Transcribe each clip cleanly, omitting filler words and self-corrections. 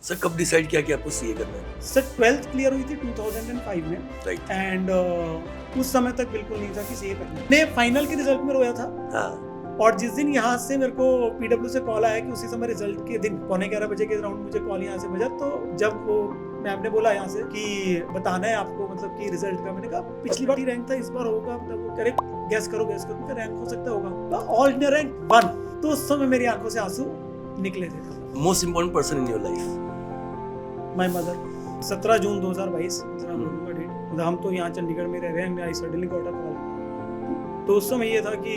Sir कब decide किया कि आपको सीए करना है? सर 12th क्लियर हुई थी 2005 में राइट। एंड उस समय तक बिल्कुल नहीं था कि सीए करना है। मैं फाइनल के रिजल्ट में रोया था हाँ। और जिस दिन यहाँ से मेरे को पीडब्ल्यू से कॉल आया कि उसी समय रिजल्ट के दिन 11:15 बजे के राउंड मुझे कॉल यहाँ से बजा, तो जब वो मैम ने बोला यहाँ से कि बताना है आपको मतलब कि रिजल्ट का, मैंने कहा पिछली बार ही रैंक था, इस बार होगा, मतलब वो कह रहे गैस करो तो रैंक हो सकता होगा, ऑल इंडिया रैंक 1। तो उस समय मेरी आंखों से आंसू निकले थे। Most important person in your life? My mother. 17 जून 2022 डेट, मतलब हम तो यहाँ चंडीगढ़ में रह रहे हैं, I suddenly got a call. तो उस समय ये था कि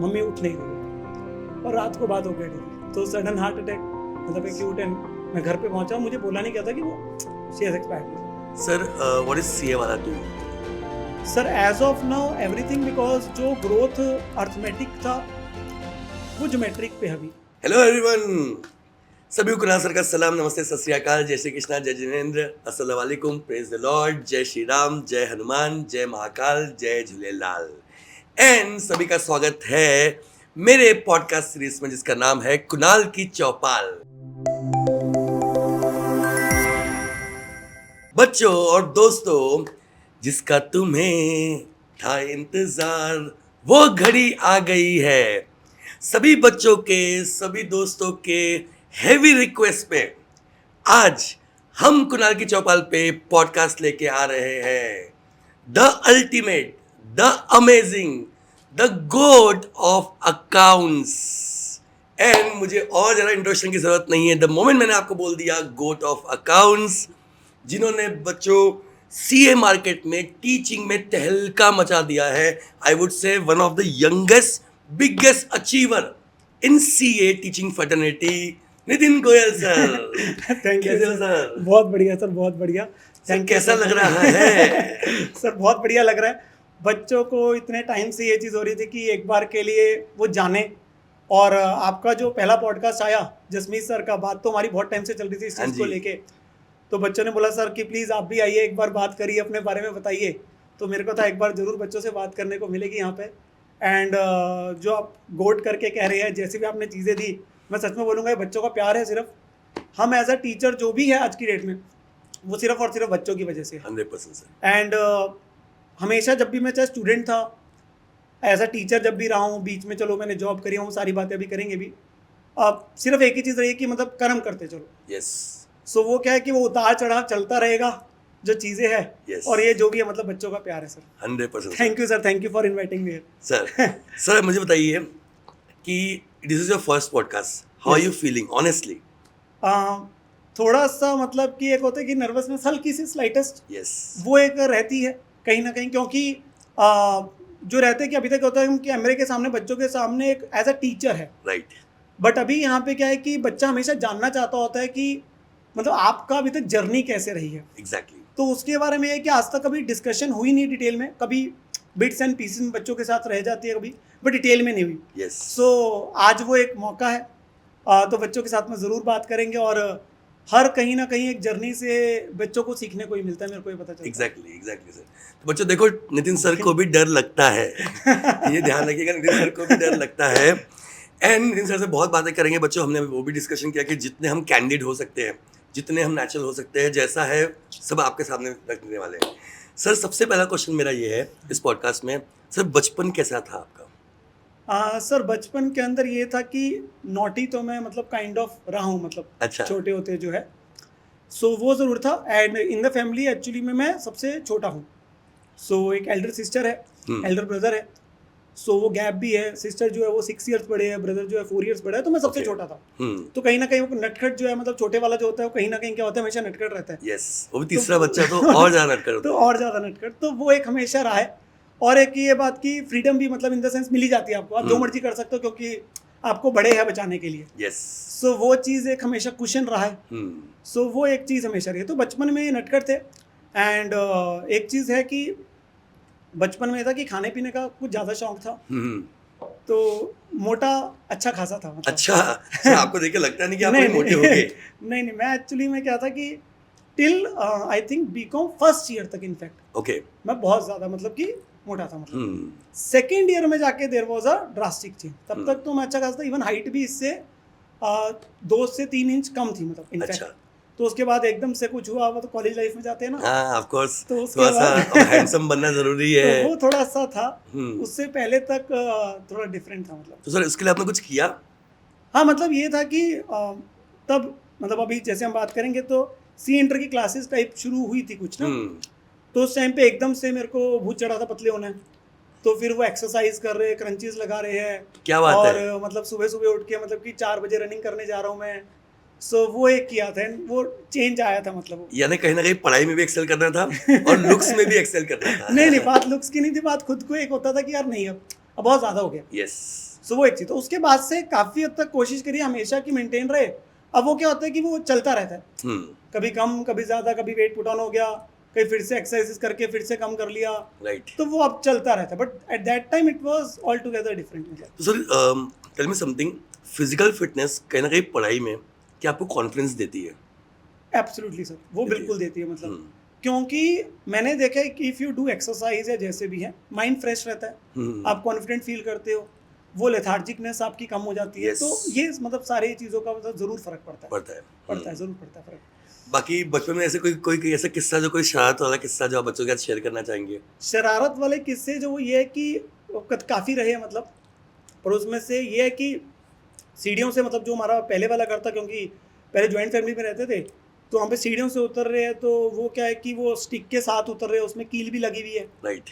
मम्मी उठ नहीं रही और रात को बात हो गई, तो सडन हार्ट अटैक, मतलब एक्यूट, एंड मैं घर पे पहुंचा, मुझे बोला नहीं गया था कि वो she has expired. Sir what is CA वाला two? Sir as of now everything, because जो ग्रोथ अर्थमेटिक था वो ज्योमेट्रिक पे अभी। हेलो एवरीवन, सभी को कुणाल सर का सलाम, नमस्ते, सत श्री अकाल, जय श्री कृष्णा, जय जिनेंद्र, अस्सलाम वालेकुम, प्रेज द लॉर्ड, जय श्री राम, जय हनुमान, जय महाकाल, जय झूलेलाल। एंड सभी का स्वागत है मेरे पॉडकास्ट सीरीज में जिसका नाम है कुणाल की चौपाल। बच्चों और दोस्तों, जिसका तुम्हें था इंतजार वो घड़ी आ गई है। सभी बच्चों के, सभी दोस्तों के हेवी रिक्वेस्ट पे आज हम कुणाल की चौपाल पे पॉडकास्ट लेके आ रहे हैं the ultimate, the amazing, the God of accounts. And मुझे और ज़्यादा इंट्रोडक्शन की ज़रूरत नहीं है, द मोमेंट मैंने आपको बोल दिया गॉड ऑफ अकाउंट्स, जिन्होंने बच्चों सीए मार्केट में टीचिंग में तहलका मचा दिया है। I would say one of the youngest biggest achiever in CA teaching fraternity, Nitin Goyal sir. Thank you sir. बहुत बढ़िया सर, बहुत बढ़िया। सर कैसा लग रहा है? सर बहुत बढ़िया लग रहा है। बच्चों को इतने टाइम से ये चीज़ हो रही थी कि एक बार के लिए वो जाने, और आपका जो पहला पॉडकास्ट आया जसमीत सर का, बात तो हमारी बहुत टाइम से चल रही थी इस चीज़ को लेके, तो बच्चों ने बोला सर कि प्लीज़ आप भी आइए, एक बार बात करिए, अपने बारे में बताइए। तो मेरे को था एक बार ज़रूर बच्चों से बात करने को मिलेगी यहाँ पे। एंड जो आप गोट करके कह रहे हैं, जैसे भी आपने चीज़ें दी, मैं सच में बोलूँगा ये बच्चों का प्यार है। सिर्फ हम एज अ टीचर जो भी है आज की डेट में, वो सिर्फ और सिर्फ बच्चों की वजह से। 100% सर। एंड हमेशा जब भी मैं चाहे स्टूडेंट था, एज अ टीचर जब भी रहा हूँ, बीच में चलो मैंने जॉब करी हूँ, सारी बातें अभी करेंगे भी, अब सिर्फ एक ही चीज़ रही कि मतलब कर्म करते चलो। यस। सो वो क्या है कि वो उतार चढ़ाव चलता रहेगा जो चीज़ें हैं। Yes. और ये जो भी है मतलब बच्चों का प्यार है sir. 100%। Thank you sir, thank you for inviting me sir. Sir मुझे बताइए कि this is your first podcast, how are you feeling honestly? थोड़ा सा मतलब कि एक होता है कि नर्वसनेस हल्की सी स्लाइटेस्ट, यस, वो एक रहती है कहीं ना कहीं, क्योंकि जो रहते हैं कि अभी तक होता है कि कैमरे के सामने, बच्चों के सामने एक एज अ टीचर है, राइट। बट अभी यहाँ पे क्या है कि बच्चा हमेशा जानना चाहता होता है कि मतलब आपका अभी तक जर्नी कैसे रही है। एग्जैक्टली। तो उसके बारे में है कि आज तक कभी डिस्कशन हुई नहीं डिटेल में, कभी बिट्स एंड पीसेस में बच्चों के साथ रह जाती है कभी, बट डिटेल में नहीं हुई। यस। सो आज वो एक मौका है, तो बच्चों के साथ में ज़रूर बात करेंगे, और हर कहीं ना कहीं एक जर्नी से बच्चों को सीखने को ही मिलता है, मेरे को ये पता चलता है। Exactly sir. तो बच्चों देखो, नितिन सर को भी डर लगता है, ये ध्यान रखिएगा, नितिन सर को भी डर लगता है। एंड नितिन सर से बहुत बातें करेंगे बच्चों। हमने वो भी डिस्कशन किया कि जितने हम कैंडिड हो सकते हैं, जितने हम नेचुरल हो सकते हैं, जैसा है सब आपके सामने रखने वाले हैं। सर सबसे पहला क्वेश्चन मेरा ये है इस पॉडकास्ट में, सर बचपन कैसा था आपका? सर बचपन के अंदर ये था कि नॉटी तो मैं मतलब काइंड ऑफ रहा हूँ, मतलब अच्छा। छोटे होते जो है, सो वो ज़रूर था। And in the family actually में मैं सबसे छोटा हूँ। सो एक एल्डर सिस्टर है, एल्डर ब्रदर है, सो वो गैप भी है। सिस्टर जो है वो 6 इयर्स बड़े है, ब्रदर जो है 4 इयर्स बड़ा है, तो मैं सबसे छोटा था। तो कहीं ना कहीं वो नटखट जो है, मतलब छोटे वाला जो होता है वो कहीं ना कहीं क्या होता है, हमेशा नटखट रहता है। यस, वो भी तीसरा बच्चा तो और ज़्यादा नटखट होता है। तो और ज़्यादा नटखट, तो वो एक हमेशा रहा है। और एक ये बात की फ्रीडम भी मतलब इन द सेंस मिली जाती है आपको, आप जो मर्जी कर सकते हो क्योंकि आपको बड़े हैं बचाने के लिए। यस। सो वो चीज़ एक हमेशा कुशन रहा है। सो वो एक चीज़ हमेशा रही है। तो बचपन में नटखट थे। एंड एक चीज़ है कि बचपन में था कि खाने पीने का कुछ ज़्यादा शौक था, तो मोटा अच्छा खासा था मतलब। अच्छा, आपको देख के लगता नहीं कि आप मोटे हो गए? नहीं, मैं एक्चुअली में क्या था कि till I think BCom first year तक इनफैक्ट ओके मैं बहुत ज़्यादा मतलब कि मोटा था। मतलब सेकेंड ईयर में जाके there was a drastic change. तब तक तो मैं अच्छा खासा था, इवन हाइट भी इससे 2 से 3 इंच कम थी मतलब इनफैक्ट। अच्छा। तो उसके बाद एकदम से कुछ हुआ, वो तो कॉलेज लाइफ में जाते हैं ना, हाँ ऑफ कोर्स, तो उसके थोड़ा सा बाद हैंडसम बनना जरूरी तो है। वो थोड़ा सा था। उससे पहले तक थोड़ा डिफरेंट था मतलब। तो सर इसके लिए आपने कुछ किया? हाँ मतलब ये था कि तब मतलब अभी जैसे हम बात करेंगे तो सी इंटर की क्लासेस टाइप शुरू हुई थी कुछ ना, तो उस टाइम पे एकदम से मेरे को भूत चढ़ा था पतले होना है। तो फिर वो एक्सरसाइज कर रहे हैं, क्रंचीज लगा रहे हैं, क्या बात और है। मतलब सुबह सुबह उठ के मतलब कि 4 बजे रनिंग करने जा रहा हूँ मैं। सो वो एक किया था, वो चेंज आया था मतलब वो। यानी कहीं ना कहीं पढ़ाई में भी एक्सेल करना था और लुक्स में भी एक्सेल करना था। नहीं बात लुक्स की नहीं थी, बात खुद को एक होता था कि यार नहीं अब बहुत ज़्यादा हो गया। यस। सो वो एक चीज़। तो उसके बाद से काफ़ी हद तक कोशिश करी हमेशा कि मेंटेन रहे। अब वो क्या होता है कि वो चलता रहता है, कभी कम कभी ज़्यादा, कभी वेट पुट ऑन हो गया, कहीं फिर से एक्सरसाइज करके फिर से कम कर लिया। राइट। तो वो अब चलता रहता है, but at that time it was all together different. तो sir tell me something, physical fitness कहीं ना कहीं पढ़ाई में क्या आपको कॉन्फिडेंस देती है? एब्सोल्युटली सर, वो देती है। बिल्कुल देती है मतलब। क्योंकि मैंने देखा है कि इफ़ यू डू एक्सरसाइज या जैसे भी है, माइंड फ्रेश रहता है, आप कॉन्फिडेंट फील करते हो, वो लेथार्जिकनेस आपकी कम हो जाती है। Yes. तो ये मतलब सारी चीज़ों का मतलब ज़रूर फर्क पड़ता है। पड़ता है। ज़रूर पड़ता है फर्क। बाकी बचपन में ऐसे कोई ऐसा किस्सा, जो कोई शरारत वाला किस्सा जो आप बच्चों के साथ शेयर करना चाहेंगे? शरारत वाले किस्से जो वो ये है कि काफ़ी रहे हैं मतलब, पर उसमें से ये है कि सीढ़ियों से मतलब जो हमारा पहले वाला घर था, क्योंकि पहले जॉइंट फैमिली में रहते थे, तो वहाँ पे सीढ़ियों से उतर रहे हैं, तो वो क्या है कि वो स्टिक के साथ उतर रहे हैं, उसमें कील भी लगी हुई है। राइट।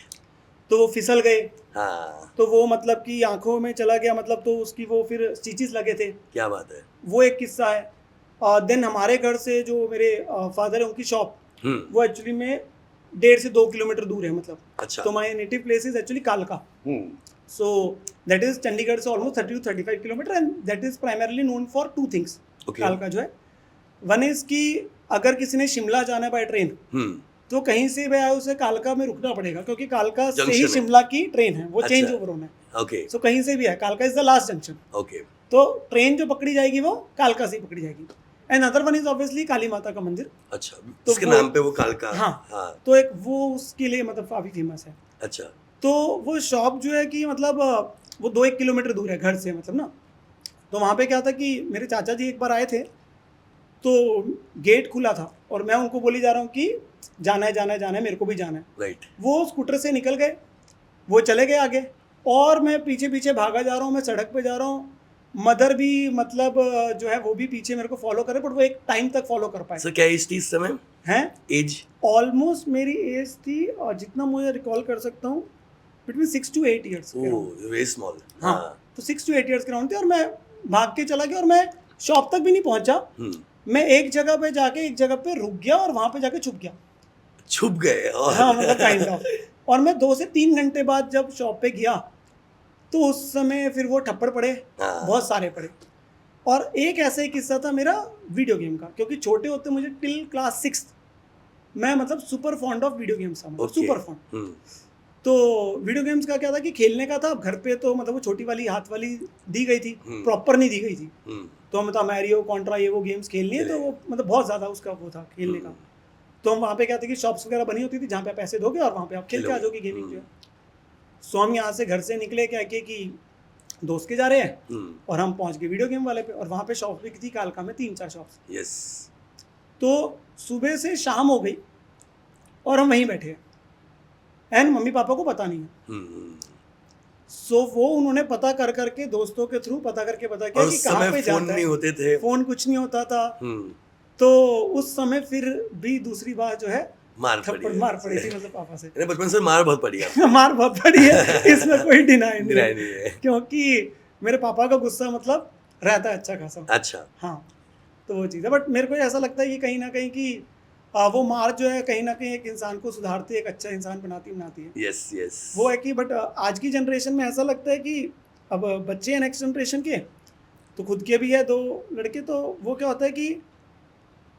तो वो फिसल गए। हाँ। तो वो मतलब कि आंखों में चला गया मतलब, तो उसकी वो फिर स्टिचेस लगे थे। क्या बात है। वो एक किस्सा है। देन हमारे घर से जो मेरे फादर है उनकी शॉप, वो एक्चुअली में 1.5 से 2 किलोमीटर दूर है मतलब। अच्छा। तो my native place is actually कालका। सो दैट इज चंडीगढ़ से almost 30 to 35 kilometre, and that is primarily known for 2 things. कालका जो है, वन इज कि अगर किसी ने शिमला जाना है बाय ट्रेन, तो कहीं से भी आए उसे कालका में रुकना पड़ेगा, क्योंकि कालका से ही शिमला की ट्रेन है, वो चेंज ओवर होना है। ओके। सो कहीं से भी है, कालका is the last junction. Okay. तो ट्रेन जो पकड़ी जाएगी वो कालका से ही पकड़ी जाएगी। And other one is obviously Kali Mata का मंदिर। अच्छा, तो उसके नाम पे वो कालका। हाँ। तो एक वो उसके लिए मतलब काफ़ी फेमस है। अच्छा। तो वो शॉप जो है कि मतलब वो 2-1 किलोमीटर दूर है घर से मतलब ना। तो वहाँ पे क्या था कि मेरे चाचा जी एक बार आए थे, तो गेट खुला था और मैं उनको बोली जा रहा हूँ कि जाना है जाना है जाना है, मेरे को भी जाना है। राइट। वो स्कूटर से निकल गए, वो चले गए आगे, और मैं पीछे पीछे भागा जा रहा हूँ, मैं सड़क पे जा रहा हूँ। मदर भी मतलब जो है वो भी पीछे मेरे को फॉलो करे, बट वो एक टाइम तक फॉलो कर पाए। सर क्या एज थी इस समय? हैं एज ऑलमोस्ट मेरी एज थी, और जितना मुझे रिकॉल कर सकता हूँ, between 6 to 8 years. Oh very small. हाँ, तो 6 to 8 ईयर्स के राउंड थे, और मैं भाग के चला गया, और मैं शॉप तक भी नहीं पहुंचा। मैं एक जगह पे जाके एक जगह पे रुक गया, और वहां पे जाके छुप गया। छुप गए? और हाँ मतलब काइंड ऑफ। और मैं 2 से 3 घंटे बाद जब शॉप पे गया, तो उस समय फिर वो ठप्पड़ पड़े, बहुत सारे पड़े। और एक ऐसा ही किस्सा था मेरा वीडियो गेम का, क्योंकि छोटे होते मुझे टिल क्लास 6 मैं मतलब super fond of video games था, सुपर फॉन्ड। तो वीडियो गेम्स का क्या था कि खेलने का था घर पे, तो मतलब वो छोटी वाली हाथ वाली दी गई थी, प्रॉपर नहीं दी गई थी। तो हम तो मैरियो कॉन्ट्रा ये वो गेम्स खेलनी है, तो वो मतलब बहुत ज़्यादा उसका वो था खेलने का। तो हम वहाँ पे क्या था कि शॉप्स वगैरह बनी होती थी जहाँ पे पैसे दोगे और वहाँ पे आप खेल के आ जाओगे गेमिंग जो है। सो हम यहाँ से घर से निकले क्या कि दोस्त के जा रहे हैं, और हम पहुँच गए वीडियो गेम वाले पे, और वहाँ पे शॉप भी थी कालका में 3-4 शॉप्स। यस। तो सुबह से शाम हो गई और हम वहीं बैठे हैं, एंड मम्मी पापा को पता नहीं है। सो वो उन्होंने पता कर करके दोस्तों के थ्रू पता करके पता किया कि कहाँ पे जाता है। नहीं होते थे, फोन कुछ नहीं होता था। तो उस समय फिर भी दूसरी बार जो है मार पड़ी थी मतलब पापा से। बचपन से मार बहुत पड़ी है। मार बहुत पड़ी है, इसमें कोई डिनाई नहीं है, क्योंकि मेरे पापा का गुस्सा मतलब रहता है अच्छा खासा। अच्छा। हाँ, तो वो चीज़ है। बट मेरे को ऐसा लगता है कि कहीं ना कहीं कि वो मार जो है कहीं ना कहीं एक इंसान को सुधारती है, एक अच्छा इंसान बनाती है। यस यस, वो है कि बट आज की जनरेशन में ऐसा लगता है कि अब बच्चे हैं नेक्स्ट जनरेशन के, तो खुद के भी है 2 लड़के, तो वो क्या होता है कि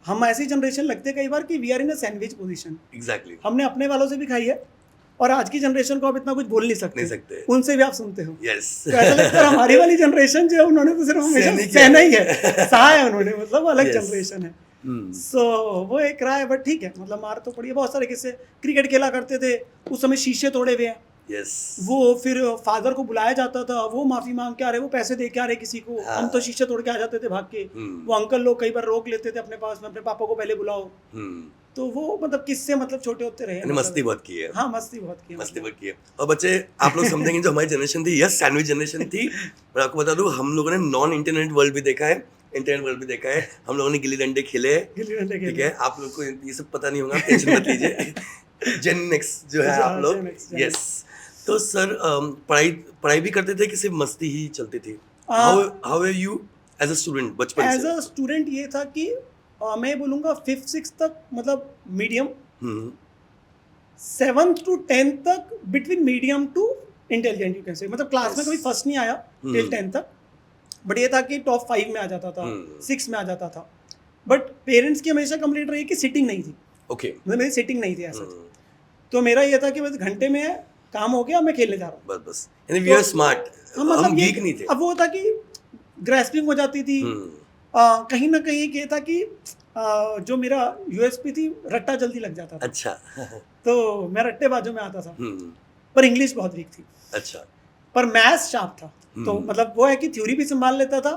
हम ऐसी जनरेशन लगते हैं कई बार कि we are in a sandwich position. Exactly. हमने अपने वालों से भी खाई है, और आज की जनरेशन को आप इतना कुछ बोल नहीं सकते। उनसे भी आप सुनते हो। यस। तो ऐसा लगता है हमारी वाली जनरेशन जो है उन्होंने तो सिर्फ हमेशा सहना ही है, सहा है उन्होंने, मतलब अलग जनरेशन है। सो वो एक रहा है, बट ठीक है, मतलब मार तो पड़ी है। बहुत सारे किस्से, क्रिकेट खेला करते थे उस समय शीशे तोड़े हुए हैं, यस वो फिर फादर को बुलाया जाता था, वो माफी मांग के आ रहे, वो पैसे दे के आ रहे किसी को, हाँ। हम तो शीशे तोड़ के आ जाते थे भाग के। वो अंकल लोग कई बार रोक लेते थे अपने पास में, अपने पापा को पहले बुलाओ। तो वो मतलब किससे मतलब छोटे होते रहे, मैंने मस्ती बहुत की है। हाँ मस्ती बहुत की है, मस्ती मतलब। बहुत की है। और बच्चे आप लोग समझेंगे जो हमारी जनरेशन थी, यस सैंडविच जनरेशन थी। मैं आपको बता दूं, हम लोगों ने नॉन इंटरनेट वर्ल्ड भी देखा है, इंटरनेट वर्ल्ड भी देखा है। हम लोगों ने गिल्ली डंडे खेले हैं, गिल्ली डंडे ठीक खेले। है। आप लोग को ये सब पता नहीं होगा, टेंशन मत लीजिए। जेन नेक्स्ट जो है आप लोग, Gen X, Gen यस। तो सर पढ़ाई पढ़ाई भी करते थे कि सिर्फ मस्ती ही चलती थी? How how are you as a student बचपन एज से? अ स्टूडेंट ये था कि मैं बोलूँगा 5th 6th तक मतलब मीडियम, 7th to 10th तक between medium to intelligent you can से, मतलब क्लास में Yes. कभी फर्स्ट नहीं आया टिल 10th तक, बट ये था कि टॉप 5 में आ जाता था, 6 में आ जाता था। बट पेरेंट्स की हमेशा कंप्लेंट रही कि सिटिंग नहीं थी, ओके। मतलब मेरी सिटिंग नहीं थी ऐसा। तो मेरा ये था कि बस घंटे में काम हो गया, मैं खेलने जा रहा हूँ। बस बस, यानी वी आर स्मार्ट, हाँ, मतलब हम ये वीक नहीं थे। अब वो था कि ग्रेस्पिंग हो जाती थी। कहीं ना कहीं ये था कि जो मेरा यूएसपी थी, रट्टा जल्दी लग जाता था। अच्छा। तो मैं रट्टेबाजों में आता था, पर इंग्लिश बहुत वीक थी। अच्छा। पर मैथ्स शार्प था, तो मतलब वो है कि थ्योरी भी संभाल लेता था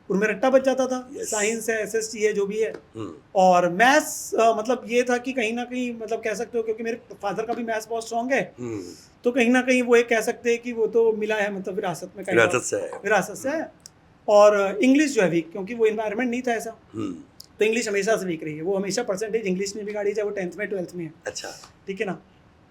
और मैं रट्टा बच जाता था। Yes. साइंस है, एसएसटी है, जो भी है। और मैथ्स मतलब ये था कि कहीं ना कहीं मतलब कह सकते हो, क्योंकि मेरे फादर का भी मैथ्स बहुत स्ट्रॉन्ग है, तो कहीं ना कहीं वो एक कह सकते हैं कि वो तो मिला है, मतलब विरासत में, विरासत से है। और इंग्लिश जो है वीक, क्योंकि वो इन्वायरमेंट नहीं था ऐसा, तो इंग्लिश हमेशा से वीक रही है। वो हमेशा परसेंटेज इंग्लिश ने बिगाड़ी, चाहे वो 10th में 12th में है। अच्छा, ठीक है ना।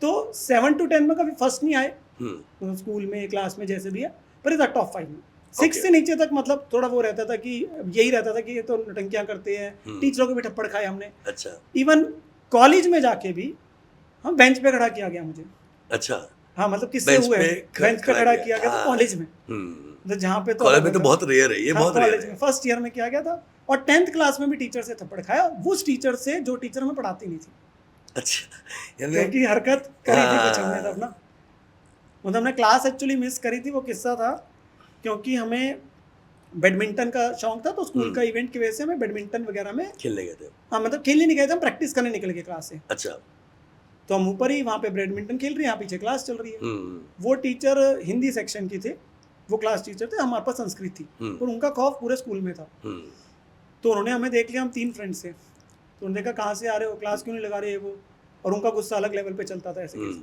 तो 7 to 10 में कभी फर्स्ट नहीं आए, तो स्कूल में, क्लास में, जैसे भी है, पर इधर टॉप 5 में। 6 से नीचे तक मतलब थोड़ा वो रहता था कि यही रहता था कि ये तो नटंकियां करते हैं, टीचरों के भी थप्पड़ खाए हमने। अच्छा। इवन कॉलेज में जाके भी हम बेंच पे खड़ा किया गया मुझे। अच्छा। हाँ, मतलब किससे हुए, बेंच पे खड़ा किया गया था कॉलेज में, जहाँ पे तो कॉलेज में तो बहुत रेयर है ये, बहुत रेयर कॉलेज में फर्स्ट ईयर में किया गया था। और 10th क्लास में भी टीचर से थप्पड़ खाया, उस टीचर से जो टीचर हमें पढ़ाती नहीं थी। अच्छा, क्योंकि हरकत करी थी कुछ हमने तब ना, मतलब हमने क्लास एक्चुअली मिस करी थी। वो किस्सा था क्योंकि हमें बैडमिंटन का शौक था, तो स्कूल का इवेंट की वजह से हमें बैडमिंटन वगैरह में खेलने गए थे। हाँ, मतलब खेलने नहीं गए थे, हम प्रैक्टिस करने निकल गए क्लास से। अच्छा। तो हम ऊपर ही वहाँ पे बैडमिंटन खेल रहे हैं, यहाँ पीछे क्लास चल रही है। वो टीचर हिंदी सेक्शन की थे, वो क्लास टीचर थे, हमारे पास संस्कृत थी, और उनका खौफ पूरे स्कूल में था। तो उन्होंने हमें देख लिया, हम 3 फ्रेंड्स थे, तो उन्होंने देखा कहाँ से आ रहे हो, क्लास क्यों नहीं लगा रहे वो, और उनका गुस्सा अलग लेवल पे चलता था ऐसे केस।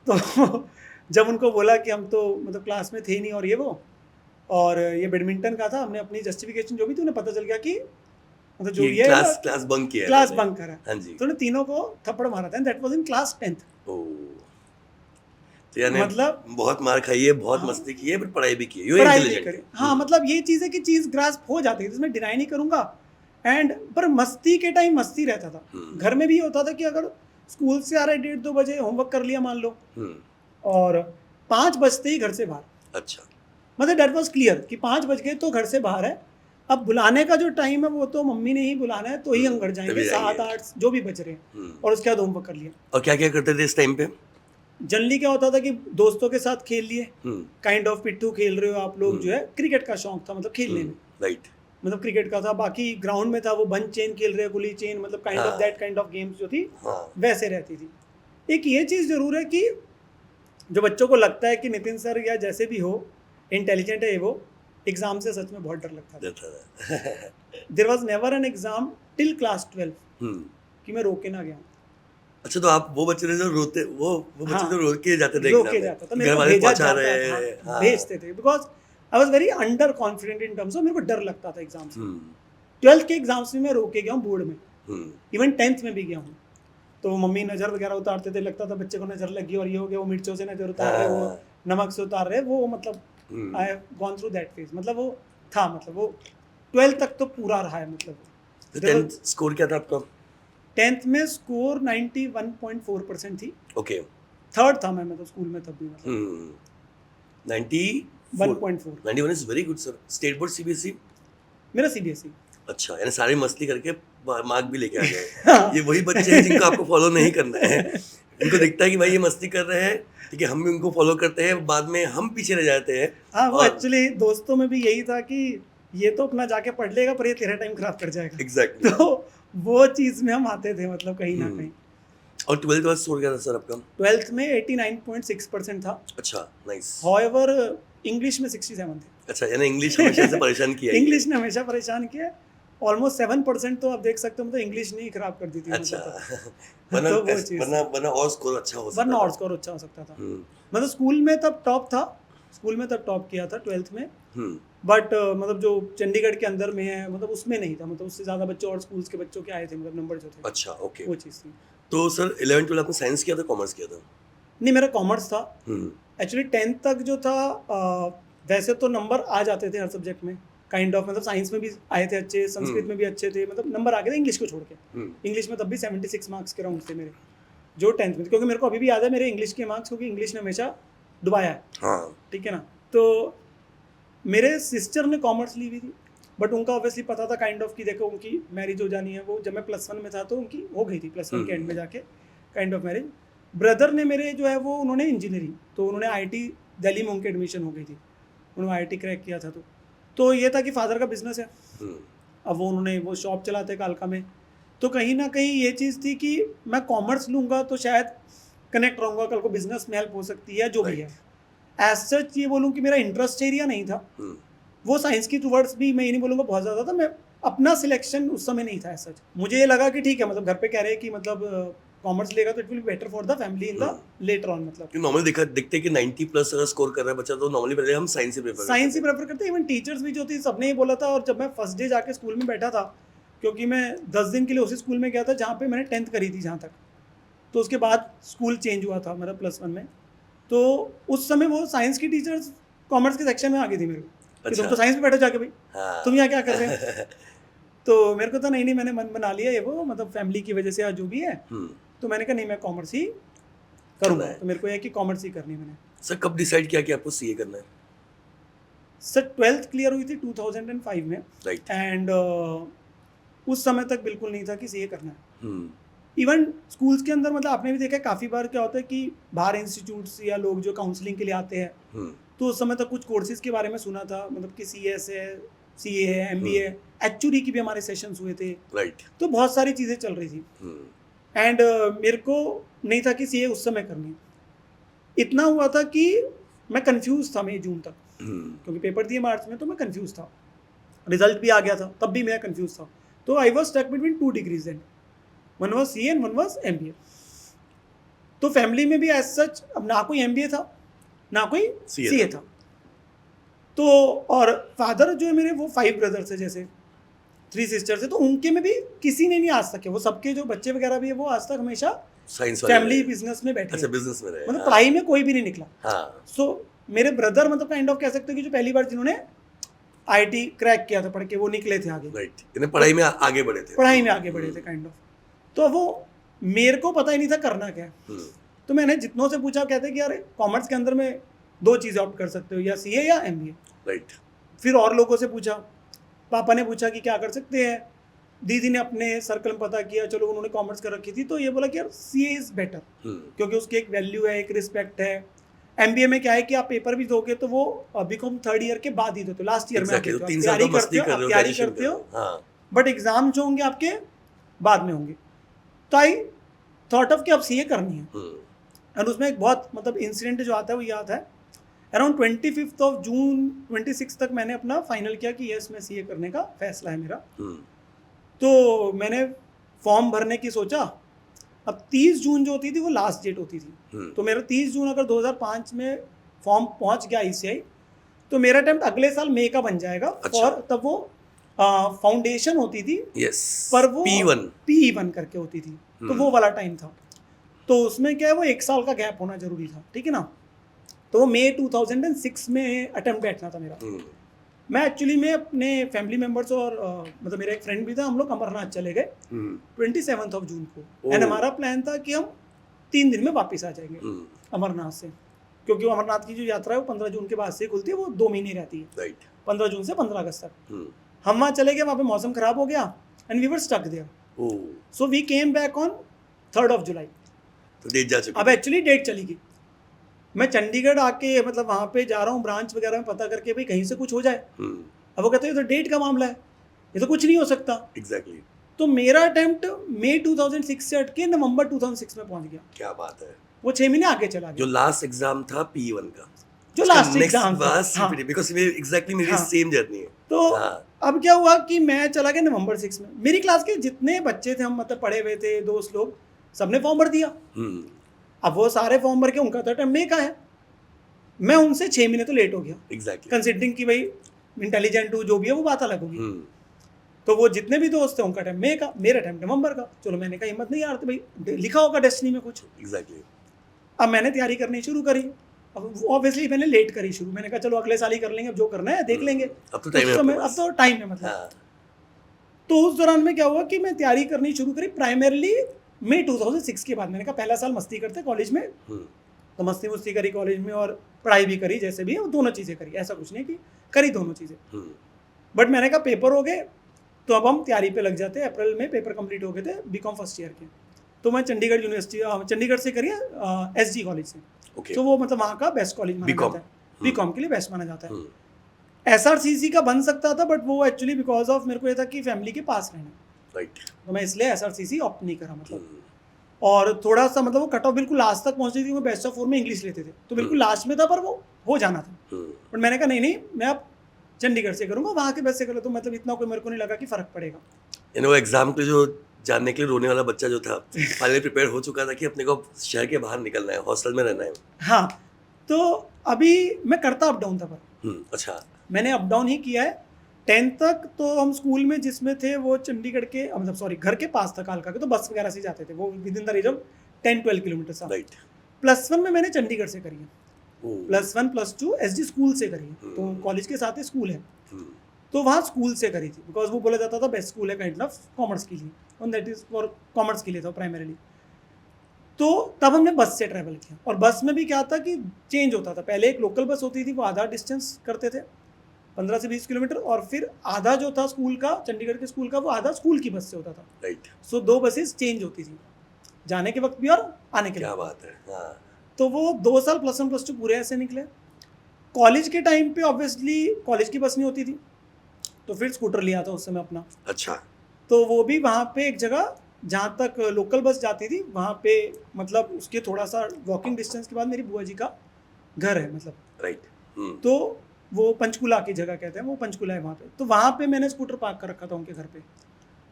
तो जब उनको बोला कि हम तो मतलब क्लास में थे नहीं और ये वो, और ये बैडमिंटन का था, हमने अपनी जस्टिफिकेशन जो भी थी, उन्हें पता चल गया कि मतलब जो ये क्लास बंक किया, क्लास बंक करा। हाँ जी। तो उन्हें तीनों को थप्पड़ मारा था, and that was in class 10th। तो यानी मतलब बहुत मार खाई है, बहुत मस्ती की है, पर पढ़ाई भी की है, पढ़ाई भी करी। हाँ, मतलब ये चीज़ है कि चीज़ ग्रास्प हो जाती है, इसमें डिनाई नहीं करूँगा। एंड पर मस्ती के टाइम मस्ती रहता था। घर में भी होता था कि अगर स्कूल से आ रहे 1:30-2 बजे, होमवर्क कर लिया मान लो, और 5 बजते ही घर से बाहर। अच्छा, मतलब डेट वॉज क्लियर कि 5 बज गए तो घर से बाहर है। अब बुलाने का जो टाइम है वो तो मम्मी ने ही बुलाना है, तो ही हम घर जाएंगे, 7-8 जो भी बज रहे हैं, और उसके बाद होमवर्क कर लिया। और क्या क्या करते थे इस टाइम पे? जनरली क्या होता था कि दोस्तों के साथ खेल लिए, काइंड ऑफ पिट्ठू खेल रहे हो आप लोग, जो है क्रिकेट का शौक था, मतलब खेलने में, राइट, मतलब क्रिकेट का था। बाकी ग्राउंड में था वो बंच चेन खेल रहे, गुली चेन, मतलब kind of that kind of games जो थी वैसे रहती थी। एक ये चीज़ जरूर है कि जो बच्चों को लगता है कि नितिन सर या जैसे भी हो इंटेलिजेंट है, वो एग्जाम से सच में बहुत डर लगता था। There was never an exam till class 12 कि मैं रोके ना गया। अच्छा, तो आप वो बच्चे थे जो रोते, वो बच्चे हाँ, जो रोके जाते थे, रोके जाता था, मेरे को भेजा जाता था, भेजते थे, because I was very under confident in terms of, मेरे को डर लगता था एग्जाम से। 12th के एग्जाम्स में मैं रोके गया हूँ, बोर्ड में, इवन 10th में भी गया हूँ। तो मम्मी नज़र वगैरह उतारते थे, लगता था बच्चे को नज़र लगी और ये हो गया, वो मिर्चों से नज़र उतार रहे, वो नमक से उतार रहे, वो मतलब I have gone through that phase. मतलब वो था, मतलब वो 12th तक तो पूरा रहा है। मतलब 10th स्कोर क्या था आपका? 10th में स्कोर 91.4% थी। ओके, थर्ड था मैं मतलब स्कूल में तब भी, मतलब 91.4। 91 is very good sir. State board, CBSE? मेरा सीबीएसई। अच्छा, यानी सारी मस्ती करके मार्क भी लेके आ गए। ये वही बच्चे हैं जिनको आपको फॉलो नहीं करना है। इनको दिखता है कि भाई ये मस्ती कर रहे हैं, ठीक है, हम भी उनको फॉलो करते हैं, बाद में हम पीछे रह जाते हैं। हाँ, वो एक्चुअली दोस्तों में भी यही था कि ये तो अपना जाके पढ़ लेगा, पर ये तेरा टाइम खराब कर जाएगा। एग्जैक्टली। तो वो चीज़ में हम आते थे, मतलब कहीं ना कहीं। और 12th का स्कोर क्या था सर आपका? 12th में 89.6% था। अच्छा, नाइस। हाउएवर इंग्लिश में 67 थे। अच्छा, यानी इंग्लिश हमेशा से परेशान किया ही है। इंग्लिश ने हमेशा परेशान किया है। ऑलमोस्ट 7% तो आप देख सकते हो, मतलब इंग्लिश ने ही खराब कर दी थी अच्छा। मतलब वरना तो वो चीज़ वरना और स्कोर अच्छा हो सकता वरना था। और स्कोर अच्छा हो सकता था। हम्म, मतलब स्कूल में तब टॉप था, स्कूल में तब टॉप किया था 12th में, हम्म, बट मतलब जो चंडीगढ़ के अंदर में है मतलब उसमें नहीं था, मतलब उससे ज़्यादा बच्चे और स्कूल्स के बच्चों के आए थे, मतलब नंबर जो थे अच्छा, ओके। वो चीज़ थी। तो सर 11 12 आपने साइंस किया था, कॉमर्स किया था? नहीं, मेरा कॉमर्स था। हम्म, एक्चुअली 10th तक जो था वैसे तो नंबर आ जाते थे हर सब्जेक्ट में, काइंड ऑफ, मतलब साइंस में भी आए थे अच्छे, संस्कृत में भी अच्छे थे, मतलब नंबर आ गए थे इंग्लिश को छोड़ के। हम्म, इंग्लिश में तब भी 76 मार्क्स के राउंड थे मेरे, जो 10th में थे, क्योंकि मेरे को अभी भी याद है मेरे इंग्लिश के मार्क्स, क्योंकि इंग्लिश ने हमेशा डुबाया है, हाँ, ठीक है ना। तो मेरे सिस्टर ने कॉमर्स ली हुई थी, बट उनका ऑब्वियसली पता था काइंड ऑफ कि देखो उनकी मैरिज हो जानी है, वो जब मैं +1 में था तो उनकी हो गई थी +1 के एंड में जाके काइंड ऑफ मैरिज। ब्रदर ने मेरे जो है वो उन्होंने इंजीनियरिंग, तो उन्होंने आईटी दिल्ली में उनकी एडमिशन हो गई थी, उन्होंने आईटी क्रैक किया था। तो ये था कि फादर का बिजनेस है, हम्म, अब वो उन्होंने वो शॉप चलाते कालका में, तो कहीं ना कहीं ये चीज़ थी कि मैं कॉमर्स लूँगा तो शायद कनेक्ट रहूँगा, कल को बिजनेस में हेल्प हो सकती है, जो भी है। एज सच ये बोलूँ कि मेरा इंटरेस्ट एरिया नहीं था हम्म, वो साइंस की टूवर्ड्स भी, मैं ये नहीं बोलूँगा बहुत ज़्यादा था, मैं अपना सिलेक्शन उस समय नहीं था सच। मुझे ये लगा कि ठीक है, मतलब घर पे कह रहे हैं कि मतलब कॉमर्स लेगा तो it will be better for the family in the later on, मतलब कि नॉर्मली दिखते हैं कि 90 प्लस अगर स्कोर कर रहा है बच्चा तो नॉर्मली पहले हम साइंस ही प्रेफर साइंस करते ही प्रेफर करते हैं। इवन टीचर्स भी जो थी सबने ही बोला था, और जब मैं फर्स्ट डे जाके स्कूल में बैठा था, क्योंकि मैं 10 दिन के लिए उसी स्कूल में गया था जहाँ पे मैंने 10th करी थी जहाँ तक, तो उसके बाद स्कूल चेंज हुआ था मेरा +1 में, तो उस समय वो साइंस की टीचर्स कॉमर्स के सेक्शन में आ गई थी मेरे को कि तुम तो साइंस में बैठो जाके भाई, हाँ। तुम यहाँ क्या कर रहे हो। तो मेरे को तो नहीं, मैंने मन बना लिया ये वो, मतलब फैमिली की वजह से या जो भी है, तो मैंने कहा नहीं मैं कॉमर्स ही करूँगा, है। तो मेरे को यह कि कॉमर्स ही करनी है मैंने। सर कब डिसाइड किया कि आपको सीए करना है? सर 12th क्लियर हुई थी 2005 में, राइट। एंड उस समय तक बिल्कुल नहीं था कि सीए करना है। हम्म, इवन स्कूल्स के अंदर, मतलब आपने भी देखा काफ़ी बार क्या होता है कि बाहर इंस्टीट्यूट्स या लोग जो काउंसलिंग के लिए आते हैं, तो उस समय तक कुछ कोर्सेज के बारे में सुना था, मतलब कि CS है, CA है, MBA है, एक्चुअली की भी हमारे सेशंस हुए थे, राइट। तो बहुत सारी चीज़ें चल रही थी, एंड मेरे को नहीं था कि CA उस समय करनी है। इतना हुआ था कि मैं कंफ्यूज था मई जून तक, क्योंकि पेपर दिए मार्च में, तो मैं कंफ्यूज था, रिजल्ट भी आ गया था, तब भी मैं कंफ्यूज था, तो I was stuck between 2 degrees then, one was CA and one was MBA। तो फैमिली में भी एज सच अब ना कोई MBA था ना कोई CA था, तो और फादर जो है मेरे वो 5 ब्रदर्स है, जैसे 3 सिस्टर्स है, तो उनके में भी किसी ने नहीं आज तक है, वो सबके जो बच्चे वगैरह भी है वो आज तक हमेशा साइंस फैमिली बिजनेस में बैठे। अच्छा, बिजनेस में रहे, मतलब पढ़ाई में कोई भी नहीं निकला। हाँ। सो मेरे ब्रदर मतलब काइंड ऑफ कह सकते हो कि जो पहली बार जिन्होंने IT क्रैक किया था पढ़ के, वो निकले थे आगे, राइट, इन्हें पढ़ाई में आगे बढ़े थे, पढ़ाई में आगे बढ़े थे काइंड ऑफ। तो वो मेरे को पता ही नहीं था करना क्या है, तो मैंने जितनों से पूछा, कहते कि यार कॉमर्स के अंदर में 2 चीज़ें ऑप्ट कर सकते हो, या CA या MBA। राइट। फिर और लोगों से पूछा, पापा ने पूछा कि क्या कर सकते हैं, दीदी ने अपने सर्कल में पता किया, चलो उन्होंने कॉमर्स कर रखी थी, तो ये बोला कि यार CA इज़ बेटर, क्योंकि उसकी एक वैल्यू है, एक रिस्पेक्ट है। MBA में क्या है कि आप पेपर भी दोगे तो वो BCom 3rd ईयर के बाद ही देते हो, लास्ट ईयर में आप देते हो, तैयारी करते हो, बट एग्जाम जो होंगे आपके बाद में होंगे। तो आई थॉट ऑफ कि अब CA करनी है, और उसमें एक बहुत मतलब इंसिडेंट जो आता है वो ये आता है, अराउंड 25 ऑफ जून 26 तक मैंने अपना फाइनल किया कि यस मैं CA करने का फैसला है मेरा। तो मैंने फॉर्म भरने की सोचा, अब 30 जून जो होती थी वो लास्ट डेट होती थी, तो मेरा 30 जून अगर 2005 में फॉर्म पहुंच गया ICI, तो मेरा अटेम्प्ट अगले साल मई का बन जाएगा। और तब वो फाउंडेशन होती थी, पर वो PE1 करके होती थी, तो वो वाला टाइम था, तो उसमें क्या है वो 1 साल का गैप होना जरूरी था, ठीक है ना। तो मई 2006 में अटेम्प्ट बैठना था मेरा। मैं एक्चुअली में अपने फैमिली मेम्बर्स और मतलब मेरा एक फ्रेंड भी था, हम लोग अमरनाथ चले गए 27 ऑफ जून को, एंड हमारा प्लान था कि हम 3 दिन में वापस आ जाएंगे अमरनाथ से, क्योंकि वो अमरनाथ की जो यात्रा है वो 15 जून के बाद से खुलती है, वो 2 महीने रहती है, 15 जून से 15 अगस्त तक। हम वहाँ चले गए, वहाँ पे मौसम खराब हो गया, and we were stuck there, so we came back on 3rd of July. तो डेट जा चुकी, अब एक्चुअली डेट चली गई, मैं चंडीगढ़ आके मतलब वहाँ पे जा रहा हूँ ब्रांच वगैरह में पता करके भाई कहीं से कुछ हो जाए, अब वो कहते हैं ये तो डेट का मामला है, ये तो कुछ नहीं हो सकता। एग्जैक्टली। तो मेरा अटेम्प्ट मई 2006 से अटके नवंबर 2006 में पहुंच गया। क्या बात है। वो 6 महीने आगे चला जो गया। लास्ट एग्जाम था P1 का, जो लास्ट एग्जाम था, नेक्स्ट हाँ। CPT, बिकॉज़ मेरी एग्जैक्टली मेरी हाँ। सेम जर्नी है। तो हाँ। अब क्या हुआ कि मैं चला गया नवंबर 6 में। मेरी क्लास के जितने बच्चे थे, हम मतलब पढ़े हुए थे दोस्त लोग, सबने फॉर्म भर दिया। अब वो सारे फॉर्म भर के उनका तो अटेम्प्ट मई का है, मैं उनसे 6 महीने तो लेट हो गया। एग्जैक्टली। कंसिडरिंग कि भाई इंटेलिजेंट हूँ, जो भी है वो बात अलग होगी। तो वो जितने भी दोस्त थे उनका अटेम्प्ट मई का, मेरा अटेम्प्ट नवंबर का। चलो मैंने कहा हिम्मत नहीं यार, तो भाई लिखा होगा डेस्टिनी में कुछ। एग्जैक्टली। अब मैंने तैयारी करनी शुरू करी। अब ऑब्वियसली मैंने लेट करी शुरू। मैंने कहा चलो अगले साल ही कर लेंगे, अब जो करना है देख लेंगे। अब तो टाइम है उस अपने समय अब पास। तो टाइम है मतलब। हाँ। तो उस दौरान में क्या हुआ कि मैं तैयारी करनी शुरू करी प्राइमरली मई 2006 के बाद। मैंने कहा पहला साल मस्ती करते कॉलेज में, तो मस्ती मुस्ती करी कॉलेज में और पढ़ाई भी करी, जैसे भी है वो दोनों चीज़ें करी। ऐसा कुछ नहीं कि करी दोनों चीज़ें। बट मैंने कहा पेपर हो गए तो अब हम तैयारी पे लग जाते हैं। अप्रैल में पेपर कंप्लीट हो गए थे बीकॉम फर्स्ट ईयर के। तो मैं चंडीगढ़ यूनिवर्सिटी, चंडीगढ़ से करी SG कॉलेज से। Okay. तो वो मतलब वहाँ का बेस्ट कॉलेज माना B.Com. जाता है, बीकॉम के लिए बेस्ट माना जाता है। SRCC का बन सकता था, बट वो एक्चुअली बिकॉज ऑफ मेरे को ये था कि फैमिली के पास रहना, राइट। तो मैं इसलिए SRCC ऑप्ट नहीं करा मतलब। और थोड़ा सा मतलब वो कट ऑफ बिल्कुल लास्ट तक पहुंचती थी। वो बेस्ट ऑफ 4 में इंग्लिश लेते थे, तो बिल्कुल लास्ट में था, पर वो हो जाना था। बट मैंने कहा नहीं मैं अब चंडीगढ़ से करूँगा, वहाँ के बेस्ट से कर लो। तो मतलब इतना कोई मेरे को नहीं लगा कि फ़र्क पड़ेगा। यानी वो एग्जाम के जो जानने के लिए रोने वाला बच्चा जो था, फाइनली प्रिपेयर हो चुका था कि अपने को शहर के बाहर निकलना है, हॉस्टल में रहना है। हाँ, तो अभी मैं करता अप डाउन था, पर अच्छा। मैंने अप डाउन ही किया है। 10th तक तो हम स्कूल में जिसमें थे वो चंडीगढ़ के, मतलब सॉरी घर के पास था कालका के, तो बस वगैरह से जाते थे। वो with in the range of 10-12 kilometre था। राइट। +1 में मैंने चंडीगढ़ से करी है, +1 +2 SG स्कूल से करी है। तो कॉलेज के साथ ही स्कूल है, तो वहाँ स्कूल से करी थी। बिकॉज वो बोला जाता था बेस्ट स्कूल है काइंड ऑफ कॉमर्स के लिए, और दैट इज फॉर कॉमर्स के लिए था प्राइमरीली। तो तब हमने बस से ट्रैवल किया। और बस में भी क्या था कि चेंज होता था। पहले एक लोकल बस होती थी, वो आधा डिस्टेंस करते थे 15 से 20 किलोमीटर, और फिर आधा जो था स्कूल का, चंडीगढ़ के स्कूल का, वो आधा स्कूल की बस से होता था। राइट। सो 2 बसेस चेंज होती थी, जाने के वक्त भी और आने के क्या वक्त। बात है। हाँ। तो वो 2 साल +1 +2 पूरे ऐसे निकले। कॉलेज के टाइम पे ऑब्वियसली कॉलेज की बस नहीं होती थी, तो फिर स्कूटर लिया था उस समय अपना। अच्छा। तो वो भी वहाँ पे एक जगह जहाँ तक लोकल बस जाती थी, वहाँ पे मतलब उसके थोड़ा सा वॉकिंग डिस्टेंस के बाद मेरी बुआ जी का घर है मतलब। राइट। तो वो पंचकुला की जगह कहते हैं, वो पंचकुला है वहाँ पे। तो वहाँ पे मैंने स्कूटर पार्क कर रखा था उनके घर पे।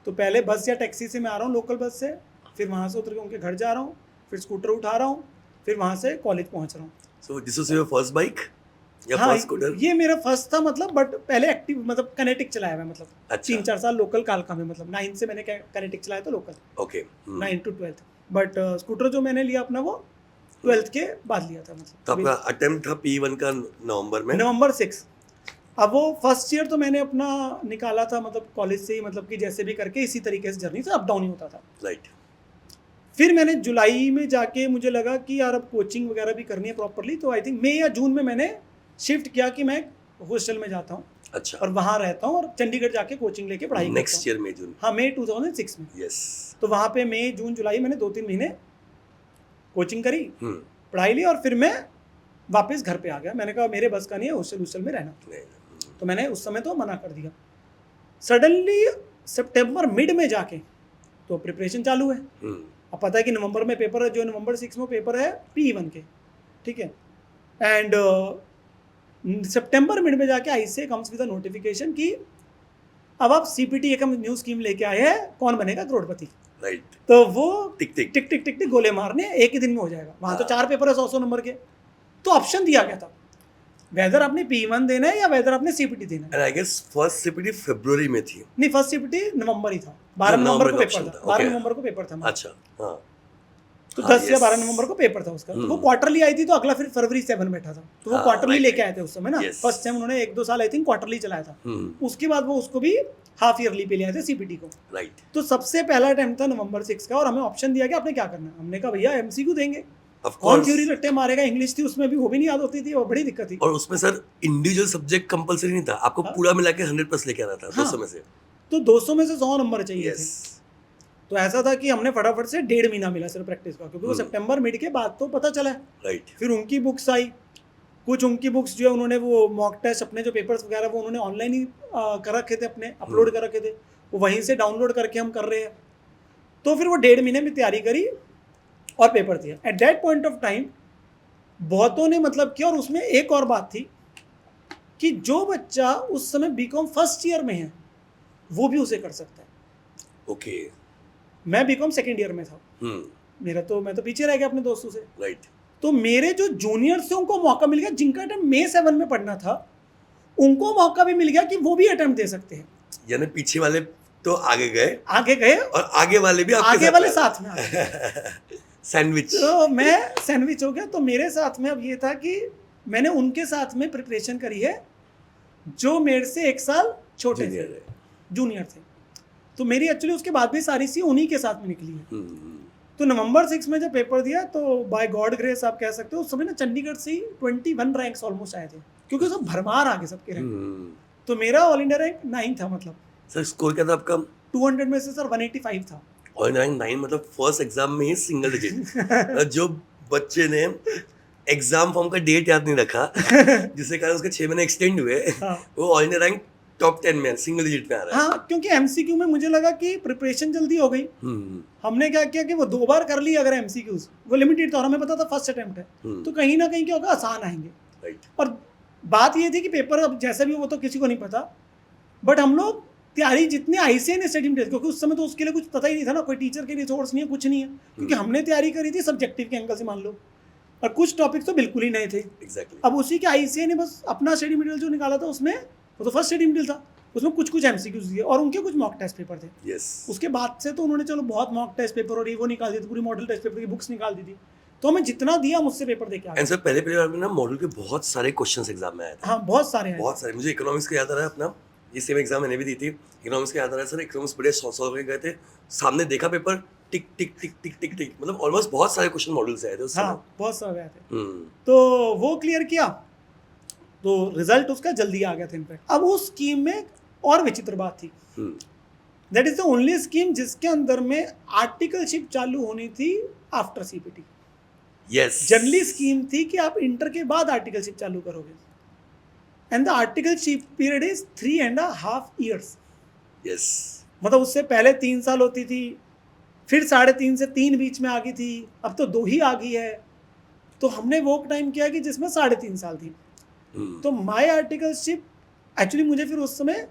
तो पहले बस या टैक्सी से मैं आ रहा हूँ लोकल बस से, फिर वहाँ से उतर के उनके घर जा रहा हूँ, फिर स्कूटर उठा रहा हूँ, फिर वहाँ से कॉलेज पहुँच रहा हूँ। So this was your first bike या हाँ, फर्स्ट स्कूटर? ये मेरा फर्स्ट था मतलब। बट पहले एक्टिव मतलब कनेटिक चलाया हुआ मतलब। अच्छा। 3-4 साल लोकल कालका में, मतलब 9 से मैंने कनेटिक चलाया था local, okay. 9 to 12th। But scooter जो मैंने लिया अपना, वो 12th के बाद लिया था तो मतलब। आपका अटेम्प्ट था P1 का नवंबर में? नवंबर 6। अब वो फर्स्ट ईयर तो मैंने अपना निकाला था मतलब कॉलेज से ही, मतलब कि जैसे भी करके इसी तरीके से जर्नी से अप डाउन ही होता था। राइट। फिर मैंने जुलाई में जाके मुझे लगा कि यार अब कोचिंग वगैरह भी करनी है प्रॉपरली, तो आई थिंक मई या जून में मैंने शिफ्ट किया कि मैं हॉस्टल में जाता हूँ अच्छा। और वहाँ रहता हूँ, और चंडीगढ़ जाके कोचिंग लेके पढ़ाई करता हूँ। नेक्स्ट ईयर में जून? हाँ, मई 2006 में। यस। तो वहाँ पे मई जून जुलाई मैंने 2-3 महीने कोचिंग करी, पढ़ाई ली, और फिर मैं वापस घर पे आ गया। मैंने कहा मेरे बस का नहीं है हॉस्टल में रहना, तो मैंने उस समय तो मना कर दिया। सडनली सितंबर मिड में जाके तो प्रिपरेशन चालू है। अब पता है कि नवंबर में पेपर है, जो नवंबर 6 में पेपर है P1 के, ठीक है। एंड सितंबर मिड में जाके ICAI comes with a notification कि अब आप CPT एक न्यू स्कीम लेके आए हैं, कौन बनेगा करोड़पति। राइट। तो वो टिक टिक टिक टिक टिक टिक गोले मारने, एक ही दिन में हो जाएगा। वहाँ तो 4 पेपर है 100 नंबर के। तो ऑप्शन दिया गया था, वेदर आपने P1 देना है या वेदर आपने CPT देना है। And I guess first CPT फरवरी में थी। नहीं, फर्स्ट CPT नवंबर ही था, 12 नवंबर को पेपर था। 12 नवंबर को पेपर था। अच्छा। हाँ। तो 10 या 12 नवंबर को पेपर था उसका। तो वो क्वार्टरली आई थी, तो अगला फिर फरवरी 7 में बैठा था। तो वो क्वार्टरली लेके आए थे उस समय ना। फर्स्ट टाइम उन्होंने 1-2 साल आई थिंक क्वार्टरली चलाया था। उसके बाद वो उसको भी हाफ ईयरली पे ले आए थे CPT को। राइट। तो सबसे पहला अटेम्प्ट था नवंबर 6 का, और हमें ऑप्शन दिया कि आपने क्या करना है। हमने कहा भैया MCQ देंगे। कौन थ्योरी रट्टे मारेगा, इंग्लिश थी उसमें भी, वो भी नहीं याद होती थी, वो बड़ी दिक्कत थी। और उसमें सर इंडिविजुअल सब्जेक्ट कंपलसरी नहीं था, आपको पूरा मिला के 100+ लेके आना था 200 में से। तो 200 में से 100 नंबर चाहिए थे। तो ऐसा था कि हमने फटाफट से 1.5 महीना मिला सिर्फ प्रैक्टिस का, क्योंकि वो सितंबर मिड के बाद तो पता चला। राइट। फिर उनकी बुक्स आई, कुछ उनकी बुक्स जो है उन्होंने वो मॉक टेस्ट अपने जो पेपर्स वगैरह वो उन्होंने ऑनलाइन ही कर रखे थे, अपने अपलोड कर रखे थे। वो वहीं से डाउनलोड करके हम कर रहे हैं। तो फिर वो 1.5 महीने में तैयारी करी और पेपर दिया। At that point of time बहुतों ने मतलब किया, और उसमें एक और बात थी कि जो बच्चा उस समय बीकॉम फर्स्ट ईयर में है वो भी उसे कर सकता है। ओके। मैं बीकॉम सेकेंड ईयर में था, मैं तो पीछे रह गया अपने दोस्तों से। राइट। तो मेरे जो जूनियर्स थे उनको मौका मिल गया, जिनका अटेम्प्ट मे 7 में पढ़ना था उनको मौका भी मिल गया कि वो भी अटेम्प्ट दे सकते हैं। यानी पीछे वाले तो आगे गए और आगे वाले भी आपके आगे वाले साथ में आ गए। सैंडविच। तो मैं सैंडविच हो गया। तो मेरे साथ में अब ये था कि मैंने उनके साथ में प्रिपरेशन करी है जो मेरे से 1 साल छोटे थे, जूनियर थे। तो मेरी एक्चुअली उसके बाद भी सारी सी उन्हीं के साथ में निकली है। तो नवंबर 6 में जब पेपर दिया तो बाय गॉड ग्रेस आप कह सकते हो, उस समय ना चंडीगढ़ से ही 21 रैंक्स ऑलमोस्ट आए थे, क्योंकि सब भरमार आ गए सबके रैंक। तो मेरा ऑल इंडिया रैंक 9 था। मतलब सर स्कोर क्या था आपका? 200 में से सर 185 था। और 9 मतलब फर्स्ट एग्जाम में ही सिंगल डिजिट। जो बच्चे ने एग्जाम फॉर्म का डेट याद नहीं रखा जिससे कारण उसके 6 महीने एक्सटेंड हुए, वो ऑल इंडिया रैंक टॉप 10 में सिंगल डिजिट में आ रहा है। हाँ, क्योंकि एमसीक्यू में मुझे लगा कि प्रिपरेशन जल्दी हो गई। हमने क्या किया कि वो 2 बार कर ली अगर एमसीक्यूज, वो लिमिटेड था और हमें पता था फर्स्ट अटेम्प्ट है, तो कहीं ना कहीं क्या होगा, आसान आएंगे। राइट। और बात ये थी कि पेपर अब जैसा भी वो तो किसी को नहीं पता, बट हम लोग तैयारी जितने आईसीएन स्टडी में, क्योंकि उस समय तो उसके लिए कुछ पता ही नहीं था ना, कोई टीचर के रिसोर्स नहीं है, कुछ नहीं है, क्योंकि हमने तैयारी करी थी सब्जेक्टिव के एंगल से मान लो, और कुछ टॉपिक्स तो बिल्कुल ही नए थे। एग्जैक्टली। अब उसी के आईसीएन ने बस अपना स्टडी मटेरियल जो निकाला था उसमें, वो तो फर्स्ट स्टडी मटेरियल था, उसमें कुछ एमसीक्यूज दिए और उनके कुछ मॉक टेस्ट पेपर थे। यस। उसके बाद से तो उन्होंने चलो बहुत मॉक टेस्ट पेपर और ये वो निकाल दी थी, पूरी मॉडल टेस्ट पेपर की बुक्स निकाल दी थी, तो हमें जितना दिया मुझसे पेपर देके आ गए। सर पहले बार में ना मॉडल के बहुत सारे क्वेश्चंस एग्जाम में आए थे। हाँ, बहुत सारे हैं। बहुत सारे। मुझे इकोनॉमिक्स का याद आ रहा है अपना, ये सेम एग्जाम मैंने भी दी थी, इकोनॉमिक्स का याद आ रहा है सर। इकोनॉमिक्स बड़े सॉल्व करके गए थे, सामने देखा पेपर, टिक टिक टिक टिक टिक टिक, मतलब ऑलमोस्ट बहुत सारे क्वेश्चन मॉडल से आए थे उस समय। हाँ, बहुत सारे आए थे। तो वो क्लियर किया तो रिजल्ट उसका जल्दी आ गया था इनफैक्ट। अब उस स्कीम में और विचित्र बात थी, that is the only scheme जिसके अंदर में आर्टिकलशिप चालू होनी थी after CPT. Yes. Generally scheme थी कि आप इंटर के बाद आर्टिकलशिप चालू करोगे, and the articleship period is 3.5 years। Yes. मतलब उससे पहले 3 साल होती थी, फिर 3.5 से 3 बीच में आ गई थी, अब तो 2 ही आ गई है। तो हमने वो टाइम किया कि जिसमें 3.5 साल थी। तो माई आर्टिकलशिप एक्चुअली मुझे फिर उस समय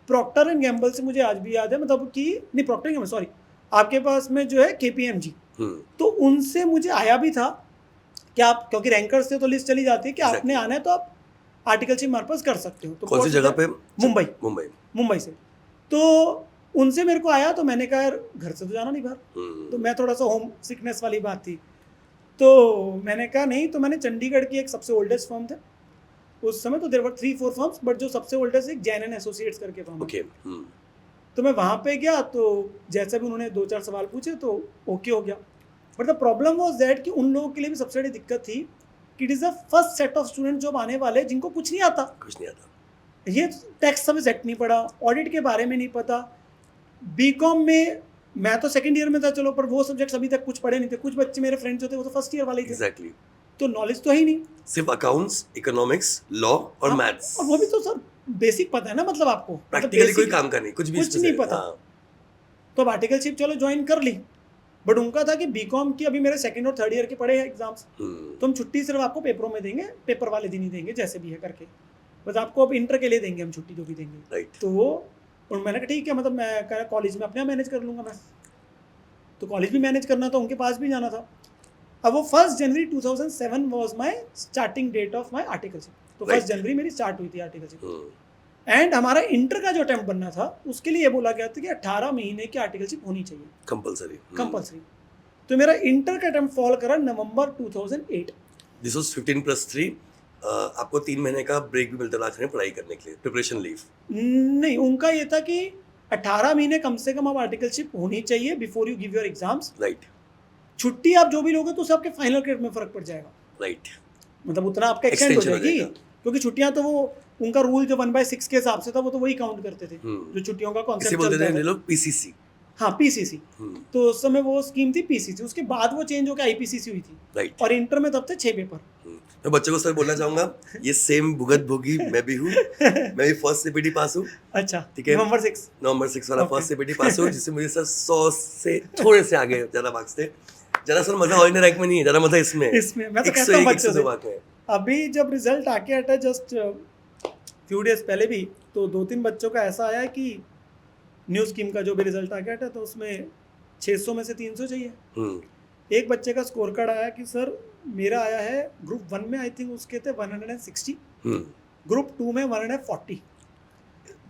प्रॉक्टर एंड गैम्बल से, मुझे आज भी याद है, मतलब कि नहीं प्रॉक्टर एंड गैम्बल, सॉरी, आपके पास में जो है केपीएमजी, तो उनसे मुझे आया भी था कि आप, क्योंकि रैंकर्स से तो लिस्ट चली जाती है कि आपने आना है तो आप आर्टिकलशिप हमारे पास कर सकते हो। तो कौन सी जगह पे? मुंबई से। तो उनसे मेरे को आया, तो मैंने कहा यार घर से तो जाना नहीं बाहर, तो मैं थोड़ा सा होम सिकनेस वाली बात थी, तो मैंने कहा नहीं। तो मैंने चंडीगढ़ की एक सबसे ओल्डेस्ट फर्म थे उस समय, तो देयर वर 3-4 फर्म्स, बट जो सबसे ओल्डेस्ट एक जैन एंड एसोसिएट्स करके फर्म है। तो मैं वहाँ पे गया, तो जैसे भी उन्होंने 2-4 सवाल पूछे तो ओके हो गया। But the problem was that कि उन लोगों के लिए भी सबसे बड़ी दिक्कत थी कि it is the first set of student जो आने वाले जिनको कुछ नहीं आता। ये टैक्स सर्विस एक्ट नहीं पढ़ा, ऑडिट के बारे में नहीं पता। बीकॉम में मैं तो सेकंड ईयर में था चलो, पर वो सब्जेक्ट्स अभी तक कुछ पढ़े नहीं थे। कुछ बच्चे मेरे फ्रेंड्स होते वो तो फर्स्ट ईयर वाले ही थे। एग्जैक्टली। तो नॉलेज तो है ही नहीं, सिर्फ अकाउंट्स, इकोनॉमिक्स, लॉ और मैथ्स, और वो भी तो सर बेसिक पता है ना, मतलब आपको प्रैक्टिकली कोई काम का नहीं, कुछ नहीं पता। तो अब आर्टिकलशिप चलो ज्वाइन कर ली, बट उनका था कि बीकॉम की अभी मेरे सेकंड और थर्ड ईयर के पढ़े हैं एग्जाम्स, तो हम छुट्टी सिर्फ आपको पेपरों में देंगे, पेपर वाले दिन ही देंगे जैसे भी है करके, बस आपको अब इंटर के लिए देंगे हम छुट्टी जो भी देंगे। राइट। तो वो, और मैंने कहा ठीक है, मतलब मैं कह कॉलेज में अपने आप मैनेज कर लूँगा मैं, तो कॉलेज भी मैनेज करना था, उनके पास भी जाना था। अब वो 1 January 2007 was my starting date of my articleship. तो 1 जनवरी मेरी स्टार्ट हुई थी आर्टिकलशिप, एंड हमारा इंटर का जो अटेम्प्ट बनना था उसके लिए ये बोला गया था कि 18 महीने की आर्टिकलशिप होनी चाहिए, कंपलसरी। तो मेरा इंटर का अटेम्प्ट फॉल करा नवंबर 2008। This was 15+3। आपको 3 महीने का ब्रेक भी मिलता था पढ़ाई करने के लिए, प्रिपरेशन लीव? नहीं, उनका ये था कि 18 महीने कम से कम अब आर्टिकलशिप होनी चाहिए before you give your exams. Right. छुट्टी आप जो भी लोगे तो उससे आपके फाइनल ग्रेड में फर्क पड़ जाएगा। राइट। मतलब उतना आपका एक्सटेंड हो जाएगी, क्योंकि छुट्टियां तो वो उनका रूल जो 1/6 के हिसाब से था वो तो वही काउंट करते थे, जो छुट्टियों का कॉन्सेप्ट चलता था। लोग पीसीसी। हाँ, पीसीसी। तो उस समय वो स्कीम थी पीसीसी, उसके बाद वो चेंज होकर आईपीसीसी हुई थी। राइट। और इंटर में तब थे 6 पेपर। मैं बच्चों को सर बोलना चाहूंगा, ये सेम भुगत भोगी मैं भी हूँ। मैं भी फर्स्ट सीपीटी पास हूँ। अच्छा, ठीक है, नवंबर 6 वाला Okay. फर्स्ट सीपीटी पास हूँ, जिससे मुझे सर 100 से थोड़े से आगे ज्यादा मार्क्स थे। ज्यादा सर मजा ऑल इंडिया रैंक में नहीं है, ज्यादा मजा इसमें मैं तो कहता हूँ बच्चों 101 से, मार्क में। अभी जब रिजल्ट आके हटा जस्ट फ्यू डेज पहले भी, तो 2-3 बच्चों का ऐसा आया कि न्यू स्कीम का जो भी रिजल्ट आ गया था, तो उसमें 600 में से 300 चाहिए। एक बच्चे का स्कोर कार्ड आया कि सर मेरा आया है ग्रुप 1 में, आई थिंक उसके थे 160, ग्रुप 2 में 140,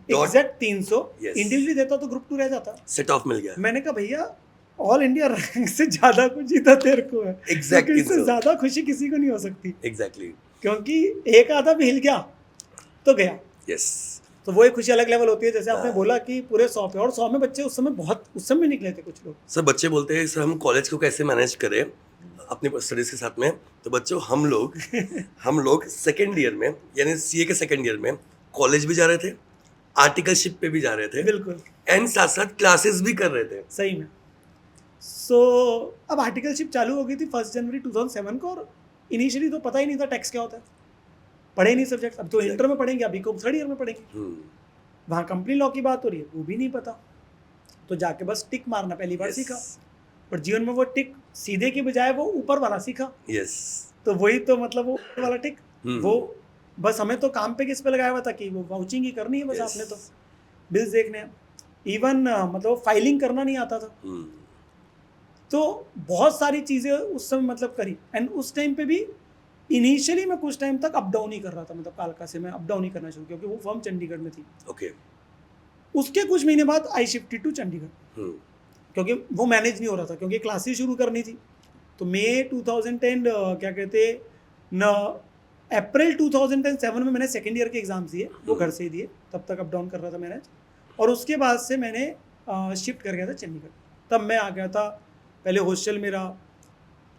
एग्जैक्ट 300। इंडिविजुअली देता तो ग्रुप 2 रह जाता, सेट ऑफ मिल गया। मैंने कहा भैया ऑल इंडिया रैंक से ज्यादा कुछ जीता तेरे को है, Exactly, इससे ज्यादा खुशी किसी को नहीं हो सकती। एग्जैक्टली, क्योंकि एक आधा भी हिल गया तो गया। यस। तो वो एक खुशी अलग लेवल होती है, जैसे आपने बोला कि पूरे 100 पे, और 100 में बच्चे उस समय निकले थे कुछ लोग। सर बच्चे बोलते हैं सर हम कॉलेज को कैसे मैनेज करें अपने स्टडीज के साथ में। तो बच्चों हम लोग सेकेंड ईयर में, यानी सीए के सेकेंड ईयर में कॉलेज भी जा रहे थे, आर्टिकलशिप पे भी जा रहे थे, बिल्कुल, एंड साथ साथ क्लासेस भी कर रहे थे। सही में। सो अब आर्टिकलशिप चालू हो गई थी 1 जनवरी 2007 को, और इनिशियली तो पता ही नहीं था टैक्स क्या होता है, पढ़े नहीं सब्जेक्ट। अब तो इंटर में पढ़ेंगे, अभी को थर्ड ईयर में पढ़ेंगे। वहाँ कंपनी लॉ की बात हो रही है, वो भी नहीं पता, तो जाके बस टिक मारना पहली बार सीखा। पर जीवन में वो टिक सीधे की बजाय वो ऊपर वाला सीखा। तो वही तो मतलब वो ऊपर वाला टिक, वो बस हमें तो काम पे किस पे लगाया हुआ था कि वो वाउचिंग ही करनी है बस। आपने तो बिल्स देखने हैं, इवन मतलब फाइलिंग करना नहीं आता था। तो बहुत सारी चीज़ें उस समय मतलब करी, एंड उस टाइम पे भी इनिशियली मैं कुछ टाइम तक अप डाउन ही कर रहा था, मतलब कालका से मैं अप डाउन ही करना शुरू, क्योंकि वो फर्म चंडीगढ़ में थी। ओके। उसके कुछ महीने बाद आई शिफ्टेड टू चंडीगढ़, क्योंकि वो मैनेज नहीं हो रहा था, क्योंकि क्लासेस शुरू करनी थी। तो मई 2010 क्या कहते न अप्रैल 2007 में मैंने सेकेंड ईयर के एग्जाम्स दिए, वो घर से ही दिए, तब तक अप डाउन कर रहा था मैनेज। और उसके बाद से मैंने शिफ्ट कर गया था चंडीगढ़। तब मैं आ गया था, पहले हॉस्टल मेरा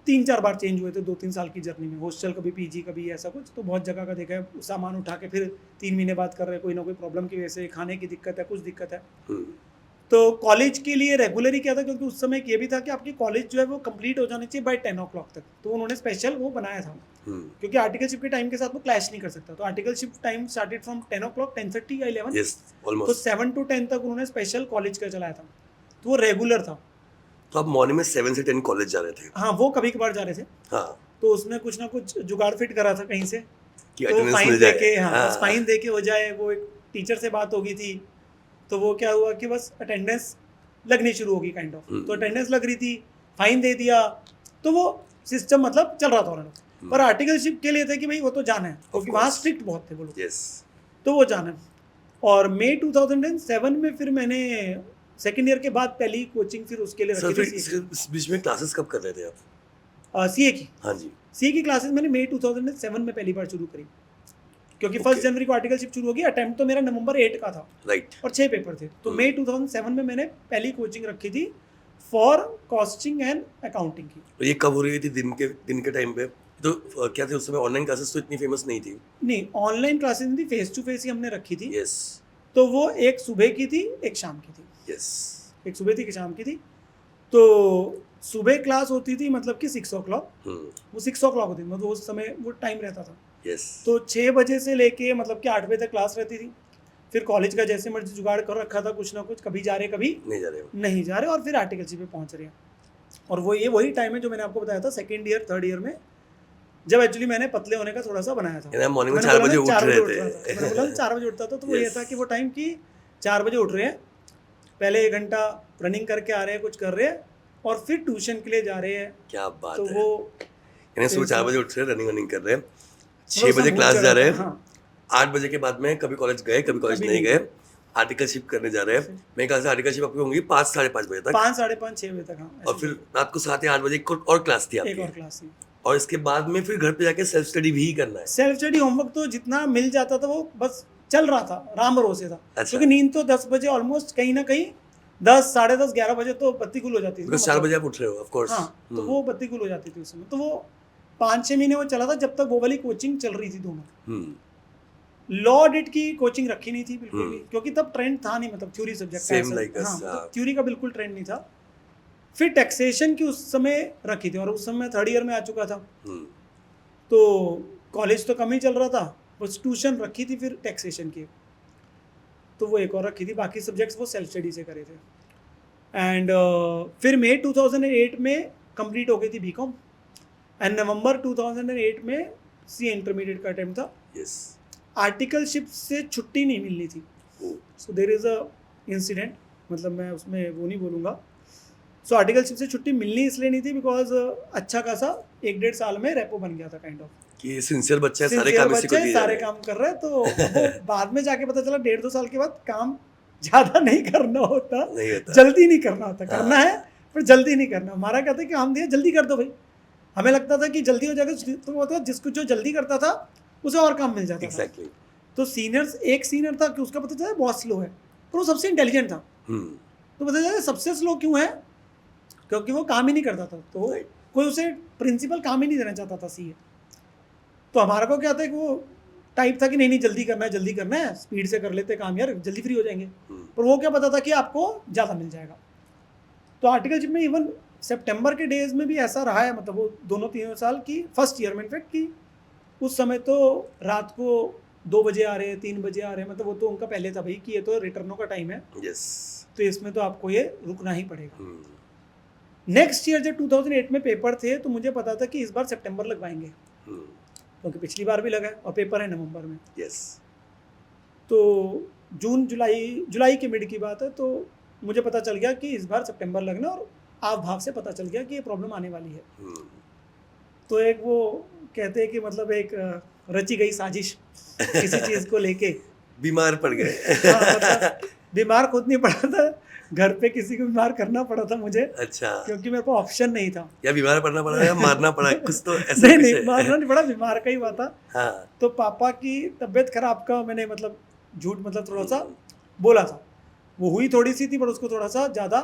3-4 बार चेंज हुए थे 2-3 साल की जर्नी में, हॉस्टल कभी पीजी कभी ऐसा कुछ, तो बहुत जगह का देखा है। सामान उठा के फिर 3 महीने बाद कर रहे, कोई ना कोई प्रॉब्लम की वजह से, खाने की दिक्कत है, कुछ दिक्कत है। तो कॉलेज के लिए रेगुलर ही क्या था, क्योंकि उस समय ये भी था कि आपकी कॉलेज जो है वो कंप्लीट हो जानी चाहिए बाय 10 o'clock तक, तो उन्होंने स्पेशल वो बनाया था, क्योंकि आर्टिकलशिप के टाइम के साथ वो क्लैश नहीं कर सकता। तो articleship time started from 10 o'clock, 10:30 या 11, तो 7 to 10 तक उन्होंने स्पेशल कॉलेज का चलाया था, तो वो रेगुलर था। तो आप मॉर्निंग में 7 से 10 कॉलेज जा रहे थे? हाँ, वो कभी कभार जा रहे थे। हाँ, तो उसने कुछ ना कुछ जुगाड़ फिट करा था कहीं से कि तो फाइन दे के, हाँ बस फाइन दे के हो जाए। वो एक टीचर से बात हो गई थी, तो वो क्या हुआ कि बस अटेंडेंस लगनी शुरू होगी काइंड ऑफ। तो अटेंडेंस लग रही थी, फाइन दे दिया, तो वो सिस्टम मतलब चल रहा था उन्होंने। पर आर्टिकलशिप के लिए थे कि भाई वो तो जाना है, क्योंकि वहाँ स्ट्रिक्ट बहुत थे वो लोग, तो वो जाना है। और मई 2007 में फिर मैंने सेकेंड ईयर के बाद पहली कोचिंग फिर उसके लिए रखी थी। बीच में क्लासेस कब कर रहे थे आप? सीए की। हाँ जी, सीए की क्लासेस मैंने मई 2007 में पहली बार शुरू करी, क्योंकि 1 जनवरी को आर्टिकलशिप शुरू होगी। अटेम्प्ट तो मेरा नवंबर 8 का था, राइट, और 6 पेपर थे। तो मई 2007 में मैंने पहली कोचिंग रखी थी फॉर कॉस्टिंग एंड अकाउंटिंग की। तो ये कब हो रही थी? दिन के टाइम पे? तो क्या थे उस समय? ऑनलाइन क्लासेस तो इतनी फेमस नहीं थी। नहीं, ऑनलाइन क्लासेस नहीं थी, फेस टू फेस ही हमने रखी थी। यस। तो वो एक सुबह की थी, एक शाम की थी। यस। एक सुबह थी, एक शाम की थी। तो सुबह क्लास होती थी मतलब कि 6 o'clock, वो 6 o'clock होती थी, मतलब उस समय वो टाइम रहता था। यस। तो 6 बजे से लेके मतलब कि 8 बजे तक क्लास रहती थी। फिर कॉलेज का जैसे मर्जी जुगाड़ कर रखा था, कुछ ना कुछ, कभी जा रहे कभी नहीं जा रहे, और फिर आर्टिकलशिप पे पहुंच रहे हैं। और वो ये वही टाइम है जो मैंने आपको बताया था सेकेंड ईयर थर्ड ईयर में, जब एक्चुअली मैंने पतले होने का थोड़ा सा बनाया था। मॉर्निंग में 4 बजे उठ रहे थे। मैंने बोला 4 बजे उठता था, तो वो ये था कि वो टाइम की 4 बजे उठ रहे हैं, पहले 1 घंटा रनिंग करके आ रहे हैं, कुछ कर रहे हैं, और फिर ट्यूशन के लिए जा रहे हैं। क्या बात तो है। वो यानी सुबह 4 बजे उठ रहे हैं, रनिंग कर रहे हैं, 6 बजे क्लास जा रहे हैं, 8 बजे के बाद में कभी कॉलेज गए, कभी कॉलेज नहीं गए, आर्टिकलशिप करने जा रहे हैं। मेरे ख्याल से आर्टिकलशिप आपकी होंगी 5 साढ़े 5 बजे तक, 5 साढ़े 5 6 बजे तक। हाँ, और फिर रात को 7 या 8 बजे एक और क्लास थी आपकी। एक और क्लास थी, और इसके बाद में फिर घर पे जाके सेल्फ स्टडी भी करना है। सेल्फ स्टडी होमवर्क तो जितना मिल जाता था वो बस चल रहा था, राम भरोसे था। क्योंकि नींद तो 10 बजे ऑलमोस्ट कहीं ना कहीं 10 साढ़े 10 11 बजे तो बत्ती गुल हो जाती थी। 4 बजे आप उठ रहे हो, ऑफ कोर्स। हाँ, तो वो बत्ती गुल हो जाती थी उस समय। तो वो 5-6 महीने वो चला था, जब तक वो वाली कोचिंग चल रही थी दोनों। लॉ ऑडिट की कोचिंग रखी नहीं थी बिल्कुल भी, क्योंकि तब ट्रेंड था नहीं, मतलब थ्योरी सब्जेक्ट का, थ्योरी का बिल्कुल ट्रेंड नहीं था। फिर टैक्सेशन की उस समय रखी थी, और उस समय थर्ड ईयर में आ चुका था। तो कॉलेज तो कम ही चल रहा था, बस ट्यूशन रखी थी फिर टैक्सेशन की, तो वो एक और रखी थी, बाकी सब्जेक्ट्स वो सेल्फ स्टडी से करे थे। एंड फिर मई 2008 में कंप्लीट हो गई थी बीकॉम, एंड नवंबर 2008 में सी इंटरमीडिएट का अटेम्प्ट था। यस। आर्टिकलशिप से छुट्टी नहीं मिलनी थी, so there is a incident, मतलब मैं उसमें वो नहीं बोलूँगा। सो आर्टिकलशिप से छुट्टी मिलनी इसलिए नहीं थी बिकॉज अच्छा खासा 1-1.5 साल में रेपो बन गया था काइंड ऑफ, कि सिंसियर बच्चा है, सारे सिंसियर काम इसी को बच्चे दिए सारे जा रहे हैं। काम कर रहे हैं, तो वो बाद में जाके पता चला 1.5-2 साल के बाद काम ज़्यादा नहीं करना होता, नहीं होता। जल्दी नहीं करना होता, हाँ। करना है पर जल्दी नहीं करना। हमारा कहते हैं कि हम दिया जल्दी कर दो भाई, हमें लगता था कि जल्दी हो जाएगा, तो वो तो जिसको जो जल्दी करता था उसे और काम मिल जाता था। एग्जैक्टली। तो सीनियर्स, एक सीनियर था कि उसका पता चला बहुत स्लो है, पर वो सबसे इंटेलिजेंट था, तो पता चला सबसे स्लो क्यों है, क्योंकि वो काम ही नहीं करता था, तो Right. कोई उसे प्रिंसिपल काम ही नहीं देना चाहता था सीए। तो हमारा को क्या था कि वो टाइप था कि नहीं नहीं जल्दी करना है, स्पीड से कर लेते काम यार, जल्दी फ्री हो जाएंगे, पर वो क्या पता था कि आपको ज़्यादा मिल जाएगा। तो आर्टिकलशिप में इवन सितंबर के डेज में भी ऐसा रहा है, मतलब वो 2-3 साल की फर्स्ट ईयर में इनफैक्ट, कि उस समय तो रात को 2 बजे आ रहे हैं, 3 बजे आ रहे हैं, मतलब वो तो उनका पहले था भाई कि ये तो रिटर्नों का टाइम है, यस। तो इसमें तो आपको ये रुकना ही पड़ेगा। नेक्स्ट ईयर जब 2008 में पेपर थे तो मुझे पता था कि इस बार सितंबर लगवाएंगे, क्योंकि पिछली बार भी लगा है और पेपर है नवंबर में। यस। तो जून जुलाई के मिड की बात है, तो मुझे पता चल गया कि इस बार सितंबर लगना, और आव भाव से पता चल गया कि ये प्रॉब्लम आने वाली है। तो एक वो कहते हैं कि मतलब एक रची गई साजिश किसी चीज़ को लेके, बीमार पड़ गए। हाँ, मतलब बीमार खुद नहीं पड़ा था, घर पे किसी को बीमार करना पड़ा था मुझे, अच्छा। क्योंकि मेरे को ऑप्शन नहीं था। या बीमार पड़ना पड़ा या मारना पड़ा, कुछ तो ऐसा नहीं कुछ नहीं, है। मारना नहीं पड़ा, बीमार का ही हुआ था। हाँ। तो पापा की तबीयत खराब का मैंने मतलब झूठ मतलब थोड़ा सा बोला था, वो हुई थोड़ी सी थी पर उसको थोड़ा सा ज़्यादा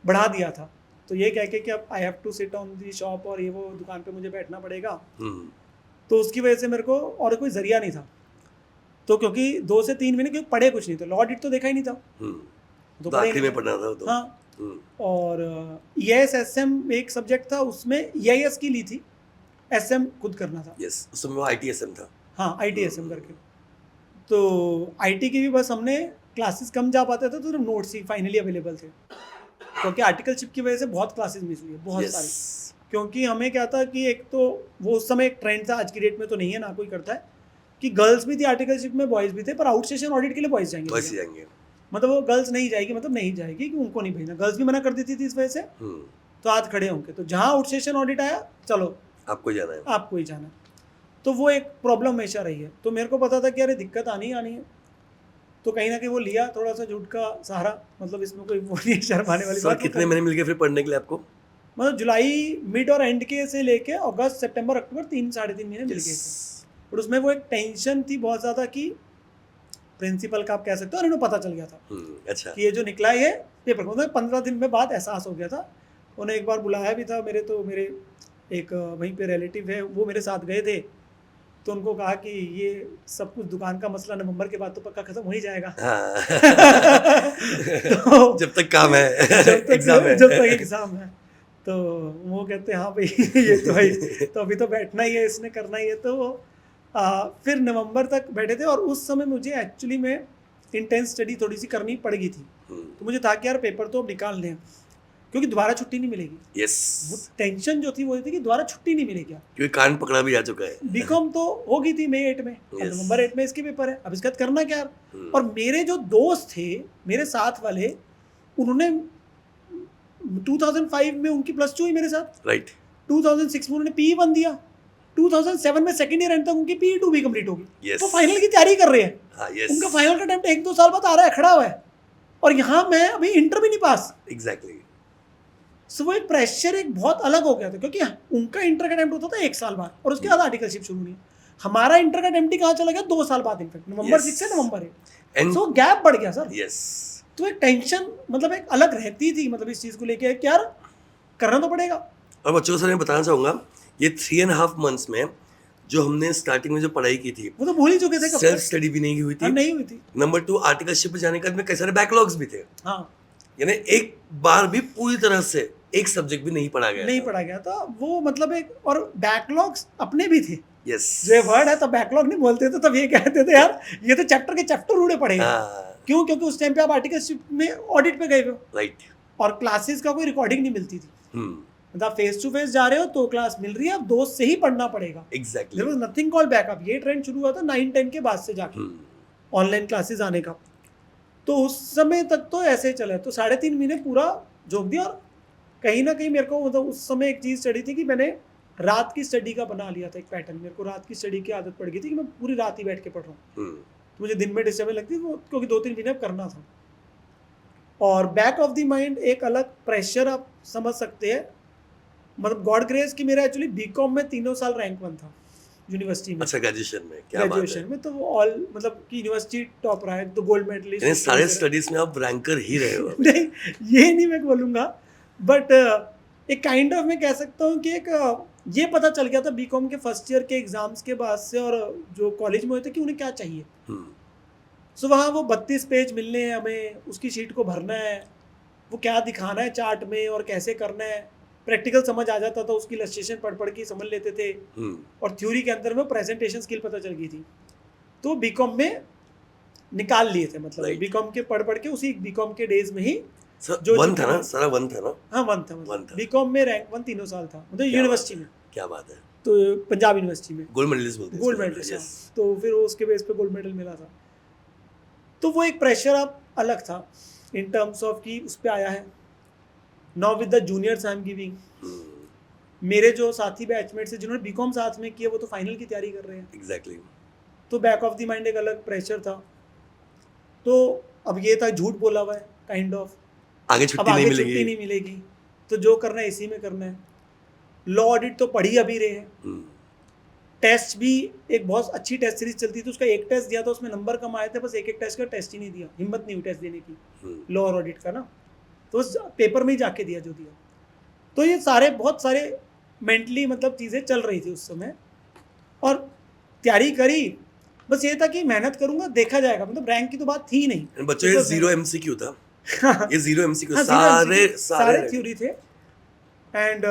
बढ़ा दिया था। तो ये कह के कि अब I have to sit on the shop, और ये वो दुकान पे मुझे बैठना पड़ेगा, तो उसकी वजह से मेरे को और कोई जरिया नहीं था। तो क्योंकि 2 से 3 महीने क्योंकि पढ़े कुछ नहीं थे, लॉ ऑडिट तो देखा ही नहीं था, तो आखिरी में पढ़ना था तो। हाँ। और EIS SM एक सब्जेक्ट था, उसमें EIS की ली थी, SM खुद करना था। यस, उस समय वो ITSM था। हाँ, ITSM करके। तो IT की भी बस हमने क्लासेस कम जा पाते थे, तो नोट्स ही फाइनली अवेलेबल थे, क्योंकि आर्टिकलशिप की वजह से बहुत क्लासेस मिस हुई है, बहुत सारी। क्योंकि हमें क्या था कि एक तो वो उस समय एक ट्रेंड था, आज की डेट में तो नहीं है, ना कोई करता है, कि गर्ल्स भी थी आर्टिकलशिप में, बॉयज़ भी थे, पर आउट स्टेशन ऑडिट के लिए बॉयज़ जाएंगे, मतलब वो गर्ल्स नहीं जाएगी, मतलब नहीं जाएगी कि उनको नहीं भेजना, गर्ल्स भी मना कर देती थी इस वजह से। तो हाथ खड़े होंगे, तो जहाँ आउट स्टेशन ऑडिट आया, चलो आपको जाना है, आपको ही जाना है। तो वो एक प्रॉब्लम हमेशा रही है। तो मेरे को पता था कि अरे दिक्कत आनी है, तो कहीं ना कहीं वो लिया थोड़ा सा झूठ का सहारा, मतलब इसमें कोई वो नहीं शर्माने वाली बात। कितने महीने मिल गए फिर पढ़ने के लिए आपको? मतलब जुलाई मिड और एंड के से लेके अगस्त सितंबर अक्टूबर 3-3.5 महीने मिल गए थे। और उसमें वो एक टेंशन थी बहुत ज़्यादा कि प्रिंसिपल का आप कह सकते हो, और इन्हें पता चल गया था अच्छा कि ये जो निकला है पेपर, मतलब 15 दिन में बाद एहसास हो गया था। उन्हें एक बार बुलाया भी था, मेरे एक वहीं पे रिलेटिव है, वो मेरे साथ गए थे, तो उनको कहा कि ये सब कुछ दुकान का मसला नवंबर के बाद तो पक्का खत्म हो ही जाएगा। तो जब तक काम है, जब तक एग्जाम है, तो वो कहते हैं हाँ भाई ये तो भाई, तो अभी तो बैठना ही है, इसने करना ही है। तो फिर नवंबर तक बैठे थे, और उस समय मुझे एक्चुअली में इंटेंस स्टडी थोड़ी सी करनी पड़ गई थी। तो मुझे था कि यार पेपर तो अब निकाल लें, क्योंकि दोबारा छुट्टी नहीं मिलेगी। यस। वो टेंशन जो थी वो थी कि दोबारा छुट्टी नहीं मिलेगी, क्योंकि कान पकड़ा भी जा चुका है। बीकॉम तो हो गई थी मई 8 में, नवंबर 8 में इसके पेपर है, अब इसका करना क्या यार। और मेरे जो दोस्त थे मेरे साथ वाले, उन्होंने 2005 में उनकी +2 हुई मेरे साथ, राइट। 2006 में उन्होंने PE1 दिया, 2007 में सेकंड ईयर एंड तक उनकी PE2 भी कंप्लीट होगी। Yes. वो फाइनल की तैयारी कर रहे हैं। हाँ, yes. उनका फाइनल का अटेम्प्ट 1-2 साल बाद आ रहा है, खड़ा हुआ है, और यहाँ मैं अभी इंटर भी नहीं पास। एग्जैक्टली। सो वो एक प्रेशर एक बहुत अलग हो गया था, क्योंकि उनका इंटर का अटेम्प्ट होता था 1 साल बाद, और उसके बाद आर्टिकलशिप शुरू हुई। हमारा इंटर का अटेम्प्ट कहाँ चला गया, 2 साल बाद, इनफैक्ट नवंबर 6 से नवंबर 8। सो गैप बढ़ गया सर। यस। तो एक टेंशन मतलब एक अलग रहती थी, मतलब इस चीज़ को लेके कि यार करना तो पड़ेगा। और बच्चों को सर मैं बताना चाहूँगा, ये 3.5 मंथ्स में जो हमने स्टार्टिंग में जो पढ़ाई की थी, वो तो भूल ही चुके थे, सेल्फ स्टडी भी नहीं हुई थी। नहीं हुई थी। नंबर 2, आर्टिकलशिप पे जाने के बाद में कई सारे बैकलॉग्स भी थे। हाँ, यानी एक बार भी पूरी तरह से एक सब्जेक्ट भी नहीं पढ़ा गया नहीं था। पढ़ा गया था वो, मतलब एक, और बैकलॉग्स अपने भी थे। यस, जो वर्ड है, तब बैकलॉग नहीं बोलते थे, तब ये कहते थे यार ये तो चैप्टर के चैप्टर उड़े पड़े हैं। हाँ, क्यों? क्योंकि उस टाइम पे आप आर्टिकलशिप में ऑडिट पे गए हो राइट, और क्लासेस का कोई रिकॉर्डिंग नहीं मिलती थी। मतलब फेस टू फेस जा रहे हो तो क्लास मिल रही है, अब दोस्त से ही पढ़ना पड़ेगा। Exactly, there was nothing called backup. ये ट्रेंड शुरू हुआ था 9-10 के बाद से जाके ऑनलाइन क्लासेस आने का। तो उस समय तक तो ऐसे ही चला, तो 3.5 महीने पूरा झोंक दिया। और कहीं ना कहीं मेरे को मतलब उस समय एक चीज़ चढ़ी थी कि मैंने रात की स्टडी का बना लिया था एक पैटर्न। मेरे को रात की स्टडी की आदत पड़ गई थी कि मैं पूरी रात ही बैठ के पढ़ रहा हूँ। तो मुझे दिन में डिस्टर्ब लगती थी, क्योंकि 2-3 महीने अब करना था। और बैक ऑफ द माइंड एक अलग प्रेशर आप समझ सकते हैं। मतलब गॉड ग्रेस कि मेरा एक्चुअली बीकॉम में 3 साल रैंक 1 था यूनिवर्सिटी में। अच्छा, ग्रेजुएशन में, क्या बात है। ग्रेजुएशन में तो वो ऑल मतलब कि यूनिवर्सिटी टॉप रहा है, तो गोल्ड मेडलिस्ट। यानी सारे स्टडीज में आप रैंकर ही रहे हो। नहीं, ये नहीं मैं बोलूँगा, बट एक काइंड ऑफ मैं कह सकता हूँ कि एक ये पता चल गया था बीकॉम के फर्स्ट ईयर के एग्जाम्स के बाद से, और जो कॉलेज में हुए थे, कि उन्हें क्या चाहिए। सो वहाँ वो 32 पेज मिलने हैं हमें, उसकी शीट को भरना है, वो क्या दिखाना है चार्ट में और कैसे करना है। प्रैक्टिकल समझ आ जाता था, उसकी इलस्ट्रेशन पढ़ पढ़ के समझ लेते थे। और थ्योरी के अंदर में प्रेजेंटेशन स्किल पता चल गई थी। तो बीकॉम में निकाल लिए थे, मतलब Right. बीकॉम के पढ़ पढ़ के उसी बीकॉम के डेज में ही जो वन था ना, सारा वन था ना। हाँ, वन था। One था। बीकॉम में रैंक 1 3 साल था, मतलब यूनिवर्सिटी में। क्या बात है। तो पंजाब यूनिवर्सिटी में गोल्ड मेडलिस्ट बोलते हैं गोल्ड इसको। मेडलिस्ट। Yes. तो फिर उसके बेस पे गोल्ड मेडल मिला था। तो वो एक प्रेशर अब अलग था इन टर्म्स ऑफ कि उस पे आया है। Now with the juniors I am giving, मेरे जो साथी बैचमेट्स हैं जिन्होंने बीकॉम साथ में किया, वो तो फाइनल की तैयारी कर रहे हैं। एग्जैक्टली। तो बैक ऑफ द माइंड एक अलग प्रेशर था। तो अब ये था, झूठ बोला हुआ है काइंड ऑफ, आगे अब छुट्टी आगे नहीं छुट्टी मिलेगी। नहीं मिलेगी, तो जो करना है इसी में करना है। लॉ ऑडिट तो पढ़ ही अभी रहे हैं। टेस्ट भी एक बहुत अच्छी टेस्ट सीरीज चलती थी, उसका एक टेस्ट दिया था, उसमें नंबर कम आए थे, बस एक टेस्ट का टेस्ट ही नहीं दिया, हिम्मत नहीं हुई टेस्ट देने की लॉ और ऑडिट का ना, तो बस पेपर में ही जाके दिया जो दिया। तो ये सारे बहुत सारे मेंटली मतलब चीज़ें चल रही थी उस समय, और तैयारी करी। बस ये था कि मेहनत करूंगा, देखा जाएगा, मतलब रैंक की तो बात थी नहीं। बच्चों, ये 0 MCQ था। ये 0 MCQ, हाँ, सारे थ्योरी थे। एंड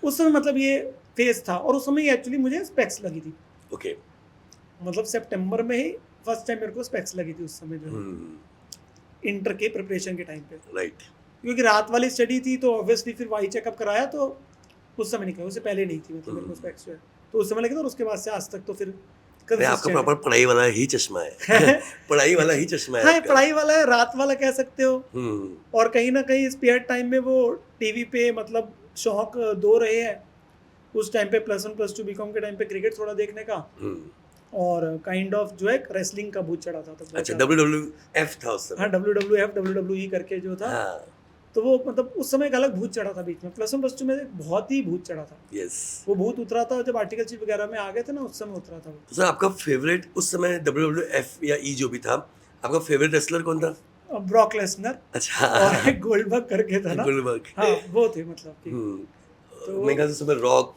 उस समय मतलब ये फेज था, और उस समय एक्चुअली मुझे स्पेक्स लगी थी। ओके। मतलब सितंबर में ही फर्स्ट टाइम मेरे को स्पेक्स लगी थी उस समय, जो इंटर के प्रिपरेशन के टाइम पे। राइट। क्योंकि रात वाली स्टडी थी, तो ऑब्वियसली फिर वाई चेकअप कराया, तो उस समय नहीं किया, उससे पहले नहीं थी मतलब मेरे को स्पेक्स जो है, तो उस समय लगी था। और उसके बाद से आज तक तो फिर आपका प्रॉपर पढ़ाई वाला ही चश्मा है। पढ़ाई वाला ही चश्मा है। हाँ, पढ़ाई वाला है, रात वाला कह सकते हो। और कहीं ना कहीं स्पेयर टाइम में वो टीवी पे मतलब शौक दो रहे हैं उस टाइम पे, +1 +2 बीकॉम के टाइम पे क्रिकेट थोड़ा देखने का, और काइंड ऑफ जो है रेसलिंग का भूत चढ़ा था तब। अच्छा, WWF था उस समय। हाँ, WWF WWE करके जो था। हाँ। तो वो मतलब उस समय एक अलग भूत चढ़ा था बीच में, +1 +2 में बहुत ही भूत चढ़ा था। यस। वो भूत उतरा था जब आर्टिकलशिप वगैरह में आ गए थे ना, उस समय उतरा था वो। तो सर, आपका फेवरेट उस समय WWF या E जो भी था, आपका फेवरेट रेसलर कौन था? Brock Lesnar. अच्छा। और एक गोल्डबर्ग करके था ना। गोल्डबर्ग। हाँ, वो थे मतलब कि तो मेरे ख्याल से सुबह रॉक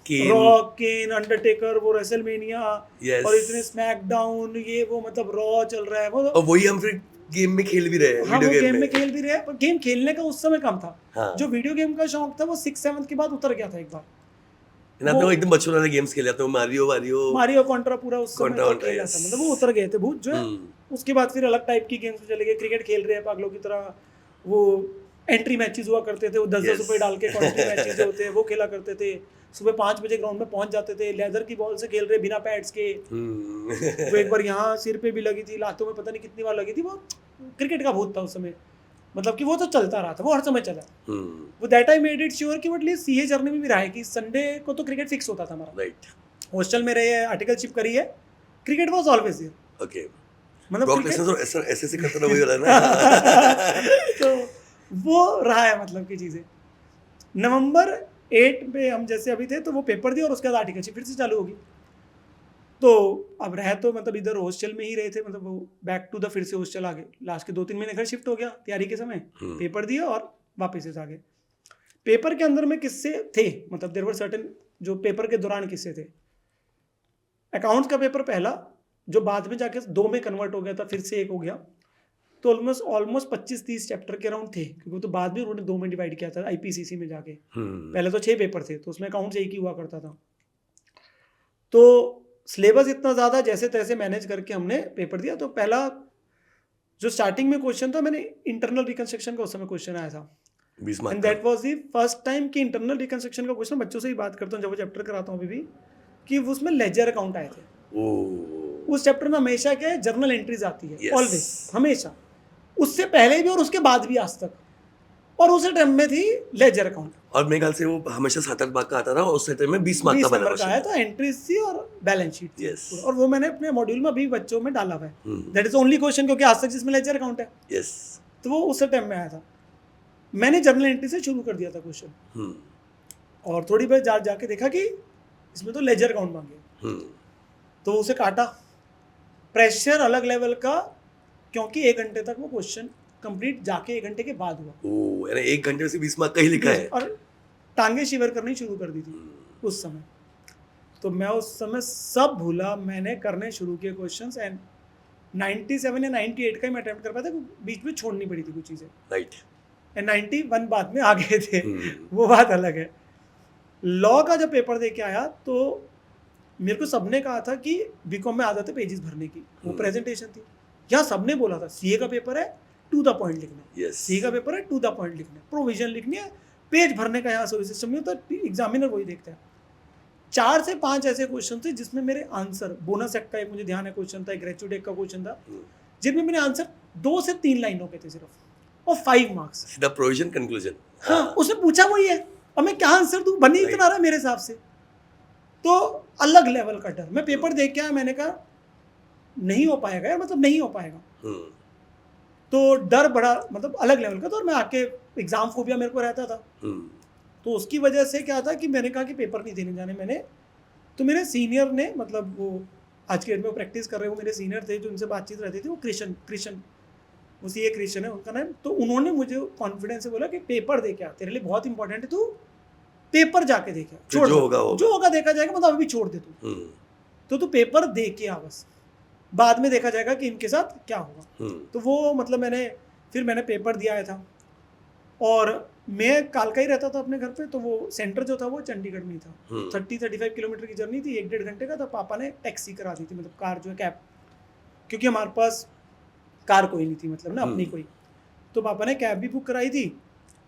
केन, अंडरटेकर, वो रेसलमेनिया, Yes. और इतने स्मैकडाउन, ये वो मतलब रॉ चल रहा है वो। और वही हम फिर गेम में खेल भी रहे हैं। हाँ, वो वीडियो गेम में खेल भी रहे हैं, पर गेम खेलने का उस समय कम था। हाँ। जो वीडियो गेम का शौक था वो 6-7 के बाद उतर गया था एक बार। आपने वो एकदम बचपन वाले गेम्स खेले थे, मारियो कॉन्ट्रा पूरा उस समय Contra, तो खेला yes. था, मतलब वो उतर गए थे भूत जो है। उसके बाद फिर अलग टाइप की गेम्स में चले गए, क्रिकेट खेल रहे हैं पागलों की तरह। वो एंट्री मैचेस हुआ करते थे, वो 10-10 रुपए डाल के एंट्री मैचेस जो होते हैं वो खेला करते थे। सुबह 5 बजे ग्राउंड में पहुंच जाते थे, लेदर की बॉल से खेल रहे बिना पैड्स के। वो एक बार यहाँ सिर पे भी लगी थी, लातों में पता नहीं कितनी बार लगी थी। वो क्रिकेट का भूत था उस समय, मतलब कि वो तो चलता रहा था, वो हर समय चला। वो that I made it sure कि एटलीस्ट सीए जर्नी में भी रहा है कि संडे को तो क्रिकेट फिक्स होता था हमारा। राइट। हॉस्टल में रहे हैं, आर्टिकलशिप करी है, cricket was always there. Okay. मतलब ब्रॉक लेसनर तो ऐसे करता था, वही वाला ना। तो वो रहा है मतलब की चीज़ें। नवंबर 8 पे हम जैसे अभी थे, तो वो पेपर दिया और उसके बाद आर्टिकलशिप फिर से चालू होगी। तो अब रह तो मतलब इधर हॉस्टल में ही रहे थे, मतलब वो बैक टू द फिर से हॉस्टल आ गए। लास्ट के 2-3 महीने घर शिफ्ट हो गया तैयारी के समय, पेपर दिया और वापस से आ गए। पेपर के अंदर में किस्से थे, मतलब देयर वर सर्टेन जो पेपर के दौरान किस्से थे। अकाउंट्स का पेपर पहला, जो बाद में जाके 2 में कन्वर्ट हो गया था, फिर से 1 हो गया। तो ऑलमोस्ट 25-30 चैप्टर के अराउंड थे, क्योंकि तो बाद में उन्होंने 2 में डिवाइड किया था IPCC में जाके। पहले तो 6 पेपर थे, तो उसमें अकाउंट्स एक ही हुआ करता था। तो सिलेबस इतना ज़्यादा जैसे तैसे मैनेज करके हमने पेपर दिया। तो पहला जो स्टार्टिंग में क्वेश्चन था, मैंने इंटरनल रिकंस्ट्रक्शन का उस समय क्वेश्चन आया था, 20 मार्क एंड का। That was the first time कि इंटरनल रिकंस्ट्रक्शन का क्वेश्चन, बच्चों से ही बात करता हूँ जब वो चैप्टर कराता हूँ अभी भी, कि उसमें लेजर अकाउंट आए थे। ओह, उस चैप्टर में हमेशा क्या है, जर्नल एंट्रीज आती है, Yes. ऑलवेज, हमेशा, उससे पहले भी और उसके बाद भी आज तक, और उसी टाइम में थी लेजर अकाउंट। और मेरे ख्याल से वो हमेशा 7-8 मार्क का आता था, और उस टाइम में 20 मार्क 20 का बना नंबर का आया क्वेश्चन। था, एंट्रीज थी और बैलेंस शीट थी Yes. पूरा। और वो मैंने अपने मॉड्यूल में अभी बच्चों में डाला हुआ है। हम्म। दैट इज ओनली क्वेश्चन, क्योंकि आज तक जिसमें लेजर अकाउंट है, यस। तो वो उस टाइम में आया था। मैंने जर्नल एंट्री से शुरू कर दिया था क्वेश्चन, हम्म। और थोड़ी देर जाके देखा कि इसमें तो लेजर अकाउंट मांगे, हम्म। तो उसे काटा। प्रेशर अलग लेवल का, क्योंकि 1 घंटे तक वो क्वेश्चन कंप्लीट जाके 1 घंटे के बाद हुआ, ओह, यानी 1 घंटे में से 20 मार्क का ही लिखा है। और टांगे शिवर करनी शुरू कर दी थी उस समय। तो मैं उस समय सब भूला, मैंने करने शुरू किए क्वेश्चंस, एंड 97 या 98 का ही मैं अटेम्प्ट कर पाया था, बीच में छोड़नी पड़ी थी कुछ चीज़ें, राइट। एंड 91 बाद में आ गए थे। हम्म। वो बात अलग है। लॉ का जब पेपर दे के आया, तो मेरे को सबने कहा था कि बीकॉम में आदत है पेजेस भरने की, वो प्रेजेंटेशन थी। यहाँ सबने बोला था सीए का पेपर है, टू द पॉइंट लिखना है। Yes. सीए का पेपर है, टू द पॉइंट लिखना है, प्रोविजन लिखनी है, पेज भरने का यहाँ कोई सिस्टम नहीं होता, एग्जामिनर वही देखता है। 4 से 5 ऐसे क्वेश्चन थे जिसमें मेरे आंसर, बोनस एक्ट का एक मुझे ध्यान है क्वेश्चन था, ग्रेचुइटी का क्वेश्चन था, जिनमें मेरे आंसर 2 से 3 लाइनों के थे सिर्फ, और 5 मार्क्स। सीधा प्रोविजन कंक्लूजन। हाँ, उसने पूछा वही है, और मैं क्या आंसर दूं, बनी इतना रहा मेरे हिसाब से। तो अलग लेवल का डर, मैं पेपर देख के आया, मैंने कहा नहीं हो पाएगा यार, मतलब नहीं हो पाएगा। तो डर बड़ा मतलब अलग लेवल का था, और मैं आके एग्जाम फोबिया मेरे को रहता था। तो उसकी वजह से क्या था कि मैंने कहा कि पेपर नहीं देने जाने मैंने। तो मेरे सीनियर ने, मतलब वो आज के डेट में प्रैक्टिस कर रहे हो, मेरे सीनियर थे जो उनसे बातचीत रहती थी, वो क्रिश्चियन वो सी क्रिश्चियन है उनका नाम। तो उन्होंने मुझे कॉन्फिडेंस से बोला कि पेपर दे के आ, तेरे लिए बहुत इंपॉर्टेंट है, तू पेपर जाके देखे, छोड़ जो होगा देखा जाएगा, मतलब अभी छोड़ दे तू, तो पेपर दे के आ, बस बाद में देखा जाएगा कि इनके साथ क्या होगा। तो वो मतलब फिर मैंने पेपर दिया था, और मैं कालका ही रहता था अपने घर पे, तो वो सेंटर जो था वो चंडीगढ़ में ही था। 30-35 किलोमीटर की जर्नी थी, 1-1.5 घंटे का था। पापा ने टैक्सी करा दी थी, मतलब कार जो है, कैब, क्योंकि हमारे पास कार कोई नहीं थी, मतलब ना अपनी कोई। तो पापा ने कैब भी बुक कराई थी,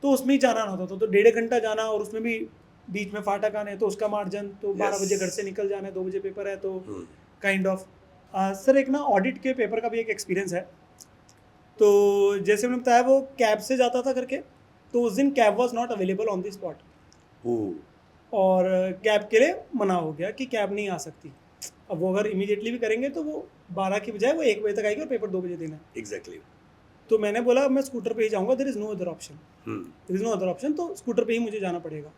तो उसमें ही जाना होता था। तो 1.5 घंटा जाना, और उसमें भी बीच में फाटक आने, तो उसका मार्जिन, तो 12 बजे घर से निकल जाना है, 2 बजे पेपर है, तो काइंड ऑफ। सर एक ना ऑडिट के पेपर का भी एक एक्सपीरियंस है। तो जैसे मैंने बताया, वो कैब से जाता था करके, तो उस दिन cab was not available on the spot, और कैब के लिए मना हो गया कि कैब नहीं आ सकती। अब वो अगर इमीडिएटली भी करेंगे तो वो 12 की बजाय वो 1 बजे तक आएगी, और पेपर 2 बजे देना है। एग्जैक्टली। तो मैंने बोला मैं स्कूटर पे ही जाऊँगा, there is no other option, तो स्कूटर पे ही मुझे जाना पड़ेगा।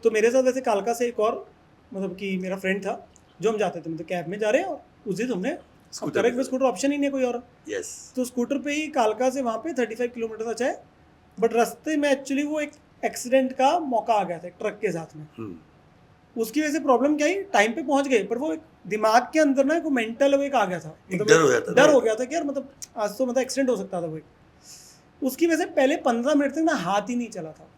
तो मेरे साथ वैसे कालका से एक और, मतलब कि मेरा फ्रेंड था, जो हम जाते थे, मतलब कैब में जा रहे हैं, और उस दिन हमने स्कूटर ऑप्शन ही नहीं कोई और। तो स्कूटर पे ही कालका से वहाँ पे 35 किलोमीटर था चाहे, बट रास्ते में एक्चुअली वो एक एक्सीडेंट का मौका आ गया था ट्रक के साथ में। उसकी वजह से प्रॉब्लम क्या ही, टाइम पे पहुंच गए, पर वो एक दिमाग के अंदर ना, वो मेंटल वो एक आ गया था, मतलब डर हो गया था कि यार मतलब आज तो मतलब एक्सीडेंट हो सकता था। वो उसकी वजह से पहले 15 मिनट तक ना हाथ ही नहीं चला था,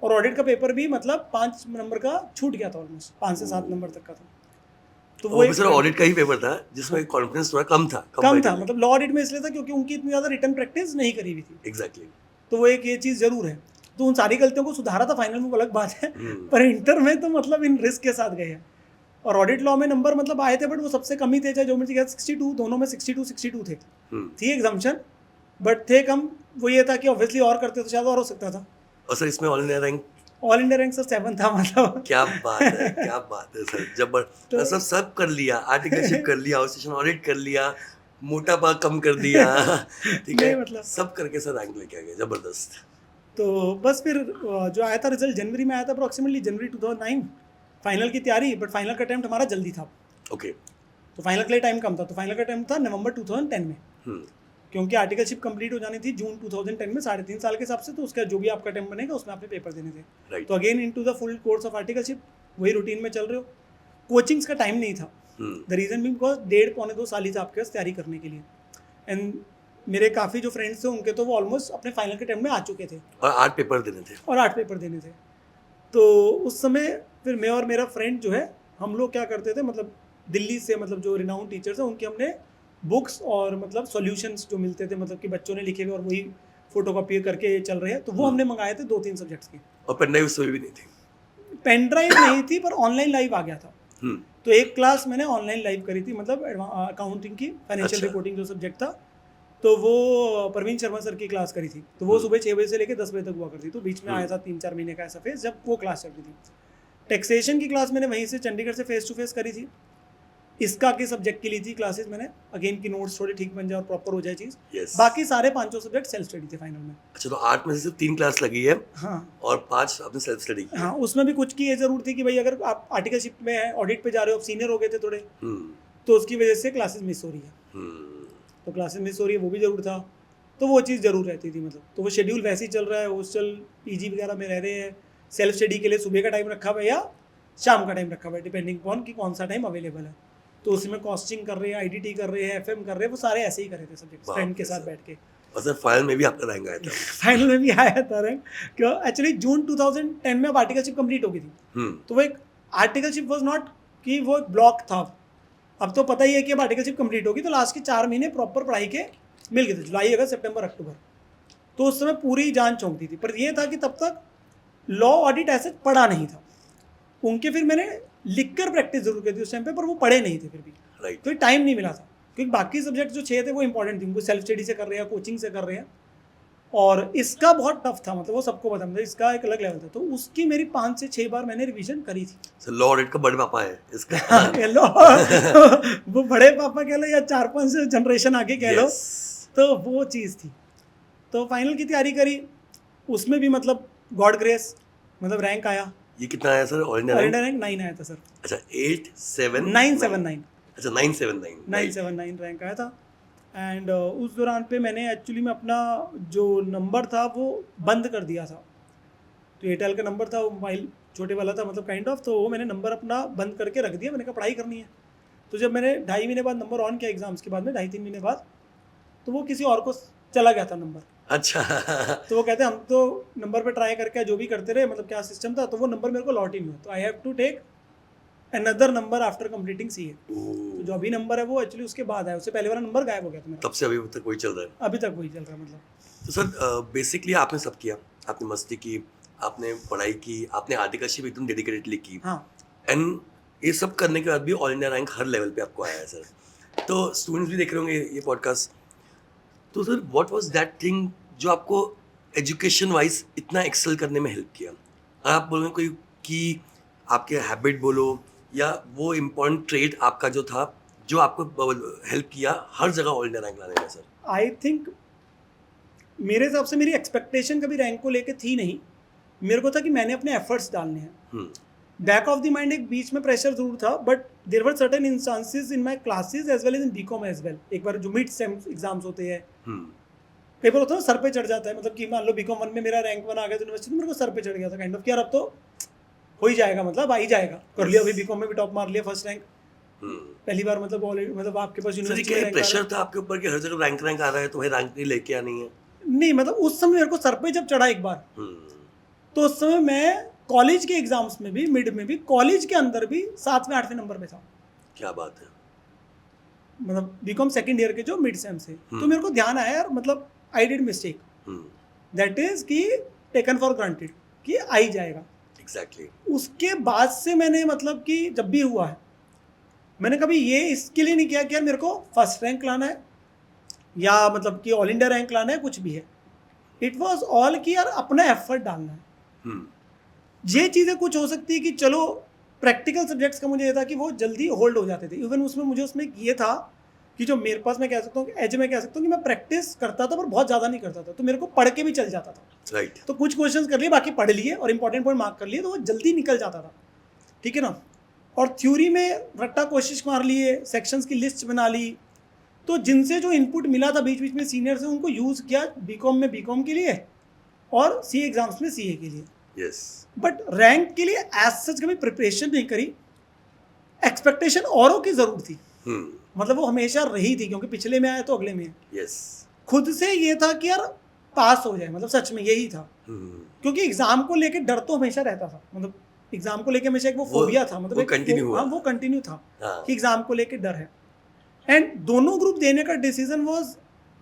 और ऑडिट का पेपर भी मतलब 5 नंबर का छूट गया था, ऑलमोस्ट 5 से 7 नंबर तक का था। तो वो एक ऑडिट का ही पेपर था जिसमें कॉन्फिडेंस थोड़ा कम था, मतलब लॉ ऑडिट में इसलिए था क्योंकि उनकी इतनी ज़्यादा रिटर्न प्रैक्टिस नहीं करी हुई थी। एग्जैक्टली। तो वो एक ये चीज़ जरूर है। तो उन सारी गलतियों को सुधारा था फाइनल में, अलग बात है, पर इंटर में तो मतलब इन रिस्क के साथ गए हैं। और ऑडिट लॉ में नंबर मतलब आए थे, बट वो सबसे कम ही थे, चाहे जो मुझे 62, दोनों में 62 थे, थी एग्जाम्पशन, बट थे कम। वो ये था कि ऑब्वियसली और करते तो शायद और हो सकता था। और सर इसमें ऑल इंडिया रैंक सर 7 था, मतलब क्या बात है सर, जबरदस्त। सब कर लिया, आर्टिकलशिप कर लिया, स्टेशन ऑडिट कर लिया, मोटापा कम कर दिया, ठीक है, मतलब सब करके सर रैंक लेके आ गए, जबरदस्त। तो बस फिर जो आया था रिजल्ट जनवरी में आया था, अप्रॉक्सीमेटली जनवरी 2009, फाइनल की तैयारी, बट फाइनल का अटेम्प्ट हमारा जल्दी था। ओके। तो फाइनल के लिए टाइम कम था, तो फाइनल का अटेम्प्ट था नवंबर 2010 में, क्योंकि आर्टिकलशिप कंप्लीट हो जानी थी जून 2010 में, 3.5 साल के हिसाब से। तो उसका जो भी आपका अटेम्प्ट बनेगा उसमें आपने पेपर देने थे। तो again into the full course of articleship, वही रूटीन में चल रहे हो। कोचिंग्स का टाइम नहीं था, द रीजन बिकॉज 1.5-2 साल ही था आपके पास तैयारी करने के लिए। एंड मेरे काफ़ी जो फ्रेंड्स थे उनके तो वो ऑलमोस्ट अपने फाइनल के टाइम में आ चुके थे और 8 पेपर देने थे। और 8 पेपर देने थे। तो उस समय फिर मैं और मेरा फ्रेंड जो है हम लोग क्या करते थे, मतलब दिल्ली से मतलब जो रिनाउंड टीचर्स हैं उनके हमने बुक्स और मतलब सॉल्यूशंस जो मिलते थे, मतलब कि बच्चों ने लिखे हुए और वही फोटो कॉपी करके चल रहे हैं, तो वो हमने मंगाए थे 2-3 सब्जेक्ट्स के। और पेन ड्राइव उसमें भी नहीं थी? पेन ड्राइव नहीं थी, पर ऑनलाइन लाइव आ गया था। तो एक क्लास मैंने ऑनलाइन लाइव करी थी, मतलब अकाउंटिंग की फाइनेंशियल रिपोर्टिंग जो सब्जेक्ट था, तो वो प्रवीण शर्मा सर की क्लास करी थी। तो वो सुबह 6 बजे से लेकर 10 बजे तक हुआ करती, तो बीच में आया था 3-4 महीने का ऐसा फेज जब वो क्लास चल रही थी। टैक्सेशन की क्लास मैंने वहीं से चंडीगढ़ से फेस टू फेस करी थी। इसका के सब्जेक्ट की ली थी क्लासेस मैंने, अगेन की नोट्स थोड़े ठीक बन जाए और प्रॉपर हो जाए चीज़। बाकी सारे 5 सब्जेक्ट सेल्फ स्टडी थे फाइनल में। अच्छा, तो 8 में से सिर्फ 3 क्लास लगी है। हाँ, और 5 आपने सेल्फ स्टडी की। हाँ, उसमें भी कुछ की ये जरूर थी कि भाई अगर आप आर्टिकलशिप में है, ऑडिट पे जा रहे हो, सीनियर हो गए थे थोड़े, तो उसकी वजह से क्लासेस मिस हो रही है। तो क्लासेस मिस हो रही है वो भी जरूर था, तो वो चीज़ जरूर रहती थी। मतलब तो वो शेड्यूल वैसे ही चल रहा है, हॉस्टल पीजी वगैरह में रह रहे हैं, सेल्फ स्टडी के लिए सुबह का टाइम रखा हुआ है या शाम का टाइम रखा हुआ है, डिपेंडिंग ऑन कि कौन सा टाइम अवेलेबल है। तो उसमें कॉस्टिंग कर रहे हैं, आईडीटी कर रहे हैं, एफएम कर रहे हैं, वो सारे ऐसे ही कर रहे थे सब्जेक्ट फ्रेंड के साथ बैठ के। और सर फाइनल में भी आपका रैंक आया था? फाइनल में भी आया था रैंक, क्यों एक्चुअली जून 2010 में अब आर्टिकलशिप कंप्लीट हो गई थी। तो वो एक आर्टिकलशिप वाज नॉट कि वो एक ब्लॉक था। अब तो पता ही है कि अब आर्टिकलशिप कंप्लीट होगी, तो लास्ट के 4 महीने प्रॉपर पढ़ाई के मिल गए थे, जुलाई, अगस्त, सितंबर, अक्टूबर। तो उस समय पूरी जान चौंकती थी, पर ये था कि तब तक लॉ ऑडिट ऐसे पढ़ा नहीं था उनके। फिर मैंने लिखकर प्रैक्टिस जरूर की थी उस टाइम पे, पर वो पढ़े नहीं थे फिर भी, तो टाइम नहीं मिला था। क्योंकि बाकी सब्जेक्ट जो 6 थे वो इंपॉर्टेंट थे, उनको सेल्फ स्टडी से कर रहे हैं, कोचिंग से कर रहे हैं, और इसका बहुत टफ था, मतलब वो सबको पता, मतलब इसका एक अलग लेवल था। तो उसकी मेरी 5 से 6 बार मैंने रिवीजन करी थी। सर लॉ ऑडिट का बड़े पापा है इसका। कह लो वो बड़े पापा कह लो या 4-5 जनरेशन आगे कह लो, तो वो चीज़ थी। तो फाइनल की तैयारी करी, उसमें भी मतलब गॉड ग्रेस, मतलब रैंक आया। ये कितना आया सर? ऑल इंडिया रैंक 9 आया था सर। अच्छा, 979। 979। अच्छा, 979। 979 रैंक आया था। एंड उस दौरान पे मैंने एक्चुअली में अपना जो नंबर था वो बंद कर दिया था। तो एयरटेल का नंबर था, वो मोबाइल छोटे वाला था, मतलब काइंड ऑफ, तो वो मैंने नंबर अपना बंद करके रख दिया। मैंने कहा पढ़ाई करनी है। तो जब मैंने 2.5 महीने बाद नंबर ऑन किया एग्जाम्स के बाद में, 2.5-3 महीने बाद, तो वो किसी और को चला गया था नंबर। अच्छा। तो वो कहते हैं हम तो नंबर पे ट्राई करके जो भी करते रहे, मतलब क्या सिस्टम था, तो वो नंबर मेरे को लॉट ही नहीं हुआ। तो I have to take another number after completing CA. तो जो अभी नंबर है वो एक्चुअली उसके बाद है, उससे पहले वाला नंबर गायब हो गया था मेरा। तब से अभी तक वही चल रहा है? अभी तक वही चल रहा है मतलब। तो सर बेसिकली आपने सब किया, आपने मस्ती की, आपने पढ़ाई की, आपने आर्टिकलशिप एकदम डेडिकेटेडली की। हाँ। एंड ये सब करने के बाद भी ऑल इंडिया रैंक हर लेवल पे आपको आया है सर। तो स्टूडेंट्स भी देख रहे होंगे ये पॉडकास्ट, तो sir what was that thing जो आपको एजुकेशन वाइज इतना एक्सेल करने में हेल्प किया? आप बोलोगे कोई की आपके हैबिट बोलो, या वो इम्पोर्टेंट ट्रेड आपका जो था जो आपको हेल्प किया हर जगह ऑल इंडिया रैंक लाने में सर? आई थिंक मेरे हिसाब से मेरी एक्सपेक्टेशन कभी रैंक को लेके थी नहीं। मेरे को था कि मैंने अपने एफर्ट्स डालने हैं। बैक ऑफ द माइंड एक बीच में प्रेशर जरूर था, but there were certain instances in my classes as well as in BCom as well. एक बार जो मिड सेम एग्जाम्स होते हैं, पेपर होता है सर पे चढ़ जाता है, मतलब कि मान लो बीकॉम 1 में मेरा रैंक 1 आ गया तो यूनिवर्सिटी में मेरे को सर पे चढ़ गया था काइंड ऑफ, कि यार अब तो हो ही जाएगा, मतलब आ ही जाएगा, कर लिया अभी बीकॉम में भी टॉप मार लिया, फर्स्ट रैंक पहली बार, मतलब ऑलरेडी, मतलब आपके पास यूनिवर्सिटी में प्रेशर था आपके ऊपर कि हर जगह रैंक आ रहा है तो भाई रैंक नहीं लेके आनी है? नहीं, मतलब उस समय मेरे को सर पे जब चढ़ा एक बार, तो उस समय मैं कॉलेज के एग्जाम्स में भी, मिड में भी, कॉलेज के अंदर भी 7वें 8वें नंबर पे था। क्या बात है। मतलब बीकॉम सेकंड ईयर के जो मिड सेम से, तो मेरे को ध्यान आया यार, मतलब I did mistake, that is कि टेकन फॉर ग्रांटेड कि आ ही जाएगा। एग्जैक्टली। उसके बाद से मैंने, मतलब कि जब भी हुआ है, मैंने कभी ये इसके लिए नहीं किया कि यार मेरे को फर्स्ट रैंक लाना है या मतलब कि ऑल इंडिया रैंक लाना है, कुछ भी है। इट वॉज ऑल कि यार अपना एफर्ट डालना है। ये चीज़ें कुछ हो सकती है कि चलो प्रैक्टिकल सब्जेक्ट्स का मुझे ये था कि वो जल्दी होल्ड हो जाते थे। इवन उसमें मुझे उसमें ये था कि जो मेरे पास, मैं कह सकता हूँ एज में कह सकता हूँ कि मैं प्रैक्टिस करता था पर बहुत ज़्यादा नहीं करता था, तो मेरे को पढ़ के भी चल जाता था। राइट। तो कुछ क्वेश्चंस कर लिए, बाकी पढ़ लिए और इंपॉर्टेंट पॉइंट मार्क कर लिए, तो वो जल्दी निकल जाता था, ठीक है ना। और थ्योरी में रट्टा कोशिश मार लिए, सेक्शंस की लिस्ट बना ली, तो जिनसे जो इनपुट मिला था बीच बीच में सीनियर से, उनको यूज़ किया बीकॉम में बीकॉम के लिए और सी एग्जाम्स में सीए के लिए। यस। बट रैंक के लिए एज सच कभी प्रिपरेशन नहीं करी। एक्सपेक्टेशन औरों की जरूर थी, मतलब वो हमेशा रही थी, क्योंकि पिछले में आया तो अगले में है। यस। खुद से ये था कि यार पास हो जाए, मतलब सच में यही था। क्योंकि एग्जाम को लेके डर तो हमेशा रहता था, मतलब एग्जाम को लेके हमेशा एक वो फोबिया था, मतलब वो कंटिन्यू हुआ। हाँ वो कंटिन्यू था हाँ। कि एग्जाम को लेके डर है। एंड दोनों ग्रुप देने का डिसीजन वाज,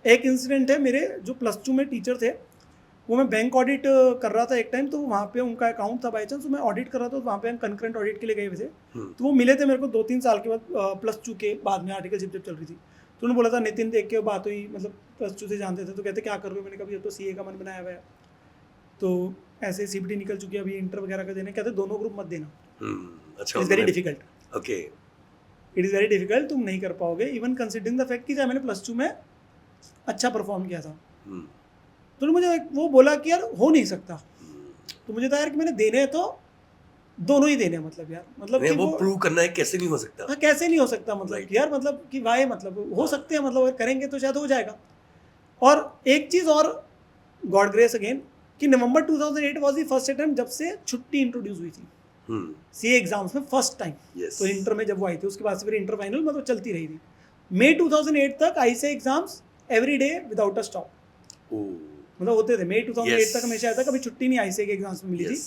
एक इंसिडेंट है, मेरे जो +2 में टीचर थे, वो मैं बैंक ऑडिट कर रहा था एक टाइम, तो वहाँ पे उनका अकाउंट था बाई चांस, तो मैं ऑडिट कर रहा था, तो वहाँ पे हम कंकरेंट ऑडिट के लिए गए हुए थे। तो वो मिले थे मेरे को 2-3 साल के बाद, +2 के बाद में आर्टिकलशिप जब चल रही थी, तो उन्होंने बोला था नितिन, देख के बात हुई, मतलब +2 से जानते थे, तो कहते क्या कर रहे हो, मैंने कहा अभी तो CA का मन बनाया हुआ है, तो ऐसे CBT निकल चुकी है, अभी इंटर वगैरह का देने, कहते दोनों ग्रुप मत देना, अच्छा, it's very difficult, okay, it is very difficult, तुम नहीं कर पाओगे, इवन कंसिडरिंग द फैक्ट कि जब मैंने +2 में अच्छा परफॉर्म किया था। तो मुझे वो बोला कि यार हो नहीं सकता, तो मुझे था यार कि मैंने देने हैं तो दोनों ही देने हैं, मतलब यार, मतलब कि वो प्रूव करना है, कैसे नहीं हो सकता। हाँ, कैसे नहीं हो सकता, मतलब Right. कि यार, मतलब कि वाई, मतलब हो सकते हैं, मतलब अगर करेंगे तो शायद हो जाएगा। और एक चीज़ और, गॉड ग्रेस अगेन, कि नवंबर 2008 वाज द फर्स्ट अटेम्प्ट जब से छुट्टी इंट्रोड्यूस हुई थी CA एग्जाम्स में फर्स्ट टाइम। तो इंटर में जब वो आई थी, उसके बाद से फिर इंटर फाइनल मतलब चलती रही थी। मई 2008 तक ICA exams every day without a stop, मतलब होते थे। मई 2008 तक हमेशा आता, कभी छुट्टी नहीं ICA के एग्जाम्स में मिली थी।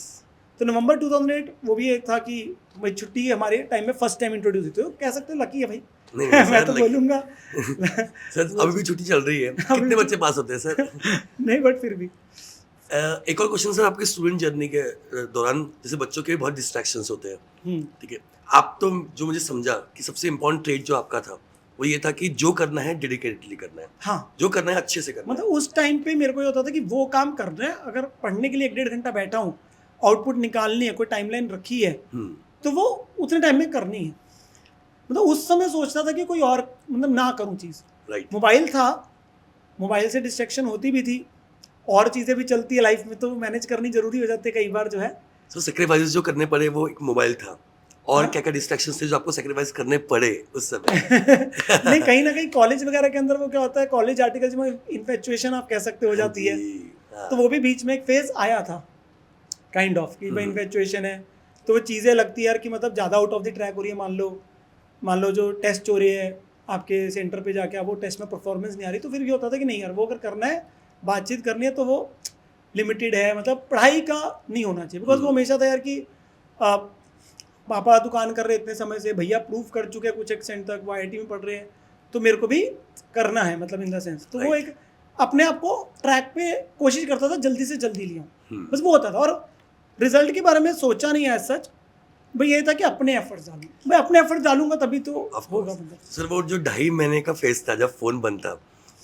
तो नवंबर 2008 वो भी एक था कि भाई छुट्टी हमारे टाइम में फर्स्ट टाइम इंट्रोड्यूस हुई थी, तो कह सकते हो लकी है भाई। मैं तो बोलूँगा सर अभी भी छुट्टी चल रही है, कितने बच्चे पास होते हैं सर? नहीं, बट फिर भी एक और क्वेश्चन सर, आपके स्टूडेंट जर्नी के दौरान जैसे बच्चों के बहुत डिस्ट्रैक्शंस होते हैं, ठीक है, आप तो जो मुझे समझा कि सबसे इम्पोर्टेंट ट्रेट जो आपका था वो ये था कि जो करना है डेडिकेटेडली करना है, हाँ, जो करना है अच्छे से करना मतलब उस टाइम पे मेरे को ये होता था कि वो काम कर रहे हैं, अगर पढ़ने के लिए 1-1.5 घंटा बैठा हूँ, आउटपुट निकालनी है, कोई टाइमलाइन रखी है, तो वो उतने टाइम में करनी है। मतलब उस समय सोचता था कि कोई और मतलब ना करूँ चीज़। राइट। मोबाइल था, मोबाइल से डिस्ट्रैक्शन होती भी थी, और चीज़ें भी चलती है लाइफ में, तो मैनेज करनी जरूरी हो जाती है कई बार जो है। तो सेक्रीफाइस जो करने पड़े वो एक मोबाइल था, और हाँ। क्या क्या डिस्ट्रैक्शंस थे जो आपको सेक्रीफाइस करने पड़े उस समय? नहीं, कहीं ना कहीं कॉलेज वगैरह के अंदर वो क्या होता है, कॉलेज आर्टिकल्स में इन्फेचुएशन आप कह सकते हो जाती है, तो वो भी बीच में एक फेज आया था काइंड ऑफ कि भाई इन्फेचुएशन है, तो वो चीज़ें लगती है यार कि मतलब ज़्यादा आउट ऑफ द ट्रैक हो रही है। मान लो जो टेस्ट हो रही है आपके सेंटर पे जाके, आप वो टेस्ट में परफॉर्मेंस नहीं आ रही, तो फिर ये होता था कि नहीं यार, वो अगर करना है, बातचीत करनी है, तो वो लिमिटेड है, मतलब पढ़ाई का नहीं होना चाहिए। बिकॉज वो हमेशा था यार कि पापा दुकान कर रहे इतने समय से, भैया प्रूफ कर चुके हैं कुछ एक्सटेंट तक, वो IIT में पढ़ रहे हैं, तो मेरे को भी करना है, मतलब इन द सेंस। तो वो एक अपने आप को ट्रैक पे कोशिश करता था जल्दी से जल्दी लिया, बस वो होता था। और रिजल्ट के बारे में सोचा नहीं है सच, भाई ये था कि अपने एफर्ट्स डालूं, मैं अपने एफर्ट्स डालूंगा तभी तो होगा। सर वो जो 2.5 महीने का फेज था जब फोन बंद था,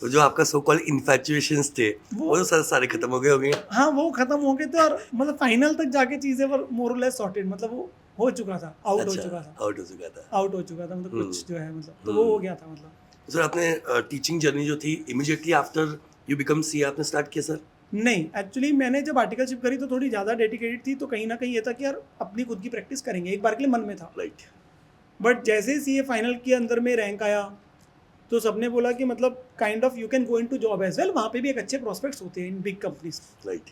तो जो आपका सो कॉल्ड इन्फैचुएशंस थे वो तो सारे खत्म हो गए होंगे। हाँ, वो खत्म हो गए थे, और मतलब फाइनल तक जाके चीजें वर मोर और लेस सॉर्टेड, मतलब वो हो चुका था, आउट हो चुका था, मतलब कुछ जो है, मतलब तो वो हो गया था। मतलब सर आपने टीचिंग जर्नी जो थी immediately after you become CA आपने स्टार्ट किया सर? नहीं, एक्चुअली मैंने जब आर्टिकलशिप करी तो थोड़ी ज़्यादा डेडिकेटेड थी, तो कहीं ना कहीं ये था कि यार अपनी खुद की प्रैक्टिस करेंगे, एक बार के लिए मन में था। राइट। बट जैसे ही CA फाइनल के अंदर में रैंक आया, तो सबने बोला कि मतलब kind of you can go into job as well, वहाँ पे भी एक अच्छे प्रोस्पेक्ट्स होते हैं इन बिग कंपनीज। राइट।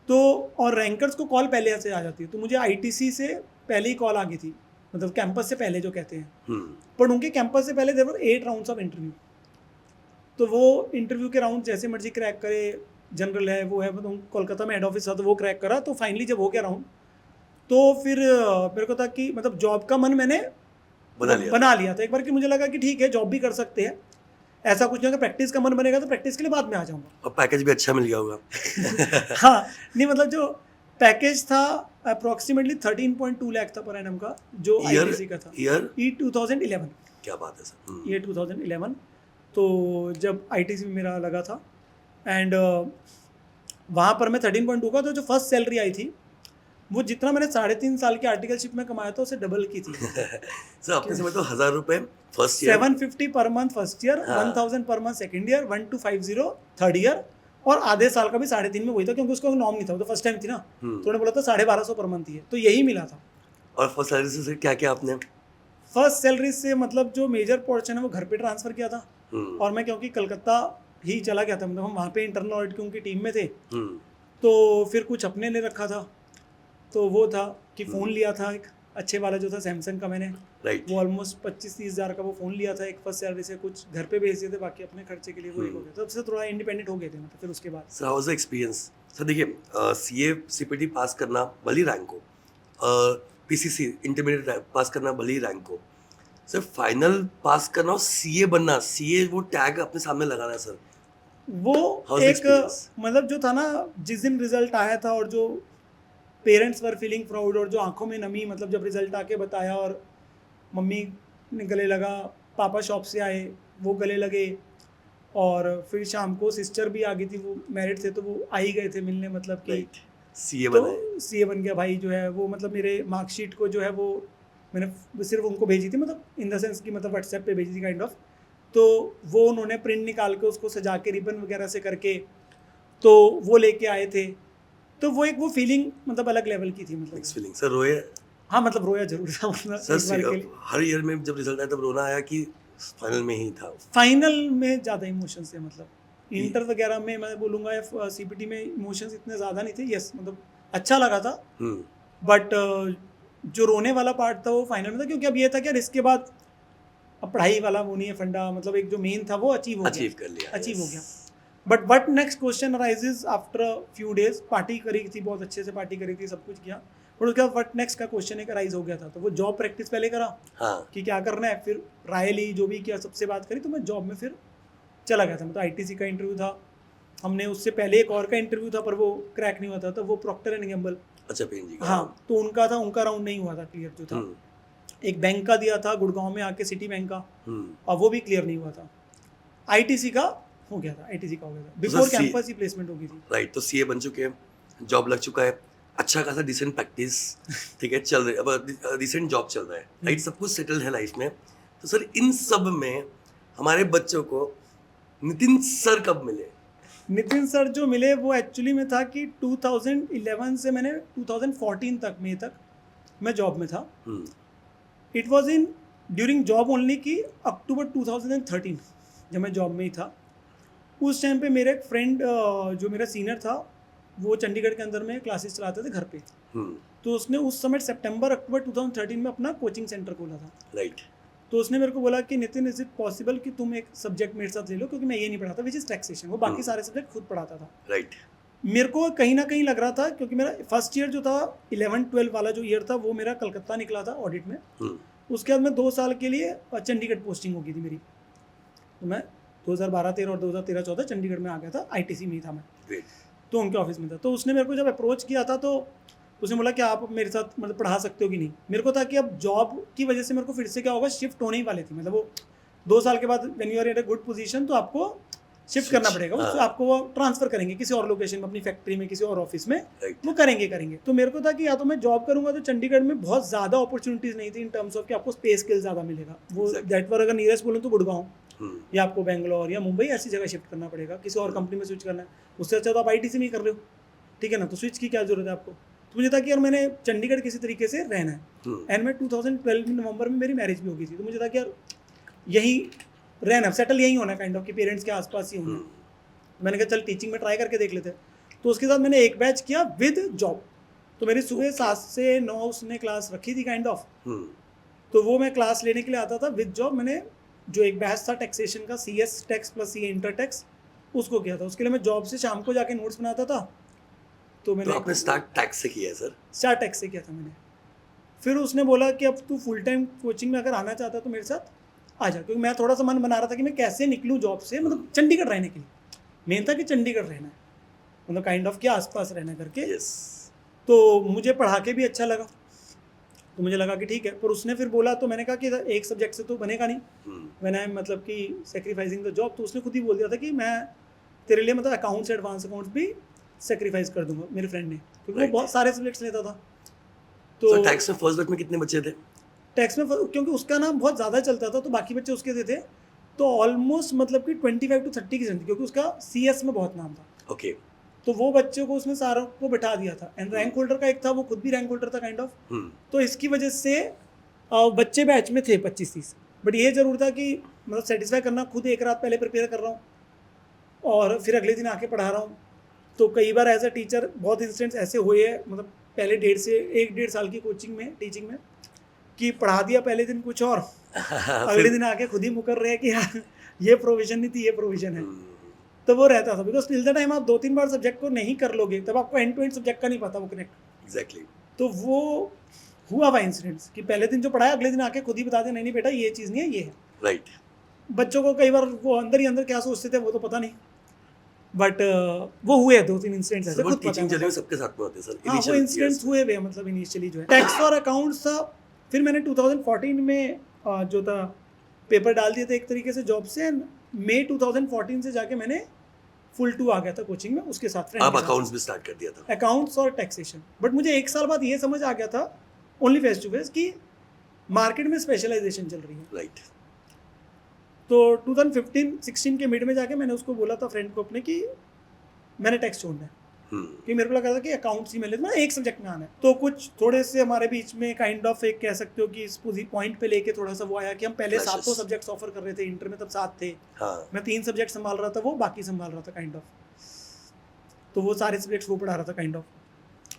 तो और रैंकर्स को कॉल पहले से आ जाती है, तो मुझे ITC से पहले ही कॉल आ गई थी, मतलब कैंपस से पहले जो कहते हैं। पर उनके कैंपस से पहले there were 8 rounds of interview, तो वो इंटरव्यू के राउंड जैसे मर्जी क्रैक करे, जनरल है वो है, मतलब कोलकाता में हेड ऑफिस था, तो वो क्रैक करा। तो फाइनली जब हो गया राउंड, तो फिर मेरे को था कि मतलब जॉब का मन मैंने बना लिया था एक बार, कि मुझे लगा कि ठीक है जॉब भी कर सकते हैं, ऐसा कुछ नहीं होगा, प्रैक्टिस का मन बनेगा तो प्रैक्टिस के लिए बाद में आ जाऊंगा। और पैकेज भी अच्छा मिल गया होगा। हाँ, नहीं मतलब जो पैकेज था अप्रोक्सीमेटली 13.2 लाख था पर एनम का, जो ITC का था। ईयर 2011। क्या बात है सर। ये 2011, तो जब ITC में मेरा लगा था, एंड वहाँ पर मैं 13.2 का, तो जो फर्स्ट सैलरी आई थी वो जितना मैंने 3.5 साल की आर्टिकलशिप में कमाया था उससे डबल की थी। सर अपने समय तो 1000 रुपए first year, 750 per month first year, 1000 per month second year, 1250 third year, और आधे साल का भी 3.5 में वही था, क्योंकि उसका नॉर्म नहीं था, वो तो फर्स्ट टाइम थी ना, तो उन्होंने बोला था 1250 पर मंथ ही है, तो यही मिला था। और फर्स्ट सैलरी से क्या क्या आपने? फर्स्ट सैलरी से मतलब जो मेजर पोर्शन है वो घर पे ट्रांसफर किया था, और मैं क्योंकि कलकत्ता ही चला गया था, मतलब हम वहाँ पे इंटरनल ऑडिट की उनकी टीम में थे, तो फिर कुछ अपने ले रखा था, तो वो था कि फ़ोन लिया था एक अच्छे वाला जो था सैमसंग का मैंने राइट वो ऑलमोस्ट 25-30 हज़ार का वो फ़ोन लिया था एक फर्स्ट सैलरी से, कुछ घर पे भेज दिए थे, बाकी अपने खर्चे के लिए वो एक हो गया, तब से थोड़ा इंडिपेंडेंट हो गए थे मतलब फिर उसके बाद। Sir, how was the experience? Sir देखिए, सीए सीपीटी पास करना भली रैंक हो, पीसीसी इंटरमीडिएट पास करना भली रैंक हो, सर फाइनल पास करना और सीए बनना, सीए वो टैग अपने सामने लगाना सर, वो हाउ वाज द एक एक्सपीरियंस? मतलब जो था ना, जिस दिन रिजल्ट आया था और जो पेरेंट्स वर फीलिंग प्राउड और जो आंखों में नमी, मतलब जब रिजल्ट आके बताया और मम्मी ने गले लगा, पापा शॉप से आए वो गले लगे, और फिर शाम को सिस्टर भी आ गई थी, वो मैरिड थे तो वो आ ही गए थे मिलने, मतलब कि राइट, सीए तो बनाए। सीए बन गया भाई जो है वो, मतलब मेरे मार्कशीट को जो है वो मैंने सिर्फ उनको भेजी थी, मतलब इन द सेंस कि मतलब व्हाट्सएप पे भेजी थी काइंड ऑफ, तो वो उन्होंने प्रिंट निकाल के उसको सजा के रिबन वगैरह से करके तो वो लेके आए थे, तो वो फीलिंग मतलब अलग लेवल की थी, मतलब मिक्स फीलिंग। सर रोए? हाँ मतलब रोया जरूर था मतलब सर एक बार के लिए। हर ईयर में जब रिजल्ट आया तब रोना आया कि फाइनल में ही था? फाइनल में ज़्यादा इमोशंस थे, मतलब ये- इंटर वगैरह में मैं बोलूँगा या सीपीटी में इमोशंस इतने ज़्यादा नहीं थे, यस मतलब अच्छा लगा था, हम्म, बट जो रोने वाला पार्ट था वो फाइनल में था, क्योंकि अब ये था कि यार इसके बाद अब पढ़ाई वाला वो नहीं है फंडा, मतलब एक जो मेन था वो अचीव हो अचीव गया, कर लिया, अचीव हो yes. गया। But what next question arises after few days, party करी थी, बहुत अच्छे से पार्टी करी थी, सब कुछ किया, बट उसके बाद वट नेक्स्ट का क्वेश्चन एक अराइज हो गया था, तो वो जॉब प्रैक्टिस पहले करा हाँ, कि क्या करना है, फिर राय ली, जो भी किया सबसे बात करी, तो मैं जॉब में फिर चला गया था। मतलब आईटीसी का इंटरव्यू था, हमने उससे पहले एक और का इंटरव्यू था पर वो क्रैक नहीं हुआ था, तो वो प्रॉक्टर एंड गैम्बल, अच्छा पीएनजी का। हाँ तो उनका राउंड नहीं हुआ था क्लियर जो था। हम्म, एक बैंक का दिया था गुड़गांव में आके, सिटी बैंक का, हम्म। और वो भी क्लियर नहीं हुआ था। आईटीसी का हो गया था, आईटीसी का हो गया था, सर, बिफोर कैंपस ही प्लेसमेंट हो गई थी। राइट, तो सीए बन चुके हैं, जॉब लग चुका है, अच्छा खासा डिसेंट प्रैक्टिस, ठीक है, चल रही है, अब डिसेंट जॉब चल रहा है, राइट, सब कुछ सेटल है लाइफ में। तो सर इन सब में हमारे बच्चों को नितिन सर कब मिले? नितिन सर जो मिले वो एक्चुअली में था कि 2011 से मैंने 2014 तक, मई तक मैं जॉब में था। Hmm, it was in during job only कि अक्टूबर 2013 जब मैं जॉब में ही था, उस टाइम पे मेरा एक फ्रेंड जो मेरा सीनियर था, वो चंडीगढ़ के अंदर में क्लासेस चलाते थे घर पे, हम्म, तो उसने उस समय सितंबर अक्टूबर 2013 में अपना कोचिंग सेंटर खोला था। राइट, तो उसने मेरे को बोला कि नितिन, इज इट पॉसिबल कि तुम एक सब्जेक्ट मेरे साथ ले लो, क्योंकि मैं ये नहीं पढ़ाता विच इज़ टैक्सेशन, वो बाकी सारे सब्जेक्ट खुद पढ़ाता था। राइट, मेरे को कहीं ना कहीं लग रहा था, क्योंकि मेरा फर्स्ट ईयर जो था 11-12 वाला जो ईयर था वो मेरा कलकत्ता निकला था ऑडिट में, हम्म, उसके बाद मैं 2 साल के लिए चंडीगढ़ पोस्टिंग हो गई थी मेरी, तो मैं 2012-13 और 2013-14 चंडीगढ़ में आ गया था, आईटीसी में ही था मैं, ग्रेट, तो उनके ऑफिस में था। तो उसने मेरे को जब अप्रोच किया था तो उसने बोला कि आप मेरे साथ मतलब पढ़ा सकते हो कि नहीं। मेरे को था कि अब जॉब की वजह से मेरे को फिर से क्या होगा, शिफ्ट होने ही वाली थी, मतलब वो 2 साल के बाद when you are in a good position तो आपको शिफ्ट करना पड़ेगा, उसको हाँ। आपको वो ट्रांसफर करेंगे किसी और लोकेशन में, अपनी फैक्ट्री में, किसी और ऑफिस में, राइट, वो करेंगे। तो मेरे को था कि या तो मैं जॉब करूंगा, तो चंडीगढ़ में बहुत ज़्यादा अपॉर्चुनिटीज़ नहीं थी इन टर्म्स ऑफ कि आपको पे स्किल ज़्यादा मिलेगा, वो Exactly. दैट वर अगर नियरेस्ट बोलूँ तो गुड़गांव हम्म, या आपको बेंगलोर या मुंबई ऐसी जगह शिफ्ट करना पड़ेगा, किसी और कंपनी में स्विच करना है, उससे अच्छा तो आप आईटीसी में ही कर रहे हो, ठीक है ना, तो स्विच की क्या जरूरत है आपको। तो मुझे था कि यार मैंने चंडीगढ़ किसी तरीके से रहना है, एंड मैं 2012 में नवंबर में मेरी मैरिज भी हो गई थी, तो मुझे था कि यार यही रहना, सेटल यही होना काइंड ऑफ कि पेरेंट्स के आसपास ही होना। मैंने कहा चल टीचिंग में ट्राई करके देख लेते हैं, तो उसके साथ मैंने एक बैच किया विद जॉब, तो मेरी सुबह 7 से 9 उसने क्लास रखी थी काइंड ऑफ, हम्म, तो वो मैं क्लास लेने के लिए आता था विद जॉब। मैंने जो एक बैच था टैक्सेशन का, CS tax plus CA inter tax, उसको किया था, उसके लिए मैं जॉब से शाम को जाके नोट्स बनाता था। तो तो मैंने आपने स्टार्ट टैक्स से किया है सर? स्टार टैक्स से किया था मैंने। फिर उसने बोला कि अब तू फुल टाइम कोचिंग में अगर आना चाहता तो मेरे साथ आ जा, क्योंकि मैं थोड़ा सा मन बना रहा था कि मैं कैसे निकलूँ जॉब से, मतलब चंडीगढ़ रहने के लिए मेन था कि चंडीगढ़ रहना है, मतलब काइंड ऑफ के आसपास रहना करके। यस, तो मुझे पढ़ा के भी अच्छा लगा, तो मुझे लगा कि ठीक है, पर उसने फिर बोला, तो मैंने कहा कि एक सब्जेक्ट से तो बनेगा नहीं, मैंने मतलब कि सेक्रीफाइसिंग द जॉब, तो उसने खुद ही बोल दिया था कि मैं तेरे लिए मतलब अकाउंट्स एडवांस अकाउंट्स भी सेक्रीफाइस कर दूंगा, मेरे फ्रेंड ने, क्योंकि वो बहुत सारे सब्जेक्ट्स लेता था। तो टैक्स में फर्स्ट बैच में कितने बच्चे थे? टैक्स में क्योंकि उसका नाम बहुत ज़्यादा चलता था तो बाकी बच्चे उसके थे, तो ऑलमोस्ट मतलब कि 25 to 30 की संख्या, क्योंकि उसका CS में बहुत नाम था। ओके, तो वो बच्चों को उसने सारों को बिठा दिया था, एंड रैंक होल्डर का एक था, वो खुद भी रैंक होल्डर था काइंड ऑफ, तो इसकी वजह से बच्चे बैच में थे 25-30, बट ये जरूर था कि मतलब सेटिस्फाई करना, खुद एक रात पहले प्रिपेयर कर रहा हूँ और फिर अगले दिन आके पढ़ा रहा हूँ। तो कई बार एज अ टीचर बहुत इंसिडेंट्स ऐसे हुए हैं, मतलब पहले 1.5 साल की कोचिंग में, टीचिंग में, कि पढ़ा दिया पहले दिन कुछ और अगले दिन आके खुद ही मुकर रहे हैं कि यार ये प्रोविजन नहीं थी, ये प्रोविजन है। तो वो रहता था, बिकॉज टिल द टाइम आप 2-3 बार सब्जेक्ट को नहीं कर लोगे तब आपको एंड टू एंड सब्जेक्ट का नहीं पता वो कनेक्ट। एग्जैक्टली। तो वो हुआ हुआ इंसिडेंट्स कि पहले दिन जो पढ़ाया अगले दिन आके खुद ही बता दें नहीं नहीं बेटा ये चीज़ नहीं है, ये है। राइट। बच्चों को कई बार वो अंदर ही अंदर क्या सोचते थे वो तो पता नहीं, बट वो हुए 2-3 इंसिडेंट्स ऐसे खुद टीचिंग जर्नी में सबके साथ में होते हैं सर। हाँ वो इंसिडेंट्स हुए हुए मतलब इनिशियली जो है टैक्स और अकाउंट्स था। फिर मैंने 2014 में जो था पेपर डाल दिए थे एक तरीके से जॉब से, एंड मई 2014 से जाके मैंने फुल 2 आ गया था कोचिंग में, उसके साथ फ्रेंड आप अकाउंट्स भी स्टार्ट कर दिया था। अकाउंट्स और टैक्सेशन। बट मुझे 1 साल बाद ये समझ आ गया था ओनली फेस टू फेस कि मार्केट में स्पेशलाइजेशन चल रही है। राइट। तो 2015-16 के मिड में जाके मैंने उसको बोला था फ्रेंड को अपने कि मैंने टैक्स छोड़ना है, कि मेरे को लगा था कि अकाउंट्स ही मिले, एक सब्जेक्ट में आना है। तो कुछ थोड़े से हमारे बीच में काइंड ऑफ एक कह सकते हो कि इस पॉइंट पे लेके थोड़ा सा वो आया कि हम पहले 7 सब्जेक्ट्स ऑफर कर रहे थे इंटर में, तब 7 थे। हाँ। मैं 3 सब्जेक्ट संभाल रहा था, वो बाकी संभाल रहा था काइंड ऑफ। तो वो सारे सब्जेक्ट्स वो पढ़ा रहा था काइंड ऑफ,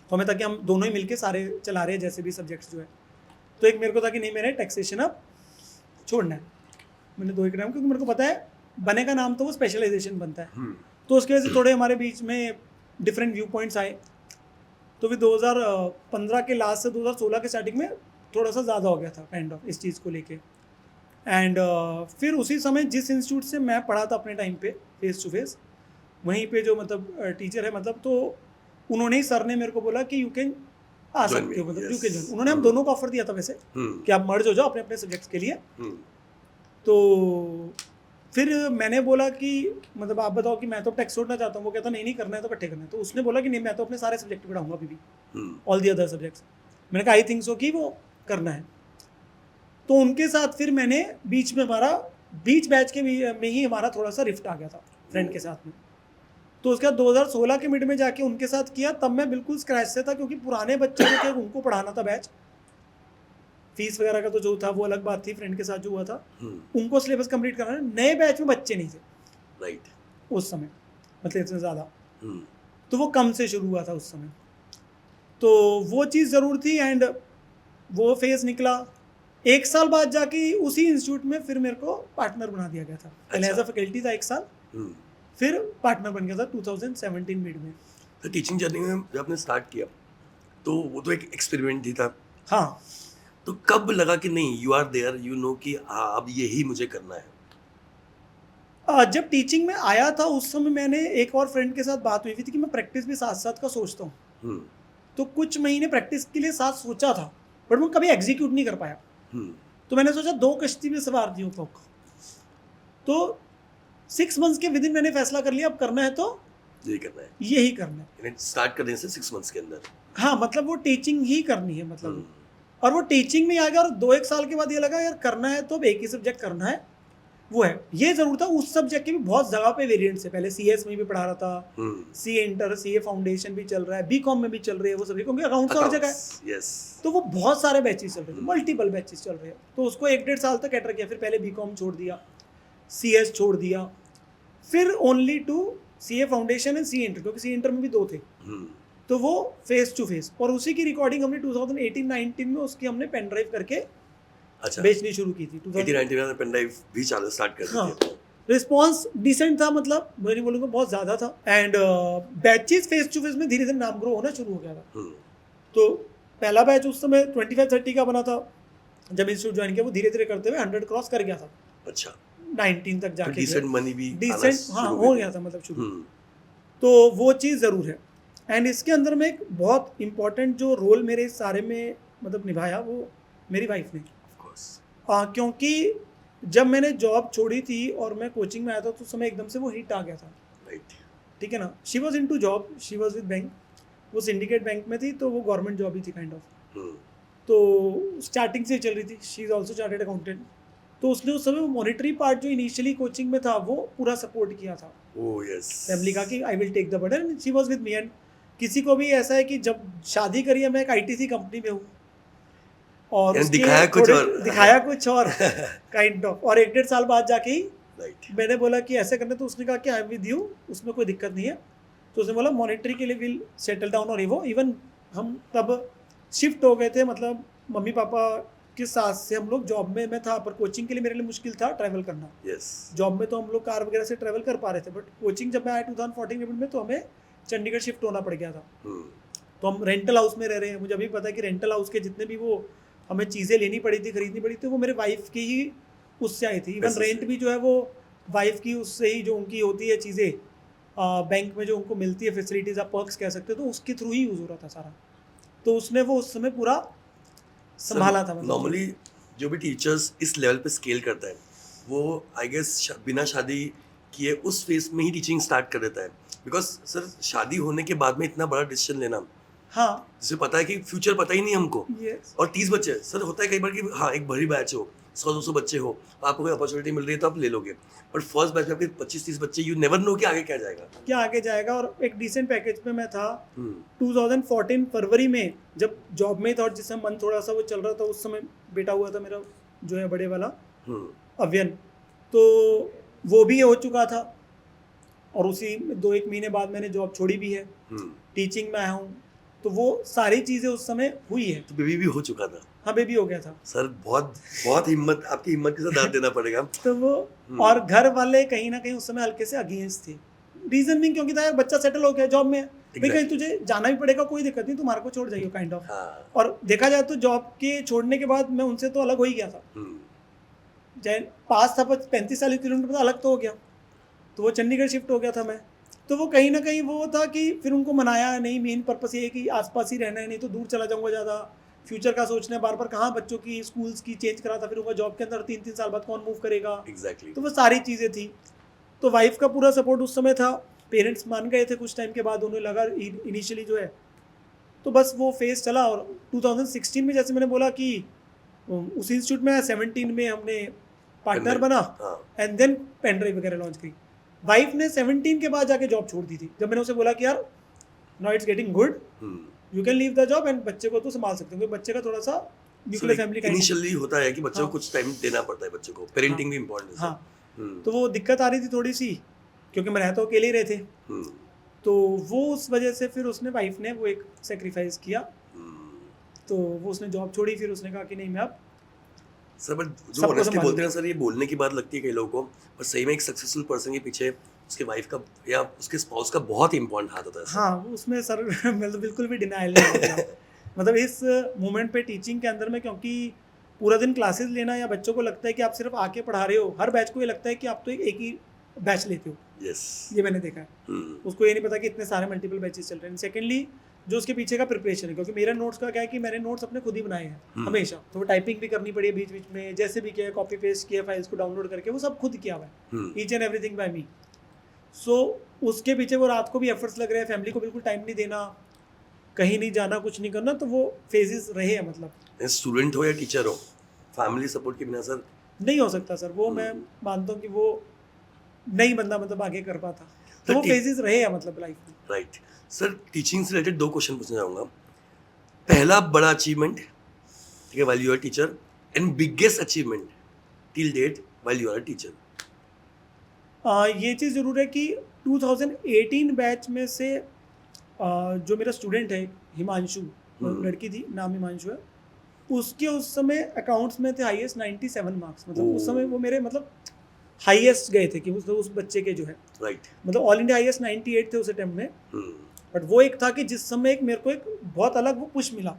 तो हमें था कि हम दोनों ही मिलके सारे चला रहे हैं जैसे भी सब्जेक्ट्स जो है। तो एक मेरे को था कि नहीं मैंने टैक्सेशन अब छोड़ना है। मैंने 2 एग्जाम, क्योंकि मेरे को पता है बने का नाम तो वो स्पेशलाइजेशन बनता है। तो उसकी वजह से थोड़े हमारे बीच में डिफरेंट व्यू पॉइंट्स आए। तो फिर 2015 के लास्ट से 2016 के स्टार्टिंग में थोड़ा सा ज़्यादा हो गया था काइंड ऑफ इस चीज़ को लेके। एंड फिर उसी समय जिस इंस्टीट्यूट से मैं पढ़ा था अपने टाइम पे फेस टू फेस, वहीं पे जो मतलब टीचर है मतलब, तो उन्होंने ही सर ने मेरे को बोला कि यू कैन आ सकते हो, मतलब यू कैन जॉइन। उन्होंने हम दोनों को ऑफर दिया था वैसे कि आप मर्ज हो जाओ अपने अपने सब्जेक्ट्स के लिए। तो फिर मैंने बोला कि मतलब आप बताओ कि मैं तो टैक्स छोड़ना चाहता हूँ। वो कहता नहीं करना है तो इकट्ठे करना है। तो उसने बोला कि नहीं मैं तो अपने सारे सब्जेक्ट पढ़ाऊंगा अभी भी, ऑल दी अदर सब्जेक्ट्स। मैंने कहा आई थिंक सो कि वो करना है। तो उनके साथ फिर मैंने बीच में हमारा बीच बैच के में ही हमारा थोड़ा सा रिफ्ट आ गया था फ्रेंड के साथ में। तो उसके बाद 2016 के मिड में जाके उनके साथ किया, तब मैं बिल्कुल स्क्रैच से था, क्योंकि पुराने बच्चे जो थे उनको पढ़ाना था बैच, फीस वगैरह का तो जो था वो अलग बात थी। फ्रेंड के साथ जो हुआ था उनको सिलेबस कंप्लीट करना है। नए बैच में बच्चे नहीं थे राइट उस समय, मतलब इतने ज़्यादा। तो वो कम से शुरू हुआ था उस समय, तो वो चीज़ ज़रूर थी। एंड वो फेज़ निकला। 1 साल बाद जाके उसी इंस्टीट्यूट में फिर मेरे को पार्टनर बना दिया गया था। पहले एज अ फैकल्टी था 1 साल, फिर पार्टनर बन गया था 2017 मिड में। तो टीचिंग जर्नी में जब आपने स्टार्ट किया तो वो तो एक एक्सपेरिमेंट ही था। हाँ। तो कब लगा कि नहीं you are there, you know कि हाँ अब यही मुझे करना है? जब टीचिंग में आया था उस समय मैंने एक और फ्रेंड के साथ बात हुई थी कि मैं प्रैक्टिस भी साथ साथ का सोचता हूँ। तो कुछ महीने प्रैक्टिस के लिए साथ सोचा था, बट मैं कभी एग्जीक्यूट नहीं कर पाया। तो मैंने सोचा 2 कश्ती में सवार नहीं होता। तो 6 मंथ्स के विदिन मैंने फैसला कर लिया अब करना है तो यही करना है, यही करना है। स्टार्ट करने से 6 मंथ्स के अंदर। हाँ, मतलब वो टीचिंग ही करनी है मतलब। और वो टीचिंग में आ गया, और 2-1 साल के बाद ये लगा यार करना है तो अब एक ही सब्जेक्ट करना है, वो है। ये जरूर था उस सब्जेक्ट के भी बहुत जगह पे वेरिएंट्स है। पहले सीएस में भी पढ़ा रहा था, सीए इंटर, सीए फाउंडेशन भी चल रहा है, बीकॉम में भी चल रही है वो सभी, क्योंकि अकाउंट्स और जगह है। यस। तो वो बहुत सारे बैचेस चल रहे थे, मल्टीपल बैचेस चल रहे हैं। तो उसको 1-1.5 साल तक कैटर किया। फिर पहले बीकॉम छोड़ दिया, सीएस छोड़ दिया, फिर only to CA foundation and C inter, क्योंकि सी इंटर में भी 2 थे। तो वो फेस टू फेस, और उसी की रिकॉर्डिंग हमने 2018-19 में उसकी हमने पेन ड्राइव करके अच्छा बेचनी शुरू की थी। 18-19 में पेन ड्राइव भी चालू स्टार्ट कर दी। हाँ, रिस्पॉन्स डिसेंट था, मतलब मैं नहीं बोलूँगा बहुत ज़्यादा था। And batches face to face में धीरे धीरे नाम ग्रो होना शुरू हो गया था। तो पहला बैच उस समय 25-30 का बना था जब इंस्टीट्यूट ज्वाइन किया। वो धीरे धीरे करते हुए 100 क्रॉस कर गया था। अच्छा, 19 तक जाके डिसेंट मनी भी डिसेंट हाँ हो गया था मतलब शुरू। तो वो चीज़ ज़रूर है। एंड इसके अंदर में एक बहुत इंपॉर्टेंट जो रोल मेरे इस सारे में मतलब निभाया वो मेरी वाइफ ने। क्योंकि जब मैंने जॉब छोड़ी थी और मैं कोचिंग में आया था तो उस समय एकदम से वो हिट आ गया था। ठीक है ना। She was in to job, she was with bank, वो सिंडिकेट बैंक में थी, तो वो गवर्नमेंट जॉब ही थी काइंड ऑफ। तो स्टार्टिंग से चल रही थी। She is also chartered accountant. तो उसने उस समय मॉनिटरी पार्ट जो इनिशियली कोचिंग में था वो पूरा सपोर्ट किया था। फैमिली का कि I will take the burden, she was with me. And किसी को भी ऐसा है कि जब शादी करी है, मैं एक आईटीसी कंपनी में हूँ और दिखाया कुछ और काइंड ऑफ। और 1-1.5 साल बाद जाके ही मैंने बोला कि ऐसे करने, तो उसने कहा कि आई एम विद यू, उसमें कोई दिक्कत नहीं है। तो उसने बोला मॉनिटरी के लिए विल सेटल डाउन। और वो इवन हम तब शिफ्ट हो गए थे, मतलब मम्मी पापा उसके साथ से हम लोग जॉब में मैं था, पर कोचिंग के लिए मेरे लिए मुश्किल था ट्रैवल करना। यस जॉब में तो हम लोग कार वगैरह से ट्रैवल कर पा रहे थे, बट कोचिंग जब मैं आया 2014 अप्रैल में तो हमें चंडीगढ़ शिफ्ट होना पड़ गया था। तो हम रेंटल हाउस में रह रहे हैं। मुझे अभी पता है कि रेंटल हाउस के जितने भी वो हमें चीज़ें लेनी पड़ी थी, खरीदनी पड़ी थी, वो मेरे वाइफ की ही उससे आई थी। इवन पैसे रेंट से। भी जो है वो वाइफ की उससे ही, जो उनकी होती है चीज़ें बैंक में जो उनको मिलती है फैसिलिटीज़, आप पर्क्स कह सकते हो, तो उसके थ्रू ही यूज़ हो रहा था सारा। तो उसने वो उस समय पूरा संभाला था। मतलब नॉर्मली जो भी टीचर्स इस लेवल पे स्केल करता है वो आई गेस बिना शादी किए उस फेज में ही टीचिंग स्टार्ट कर देता है, बिकॉज सर शादी होने के बाद में इतना बड़ा डिसीजन लेना, हाँ जिसे पता है कि फ्यूचर पता ही नहीं हमको, यस और 30 बच्चे सर होता है कई बार कि हाँ एक भरी बैच हो, 100-200 बच्चे हो, आपको कोई अपॉर्चुनिटी मिल रही है तो आप ले लोगे, बट फर्स्ट बैच में आपके 25-30 बच्चे, यू नेवर नो कि आगे क्या जाएगा। क्या आगे जाएगा। और एक डिसेंट पैकेज पे मैं था। हम्म 2014 फरवरी में जब जॉब में था और जिस समय मन थोड़ा सा वो चल रहा था, उस समय बेटा हुआ था मेरा जो है बड़े वाला हम्म अव्यन। तो वो भी हो चुका था और उसी 2-1 महीने बाद मैंने जॉब छोड़ी भी है, हम्म टीचिंग में आया हूँ। तो वो सारी चीज़ें उस समय हुई है। तो बेबी भी हो चुका था। हाँ बेबी हो गया था। सर बहुत बहुत हिम्मत, आपकी हिम्मत के साथ दाद देना पड़ेगा। तो वो और घर वाले कहीं ना कहीं उस समय हल्के से अगेंस्ट थे। रीजन भी क्योंकि था यार बच्चा सेटल हो गया जॉब में, भाई कहीं तुझे जाना भी पड़ेगा, कोई दिक्कत नहीं, तुम्हारे को छोड़ जाइए काइंड ऑफ। हाँ और देखा जाए तो जॉब के छोड़ने के बाद मैं उनसे तो अलग हो ही गया था। हम्म चाहे पास था 35-40 किलोमीटर तो अलग तो हो गया। तो वो चंडीगढ़ शिफ्ट हो गया था मैं। तो वो कहीं ना कहीं वो था कि फिर उनको मनाया नहीं, मेन पर्पस ये है कि आसपास ही रहना है, नहीं तो दूर चला जाऊंगा ज़्यादा, फ्यूचर का सोचना है, बार बार कहाँ बच्चों की स्कूल्स की चेंज करा था, फिर उनका जॉब के अंदर 3-3 साल बाद कौन मूव करेगा। एग्जैक्टली तो वो सारी चीज़ें थी। तो वाइफ का पूरा सपोर्ट उस समय था, पेरेंट्स मान गए थे कुछ टाइम के बाद, उन्हें लगा इनिशियली जो है। तो बस वो फेज़ चला। और 2016 में जैसे मैंने बोला कि उस इंस्टीट्यूट में 17 में हमने पार्टनर बना एंड देन पेन ड्राइव वगैरह लॉन्च की। वाइफ ने 17 के बाद जाके जॉब छोड़ दी थी। जब मैंने उसे बोला कि यार now it's getting good, you can leave the job and बच्चे को तो संभाल सकते हो, क्योंकि बच्चे का थोड़ा सा न्यूक्लियर फैमिली का इनिशियली होता है कि बच्चों को हाँ। कुछ टाइम देना पड़ता है, बच्चों को पेरेंटिंग भी इम्पोर्टेंट है। हाँ तो वो दिक्कत आ रही थी थोड़ी सी, क्योंकि मैं रहता अकेले ही रहे थे। तो वो उस वजह से फिर उसने वाइफ ने वो एक सेक्रीफाइस किया। तो वो उसने जॉब छोड़ी, फिर उसने कहा कि नहीं मैं अब सर बट जो सबको ऑनेस्टली बोलते हैं संभालूंगा। सर, ये बोलने की बात लगती है कई लोगों को, पर सही में एक सक्सेसफुल पर्सन के पीछे उसके वाइफ का या उसके स्पाउस का बहुत इंपॉर्टेंट हाथ होता है सर। हाँ वो उसमें सर मैं तो बिल्कुल भी डिनाइल नहीं करता। मतलब इस मोमेंट पे टीचिंग के अंदर में, क्योंकि पूरा दिन क्लासेस लेना, या बच्चों को लगता है कि आप सिर्फ आके पढ़ा रहे हो, हर बैच को ये लगता है कि आप तो एक ही बैच लेते हो। यस ये मैंने देखा है। उसको ये नहीं पता कि इतने सारे मल्टीपल बैचेस चल रहे हैं। सेकेंडली जो उसके पीछे का प्रिपरेशन है, क्योंकि मेरा नोट्स का क्या है कि मैंने नोट्स अपने खुद ही बनाए हैं हमेशा। तो वो टाइपिंग भी करनी पड़ी है बीच बीच में, जैसे भी किया, कॉपी पेस्ट किया, फाइल्स को डाउनलोड करके, वो सब खुद किया हुआ है, ईच एंड एवरीथिंग बाय मी। सो उसके पीछे वो रात को भी एफर्ट्स लग रहे हैं, फैमिली को बिल्कुल टाइम नहीं देना, कहीं नहीं जाना, कुछ नहीं करना। तो वो फेजेस रहे हैं। मतलब स्टूडेंट हो या टीचर हो, फैमिली सपोर्ट के बिना सर नहीं हो सकता सर वो। मैं मानता हूँ कि वो नहीं बंदा मतलब आगे कर पाता। तो वो फेजेस रहे हैं मतलब लाइफ में। Right sir. टीचिंग से रिलेटेड 2 क्वेश्चन पूछना चाहूँगा। पहला बड़ा अचीवमेंट, ठीक है, while you are teacher, and biggest achievement till date while you are teacher. ये चीज़ ज़रूर है कि 2018 बैच में से जो मेरा स्टूडेंट है हिमांशु, लड़की थी, नाम हिमांशु है, उसके उस समय अकाउंट्स में थे हाईएस्ट 97 मार्क्स। मतलब उस समय वो मेरे मतलब हाईएस्ट गए थे कि उस बच्चे के जो है, राइट, मतलब ऑल इंडिया हाईएस्ट 98 थे उस अटेम्प्ट में। बट वो एक था कि जिस समय एक मेरे को एक बहुत अलग वो पुश मिला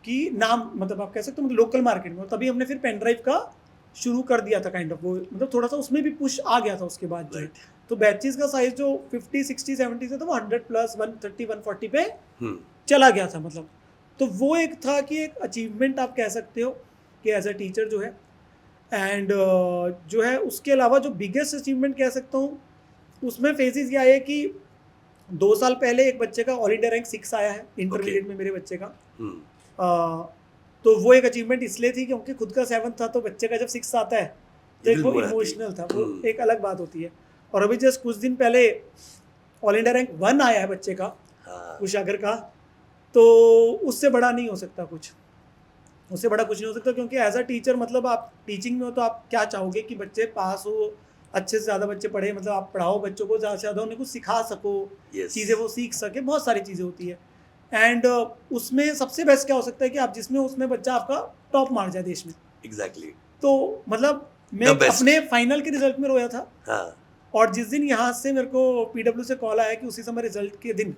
कि नाम, मतलब आप कह सकते हो, मतलब लोकल मार्केट में। तभी हमने फिर पेन ड्राइव का शुरू कर दिया था काइंड ऑफ। वो मतलब थोड़ा सा उसमें भी पुश आ गया था उसके बाद जो है। तो बैचेस का साइज जो 50, 60, 70 से था, वो 100+, 130, 140 पे चला गया था मतलब। तो वो एक था कि एक अचीवमेंट आप कह सकते हो कि एज अ टीचर जो है। एंड जो है उसके अलावा जो बिगेस्ट अचीवमेंट कह सकता हूँ, उसमें फेजेस ये आए कि 2 साल पहले एक बच्चे का ऑल इंडिया रैंक 6 आया है इंटरमीडिएट में मेरे बच्चे का। तो वो एक अचीवमेंट इसलिए थी क्योंकि खुद का 7 था, तो बच्चे का जब 6 आता है तो एक वो इमोशनल था, वो एक अलग बात होती है। और अभी जस्ट कुछ दिन पहले ऑल इंडिया रैंक 1 आया है बच्चे का, कुशागर का। तो उससे बड़ा नहीं हो सकता कुछ, उससे बड़ा कुछ नहीं हो सकता। क्योंकि एज अ टीचर मतलब आप टीचिंग में हो तो आप क्या चाहोगे कि बच्चे पास हो, अच्छे से ज़्यादा बच्चे पढ़े, मतलब आप पढ़ाओ बच्चों को ज़्यादा से ज़्यादा, उन्हें कुछ सिखा सको, चीज़ें वो सीख सके, बहुत सारी चीज़ें होती है। एंड उसमें सबसे बेस्ट क्या हो सकता है कि आप जिसमें उसमें बच्चा आपका टॉप मार जाए देश में। एग्जैक्टली। तो मतलब मैं The best. अपने फाइनल के रिजल्ट में रोया था, हाँ और जिस दिन यहाँ से मेरे को पीडब्ल्यू से कॉल आया कि उसी समय रिजल्ट के दिन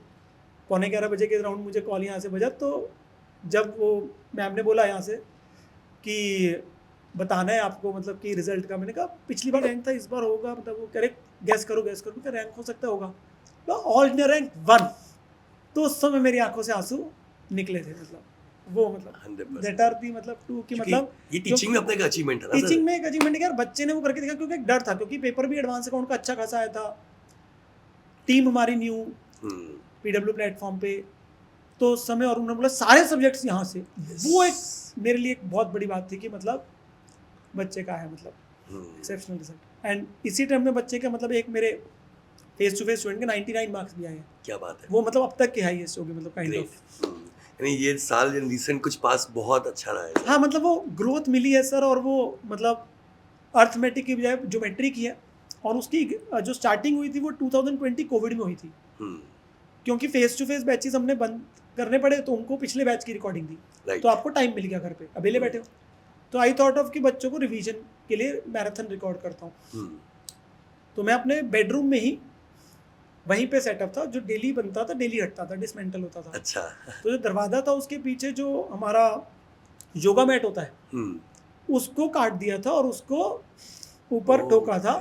11:15 के अराउंड मुझे कॉल यहाँ से बजा, तो जब वो मैम ने बोला यहाँ से कि बताना है आपको मतलब कि रिजल्ट का, मैंने कहा पिछली बार रैंक था इस बार होगा, मतलब वो कह रहे गैस करो क्या रैंक हो सकता होगा, तो ऑल इंडिया रैंक 1। तो उस समय मेरी आंखों से आंसू निकले थे, मतलब वो मतलब 100%। दैट आर दी मतलब टू कि मतलब ये टीचिंग में अपने का अचीवमेंट है ना सर। टीचिंग में एक अचीवमेंट है यार, बच्चे ने वो करके दिखा, क्योंकि एक डर था, क्योंकि पेपर भी एडवांस अकाउंट का अच्छा खासा आया था, टीम हमारी न्यू पीडब्ल्यू प्लेटफॉर्म पे, तो उस समय और उन्होंने बोला सारे सब्जेक्ट्स यहाँ से, वो एक मेरे लिए एक बहुत बड़ी बात थी कि मतलब बच्चे का है मतलब एक्सेप्शनल रिजल्ट। एंड इसी टाइम में बच्चे का मतलब एक मेरे फेस टू फेस स्टूडेंट के 99 मार्क्स भी आए हैं। क्या बात है, वो मतलब अब तक के हाईएस्ट हो गए, मतलब काइंड ऑफ। यानी ये साल रिसेंट कुछ पास बहुत अच्छा रहा है सर। हाँ मतलब वो ग्रोथ मिली है सर, और वो मतलब अर्थमेटिक की बजाय ज्योमेट्री की है, और उसकी जो स्टार्टिंग हुई थी वो 2020 कोविड में हुई थी, क्योंकि फेस टू फेस बैचेस हमने बंद करने पड़े, तो उनको पिछले बैच की रिकॉर्डिंग दी, तो आपको टाइम मिल गया घर पे अकेले बैठे हो, तो आई थॉट ऑफ कि बच्चों को रिवीजन के लिए मैराथन रिकॉर्ड करता हूँ। तो मैं अपने बेडरूम में ही वहीं पे सेटअप था, जो डेली बनता था, डेली हटता था, डिसमेंटल होता था। अच्छा। तो जो दरवाजा था उसके पीछे जो हमारा योगा मैट होता है उसको काट दिया था और उसको ऊपर ठोका था।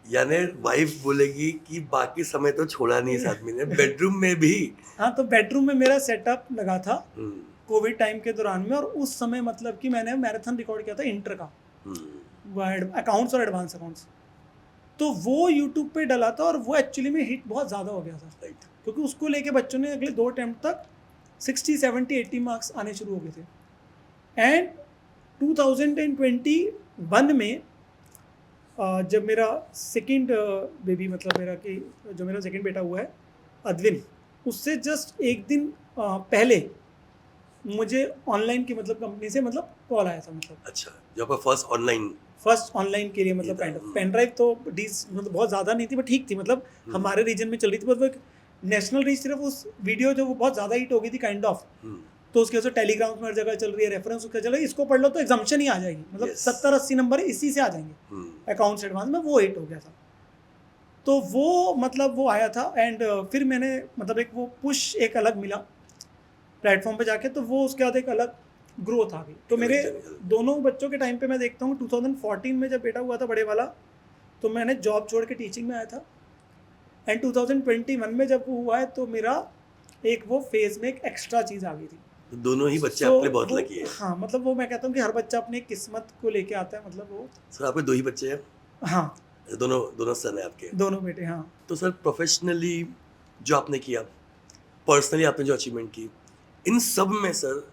यानी वाइफ बोलेगी कि बाकी समय तो छोड़ा नहीं इस आदमी ने, बेडरूम में भी। हाँ, तो बेडरूम में मेरा सेटअप लगा था कोविड टाइम के दौरान में, और उस समय मतलब कि मैंने मैराथन रिकॉर्ड किया था इंटर का, अकाउंट्स और एडवांस अकाउंट्स, तो वो यूट्यूब पे डला था, और वो एक्चुअली में हिट बहुत ज़्यादा हो गया था, क्योंकि उसको लेके बच्चों ने अगले 2 अटेम्प्ट तक 60, 70, 80 मार्क्स आने शुरू हो गए थे। एंड 2021 में जब मेरा सेकंड बेबी मतलब मेरा कि जो मेरा सेकंड बेटा हुआ है अद्विन, उससे जस्ट एक दिन पहले मुझे ऑनलाइन की मतलब कंपनी से मतलब कॉल आया था, मतलब अच्छा, जो आपका फर्स्ट ऑनलाइन के लिए मतलब काइंड ऑफ पेन ड्राइव तो डीज मतलब बहुत ज़्यादा नहीं थी, बट ठीक थी, मतलब हमारे रीजन में चल रही थी, बट वो एक नेशनल रीच सिर्फ उस वीडियो जो वो बहुत ज़्यादा हिट हो गई थी काइंड ऑफ, तो उसके वजह से टेलीग्राम में हर जगह चल रही है, रेफरेंस उसका चल रहा है, इसको पढ़ लो तो एग्जाम्पशन ही आ जाएगी, मतलब 70-80 नंबर इसी से आ जाएंगे अकाउंट्स एडवांस में, वो हिट हो गया था। तो वो मतलब वो आया था, एंड फिर मैंने मतलब एक वो पुश एक अलग मिला प्लेटफॉर्म पे जाके, तो वो उसके बाद एक अलग ग्रोथ आ गई। तो मेरे दोनों बच्चों के टाइम पे मैं देखता हूँ 2014 में जब बेटा हुआ था बड़े वाला, तो मैंने जॉब छोड़ के टीचिंग में आया था, एंड 2021 में जब वो हुआ है तो मेरा एक वो फेज में एक एक्स्ट्रा चीज़ आ गई थी। तो दोनों ही बच्चे आपके बहुत लकी है। हाँ मतलब वो मैं कहता हूँ कि हर बच्चा अपनी किस्मत को लेके आता है, मतलब वो। सर आपके 2 ही बच्चे हैं? हाँ, दोनों सन है आपके? दोनों बेटे, हाँ। तो सर प्रोफेशनली जो आपने किया, पर्सनली आपने जो अचीवमेंट की, इन सब में sir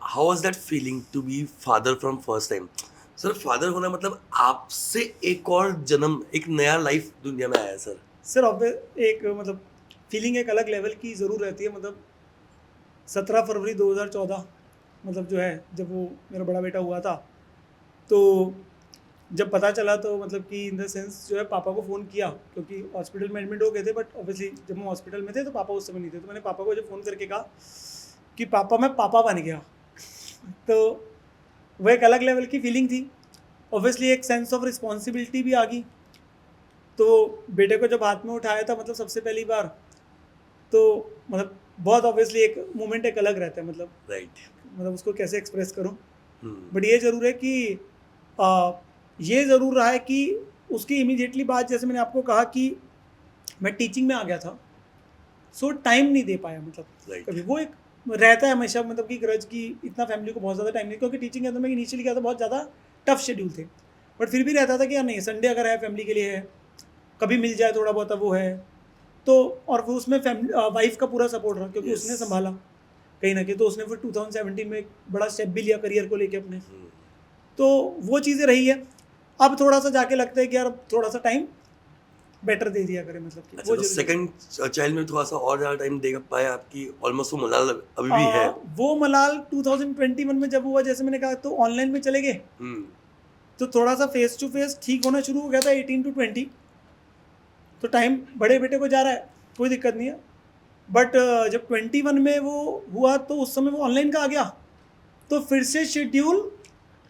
how was that feeling to be father from first time? Sir father होना मतलब आपसे एक और जन्म, एक नया लाइफ दुनिया में आया है सर। सर एक मतलब फीलिंग एक अलग लेवल की ज़रूर रहती है, मतलब 17 फरवरी 2014 मतलब जो है जब वो मेरा बड़ा बेटा हुआ था, तो जब पता चला तो मतलब कि इन द सेंस जो है पापा को फ़ोन किया, क्योंकि हॉस्पिटल में एडमिट हो गए थे, बट ऑब्वियसली जब हम हॉस्पिटल में थे तो पापा उस समय नहीं थे, तो मैंने पापा को जब फ़ोन करके कहा कि पापा मैं पापा बन गया, तो वो एक अलग लेवल की फीलिंग थी। ऑब्वियसली एक सेंस ऑफ रिस्पॉन्सिबिलिटी भी आ गई, तो बेटे को जब हाथ में उठाया था मतलब सबसे पहली बार, तो मतलब बहुत ऑब्वियसली एक मोमेंट एक अलग रहता है, मतलब मतलब उसको कैसे एक्सप्रेस करूं, बट ये ज़रूर है कि ये ज़रूर रहा है कि उसकी इमीडिएटली बाद, जैसे मैंने आपको कहा कि मैं टीचिंग में आ गया था, सो टाइम नहीं दे पाया, मतलब कभी वो एक रहता है हमेशा, मतलब कि ग्रज की इतना फैमिली को बहुत ज़्यादा टाइम नहीं, क्योंकि टीचिंग के अंदर मैं इनिशियली क्या था बहुत ज़्यादा टफ शेड्यूल थे, बट फिर भी रहता था कि यार नहीं संडे अगर है फैमिली के लिए है, कभी मिल जाए थोड़ा बहुत वो है, तो और वो उसमें वाइफ का पूरा सपोर्ट रहा, क्योंकि उसने संभाला कहीं ना कहीं, तो उसने फिर 2017 में एक बड़ा स्टेप भी लिया करियर को लेके अपने, तो वो चीज़ें रही है। अब थोड़ा सा जाके लगता है कि यार थोड़ा सा टाइम बेटर दे दिया करें, मतलब कि अच्छा, वो सेकंड चाइल्ड में थोड़ा सा और ज़्यादा टाइम दे पाया आपकी, ऑलमोस्ट वो मलाल अभी भी है? वो मलाल 2021 में जब हुआ, जैसे मैंने कहा, तो ऑनलाइन में चले गए, तो थोड़ा सा फेस टू फेस ठीक होना शुरू हो गया था 18 to 20, तो टाइम बड़े बेटे को जा रहा है, कोई दिक्कत नहीं है, बट जब 21 में वो हुआ तो उस समय वो ऑनलाइन का आ गया, तो फिर से शेड्यूल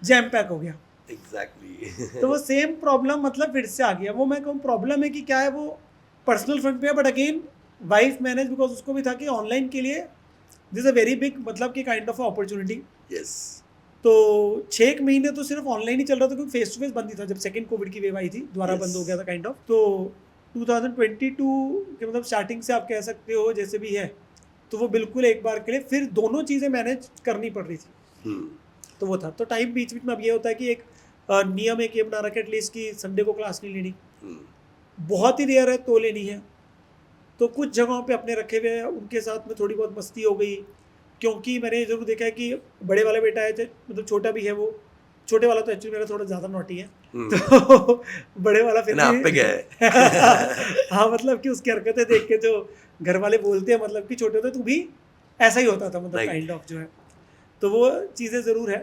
जैम पैक हो गया। एग्जैक्टली तो वो सेम प्रॉब्लम मतलब फिर से आ गया। वो मैं कहूँ प्रॉब्लम है कि क्या है, वो पर्सनल फ्रंट पे है, but again wife manage, because उसको भी था कि ऑनलाइन के लिए दिस अ वेरी बिग मतलब कि काइंड ऑफ अपॉर्चुनिटी। यस तो 6 महीने तो सिर्फ ऑनलाइन ही चल रहा था, क्योंकि फेस टू फेस बंद ही था। जब सेकंड कोविड की वेव आई थी, दोबारा Yes. बंद हो गया था काइंड ऑफ। तो 2022 के मतलब स्टार्टिंग से आप कह सकते हो जैसे भी है, तो वो बिल्कुल एक बार के लिए फिर दोनों चीज़ें मैनेज करनी पड़ रही थी। तो वो था। तो टाइम बीच बीच में अब ये होता है कि एक नियम एक ये बना रखा है एटलीस्ट कि संडे को क्लास नहीं लेनी, बहुत ही रेयर है तो लेनी है। तो कुछ जगहों पे अपने रखे हुए हैं, उनके साथ में थोड़ी बहुत मस्ती हो गई, क्योंकि मैंने ज़रूर देखा है कि बड़े वाला बेटा है, मतलब छोटा भी है, वो छोटे वाला तो एक्चुअली मेरा थोड़ा ज़्यादा नॉटी है, तो बड़े वाला फिर आप पे भी क्या है हाँ, मतलब कि उसकी हरकतें देख के जो घर वाले बोलते हैं, मतलब कि छोटे होते तू भी ऐसा ही होता था, मतलब Right. काइंड ऑफ जो है, तो वो चीज़ें ज़रूर है।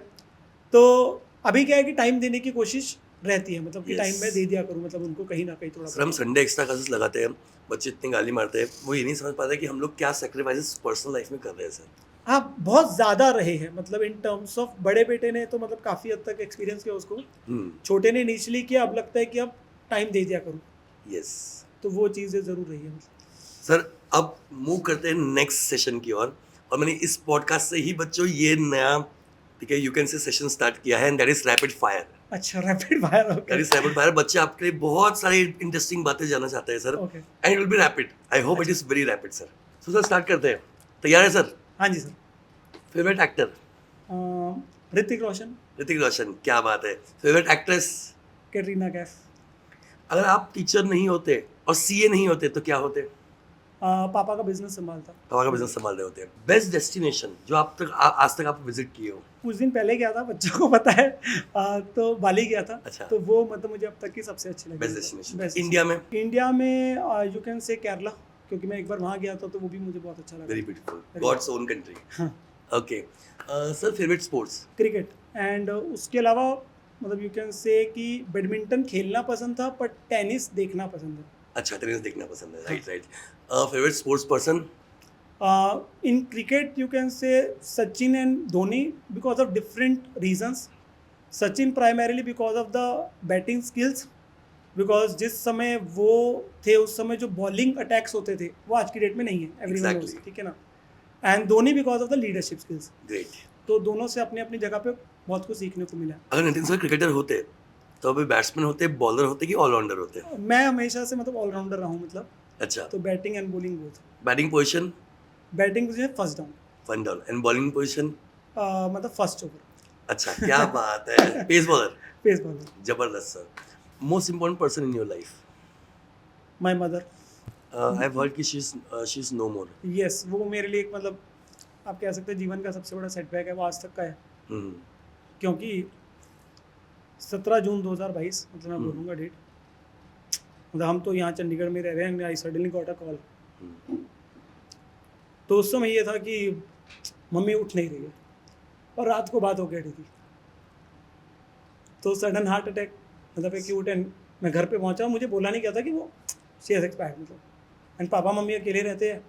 तो अभी क्या है कि टाइम देने की कोशिश रहती है, मतलब कि Yes. टाइम मैं दे दिया करूँ, मतलब उनको कहीं ना कहीं थोड़ा सर हम संडे एक्स्ट्रा क्लासेस लगाते हैं, बच्चे इतनी गाली मारते हैं, वो ये नहीं समझ पाते कि हम लोग क्या सेक्रीफाइसेस पर्सनल लाइफ में कर रहे हैं सर। हाँ, बहुत ज़्यादा रहे हैं, मतलब इन टर्म्स ऑफ बड़े बेटे ने तो मतलब काफ़ी हद तक एक्सपीरियंस किया उसको, छोटे ने इनिशियली किया, अब लगता है कि अब टाइम दे दिया करूँ, यस तो वो चीज़ें ज़रूर रही है। सर अब मूव करते हैं नेक्स्ट सेशन की ओर, और मैंने इस पॉडकास्ट से ही बच्चों ये नया, ठीक है, you can say session start किया है, and that is rapid fire. अच्छा, rapid fire, that okay is rapid fire. बच्चे आपके लिए बहुत सारी इंटरेस्टिंग बातें जानना चाहते हैं sir, okay. And it will be rapid. I hope it is very rapid sir. So sir start करते हैं, तैयार है सर? हाँ जी sir. Favourite actor? Hrithik Roshan. Hrithik Roshan, क्या बात है। Favourite actress? कैटरीना कैफ। अगर आप टीचर नहीं होते और सीए नहीं होते तो क्या होते? पापा का बिजनेस संभालता। पापा का बिजनेस संभाल रहे होते हैं। बेस्ट डेस्टिनेशन जो आप तक आज तक आप विजिट किए हो? कुछ दिन पहले गया था, बच्चों को पता है, तो बाली गया था। अच्छा। तो वो मतलब मुझे अब तक की सबसे अच्छी लगी। बेस्ट डेस्टिनेशन इंडिया में? इंडिया में यू कैन से केरला, क्योंकि मैं एक बार वहाँ गया था, तो वो भी मुझे बहुत अच्छा लगा। Very beautiful, God's own country. हाँ। Okay sir, favourite sports? Cricket, and उसके अलावा मतलब यू कैन से कि बैडमिंटन खेलना पसंद था, पर टेनिस देखना पसंद है। अच्छा, टेनिस देखना पसंद है, right right. Favourite sports person? In cricket you can से Sachin and Dhoni, because of different reasons. Sachin primarily because of the batting skills, because जिस समय वो थे उस समय जो बॉलिंग अटैक्स होते थे वो आज की डेट में नहीं है, एवरीवन नोस, Exactly. ठीक है ना। And Dhoni because of the leadership skills. Great. तो दोनों से अपनी अपनी जगह पे बहुत कुछ सीखने को मिला। अगर नितिन सर क्रिकेटर होते तो अभी बैट्समैन होते, बॉलर होते कि ऑलराउंडर होते? मैं हमेशा से मतलब ऑलराउंडर रहा हूँ, मतलब अच्छा। तो batting and bowling both. Batting position? Batting जो है first down, one down, and bowling position? मतलब फर्स्ट ओवर। अच्छा, क्या बात है। Pace bowler? Pace bowler. जबरदस्त sir. Most important person in your life? My mother. I have heard कि she is no more. Yes, वो मेरे लिए एक मतलब आप कह सकते हैं जीवन का सबसे बड़ा सेटबैक है, वो आज तक का है। क्योंकि 17 जून 2022, मतलब मैं बोलूँगा डेट, मतलब हम तो यहाँ चंडीगढ़ में रह रहे हैं, I suddenly got a call. तो उस समय ये था कि मम्मी उठ नहीं रही है, और रात को बात हो गई थी, तो सडन हार्ट अटैक, मतलब एक्यूट, एंड मैं घर पे पहुँचा, मुझे बोला नहीं गया था कि वो शी हैज़ एक्सपायर्ड, मतलब। एंड पापा मम्मी अकेले रहते हैं,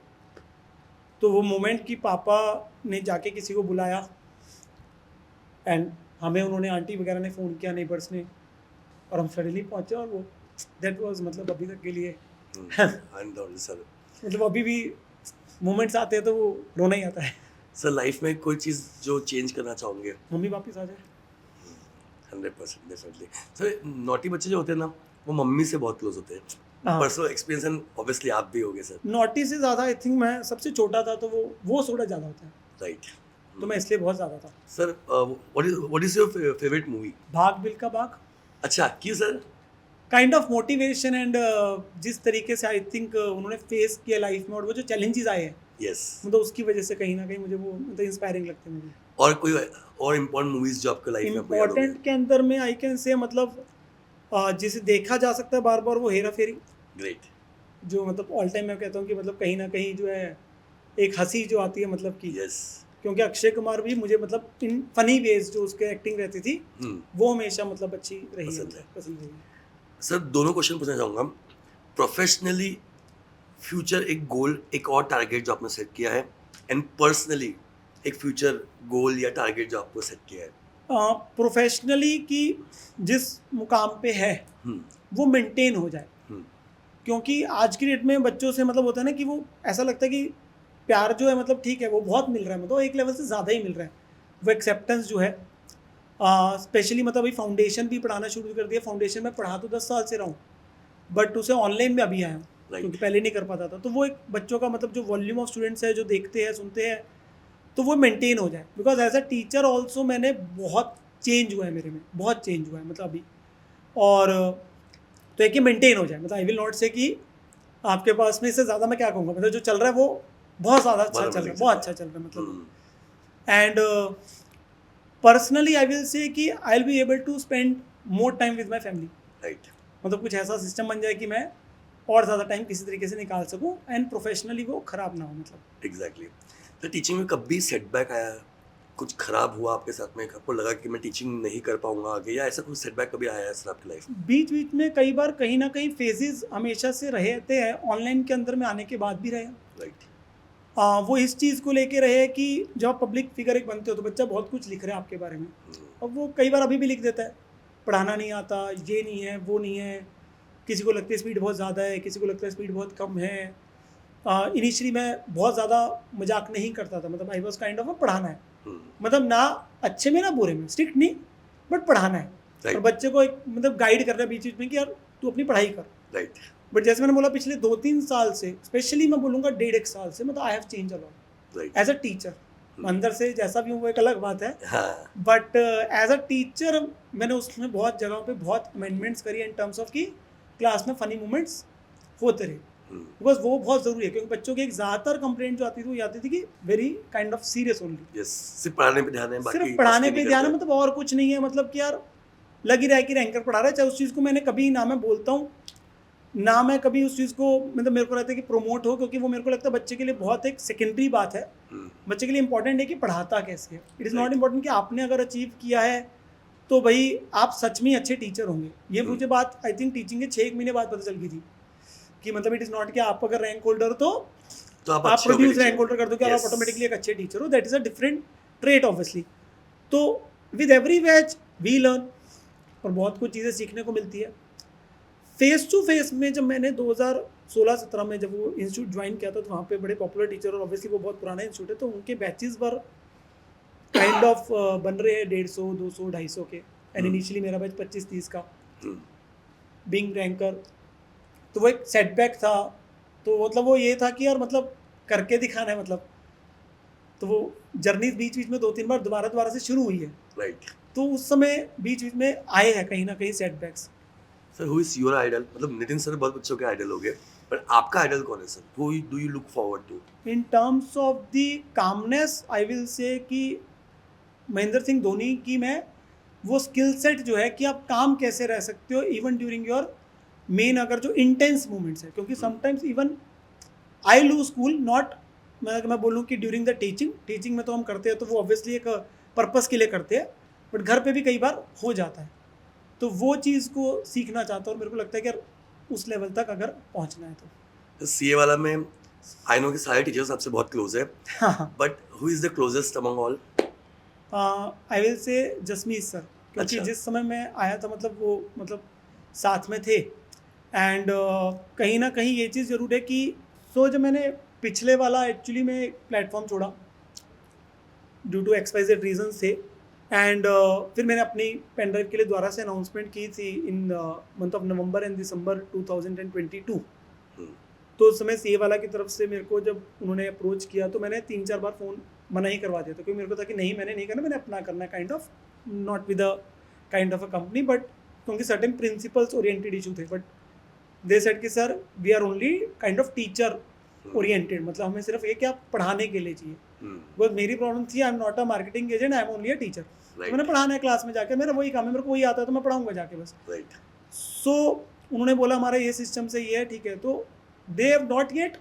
तो वो मोमेंट कि पापा ने जाके किसी को बुलाया, एंड हमें उन्होंने, आंटी वगैरह ने फ़ोन किया, नेबर्स ने, और हम सडनली पहुँचे, और वो दैट वाज मतलब अभी तक के लिए सर मतलब अभी भी मोमेंट्स आते हैं तो वो रोना ही आता है। सर लाइफ में कोई चीज़ जो चेंज करना चाहोगे? मम्मी वापस आ जाए। 100% डेफिनेटली। सर नॉटी बच्चे जो होते हैं ना, वो मम्मी से बहुत क्लोज होते हैं। पर्सनल एक्सपीरियंस, एंड ऑब्वियसली आप भी होगे सर। नॉटी से ज़्यादा आई थिंक मैं सबसे छोटा था, तो वो थोड़ा ज़्यादा होता है, राइट। तो मैं इसलिए बहुत ज़्यादा था। Sir what is your favourite movie? भाग मिल्खा भाग। अच्छा, क्यों sir? Kind of motivation, and जिस तरीके से आई थिंक उन्होंने फेस किया लाइफ में, और वो जो चैलेंजेस आए हैं, यस, मतलब उसकी वजह से कहीं ना कहीं मुझे वो मतलब इंस्पायरिंग लगते हैं मुझे। और कोई और इम्पोर्टेंट मूवीज जो आपके लाइफ में आपको याद होंगे? इम्पोर्टेंट के अंदर में आई कैन से मतलब जिसे देखा जा सकता है बार बार, वो हेरा फेरी, ग्रेट। जो मतलब ऑल टाइम मैं कहता हूँ कि मतलब कहीं ना कहीं जो है एक हंसी जो आती है, मतलब कि यस। क्योंकि अक्षय कुमार भी मुझे मतलब इन फनी वेज जो उसके एक्टिंग रहती थी, वो हमेशा मतलब अच्छी रही है, पसंद है। पसंद रही है। सर दोनों क्वेश्चन पूछना चाहूँगा। प्रोफेशनली फ्यूचर एक गोल, एक और टारगेट जो आपने सेट किया है, एंड पर्सनली एक फ्यूचर गोल या टारगेट जो आपको सेट किया है? प्रोफेशनली कि जिस मुकाम पे है हम्म, वो मेंटेन हो जाए, हम्म, क्योंकि आज की डेट में बच्चों से मतलब होता है ना कि वो ऐसा लगता है कि प्यार जो है मतलब ठीक है वो बहुत मिल रहा है, मतलब एक लेवल से ज़्यादा ही मिल रहा है, वो एक्सेप्टेंस जो है स्पेशली मतलब अभी फाउंडेशन भी पढ़ाना शुरू कर दिया। फाउंडेशन में पढ़ा तो 10 साल से रहा हूँ, बट उसे ऑनलाइन में अभी आया हूँ Right. क्योंकि पहले नहीं कर पाता था। तो वो एक बच्चों का मतलब जो वॉल्यूम ऑफ स्टूडेंट्स है जो देखते हैं सुनते हैं, तो वो मेंटेन हो जाए। Because as a teacher also मैंने बहुत चेंज हुआ है, मेरे में बहुत चेंज हुआ है मतलब अभी। और तो एक ये मेंटेन हो जाए, मतलब आई विल नॉट से कि आपके पास में इससे ज़्यादा मैं क्या कहूँगा, मतलब जो चल रहा है वो बहुत ज़्यादा अच्छा बहुत चल रहा है, amazing बहुत चल अच्छा रहा चल रहा है मतलब। Hmm, and personally I will say कि I will be able to spend more time with my family. Right. मतलब कुछ ऐसा सिस्टम बन जाए कि मैं और ज़्यादा टाइम किसी तरीके से निकाल सकूं एंड प्रोफेशनली वो ख़राब ना हो मतलब। एग्जैक्टली। तो टीचिंग में कभी सेटबैक आया, कुछ खराब हुआ आपके साथ में, आपको लगा कि मैं टीचिंग नहीं कर पाऊंगा आगे, या ऐसा कुछ सेटबैक कभी आया है सर आपकी लाइफ में? बीच बीच में कई बार कहीं ना कहीं फेजेस हमेशा से रहते हैं, ऑनलाइन के अंदर में आने के बाद भी रहे। राइट। वो इस चीज़ को लेके रहे कि जब आप पब्लिक फिगर एक बनते हो तो बच्चा बहुत कुछ लिख रहा है आपके बारे में, और वो कई बार अभी भी लिख देता है, पढ़ाना नहीं आता, ये नहीं है वो नहीं है। किसी को लगता है स्पीड बहुत ज़्यादा है, किसी को लगता है स्पीड बहुत कम है। इनिशियली मैं बहुत ज़्यादा मजाक नहीं करता था, मतलब आई वॉज काइंड ऑफ पढ़ाना है, मतलब ना अच्छे में ना बुरे में, स्ट्रिक्ट नहीं बट पढ़ाना है। Right. और बच्चे को एक मतलब गाइड कर रहा है बीच बीच में कि यार तू अपनी पढ़ाई कर। राइट। बट जैसे मैंने बोला पिछले 2-3 साल से, स्पेशली मैं बोलूँगा 1.5-1 साल से, मतलब I have change a lot right. As a teacher. अंदर से जैसा भी हूँ वो एक अलग बात है, हाँ। बट एज अ टीचर मैंने उसमें बहुत जगहों पे बहुत अमेंडमेंट्स करी इन टर्म्स ऑफ कि क्लास में फनी मोमेंट्स होते रहे, बिकॉज वो बहुत ज़रूरी है। क्योंकि बच्चों की एक ज़्यादातर कंप्लेंट जो आती थी वो ये आती थी कि very kind of serious only, yes, सिर्फ पढ़ाने पे ध्यान है, बाकी सिर्फ पढ़ाने मस्ती पे नहीं ध्यान है, करते। मतलब और कुछ नहीं है। मतलब कि यार लग ही रहा है कि रैंकर पढ़ा रहा है, चाहे उस चीज़ को मैंने कभी ना मैं बोलता हूँ ना मैं कभी उस चीज़ को, मतलब मेरे को रहता है कि प्रमोट हो, क्योंकि वो मेरे को लगता है बच्चे के लिए बहुत एक सेकेंडरी बात है। बच्चे के लिए इंपॉर्टेंट है कि पढ़ाता कैसे है। It is not Right. Important कि आपने अगर अचीव किया है तो भाई आप सच में अच्छे टीचर होंगे। ये मुझे बात आई थिंक टीचिंग के 6 महीने बाद पता चल गई थी कि मतलब इट इज़ नॉट कि आप अगर रैंक होल्डर हो तो आप आप अच्छे हो गए प्रोड्यूस teacher। रैंक होल्डर कर दो कि Yes. आप ऑटोमेटिकली एक अच्छे टीचर हो। That is a different trait obviously. तो with every batch we learn, और बहुत कुछ चीज़ें सीखने को मिलती है। फेस टू फेस में जब मैंने 2016-17 में जब वो इंस्टीट्यूट ज्वाइन किया था तो वहाँ पे बड़े पॉपुलर टीचर, और ऑब्वियसली वो बहुत पुराना इंस्टीट्यूट है, तो उनके बैचेस पर काइंड ऑफ बन रहे हैं 150, 200, 250 के। एंड इनिशियली मेरा बैच 25-30 का, बीइंग रैंकर। तो वो एक सेटबैक था। तो मतलब वो ये था कि यार मतलब करके दिखाना है मतलब। तो वो जर्नी बीच बीच में 2-3 बार दोबारा से शुरू हुई है। राइट। तो उस समय बीच बीच में आए हैं कहीं ना कहीं setbacks. Sir, who is your idol? मतलब नितिन सर बहुत बच्चों के आइडल हो गए, पर आपका आइडल कौन है sir? Who do you look forward to? In terms of the calmness I will say कि महेंद्र सिंह धोनी की मैं वो स्किल सेट जो है कि आप काम कैसे रह सकते हो इवन ड्यूरिंग योर मेन अगर जो इंटेंस मोमेंट्स है। क्योंकि sometimes even I lose cool not, मैं बोलूँ कि ड्यूरिंग द टीचिंग में तो हम करते हैं तो वो ऑब्वियसली एक पर्पस के लिए करते हैं, बट घर पे भी कई बार हो जाता है। तो वो चीज़ को सीखना चाहता हूँ और मेरे को लगता है कि यार उस लेवल तक अगर पहुँचना है तो। सीए वाला में आई नो कि सारे टीचर्स आपसे बहुत क्लोज है, हाँ, but who is the closest among all? I will से जसमीत सर, क्योंकि अच्छा। जिस समय मैं आया था मतलब वो मतलब साथ में थे। एंड कहीं ना कहीं ये चीज़ ज़रूर है कि जब मैंने पिछले वाला एक्चुअली में प्लेटफॉर्म छोड़ा ड्यू टू XYZ रीजन से, एंड फिर मैंने अपनी पेन ड्राइव के लिए दोबारा से अनाउंसमेंट की थी in month of November and December 2022। तो उस समय सीए वाला की तरफ से मेरे को जब उन्होंने अप्रोच किया तो मैंने 3-4 बार फ़ोन मना ही करवा दिया था, क्योंकि मेरे को था कि नहीं मैंने नहीं करना, मैंने अपना करना kind of not with a kind of a company, but क्योंकि सर्टेन प्रिंसिपल्स ओरिएंटेड इशू थे। बट दे सेड कि sir we are only kind of teacher oriented, मतलब हमें सिर्फ एक आप पढ़ाने के लिए चाहिए। बिकॉज मेरी प्रॉब्लम थी I am not a marketing agent, I am only a teacher. तो मैंने पढ़ाना है क्लास में जाकर, मेरा वही काम है, मेरे को वही आता है तो मैं पढ़ाऊंगा जाके बस। राइट। सो उन्होंने बोला हमारा ये सिस्टम से ये है, ठीक है। तो they have not yet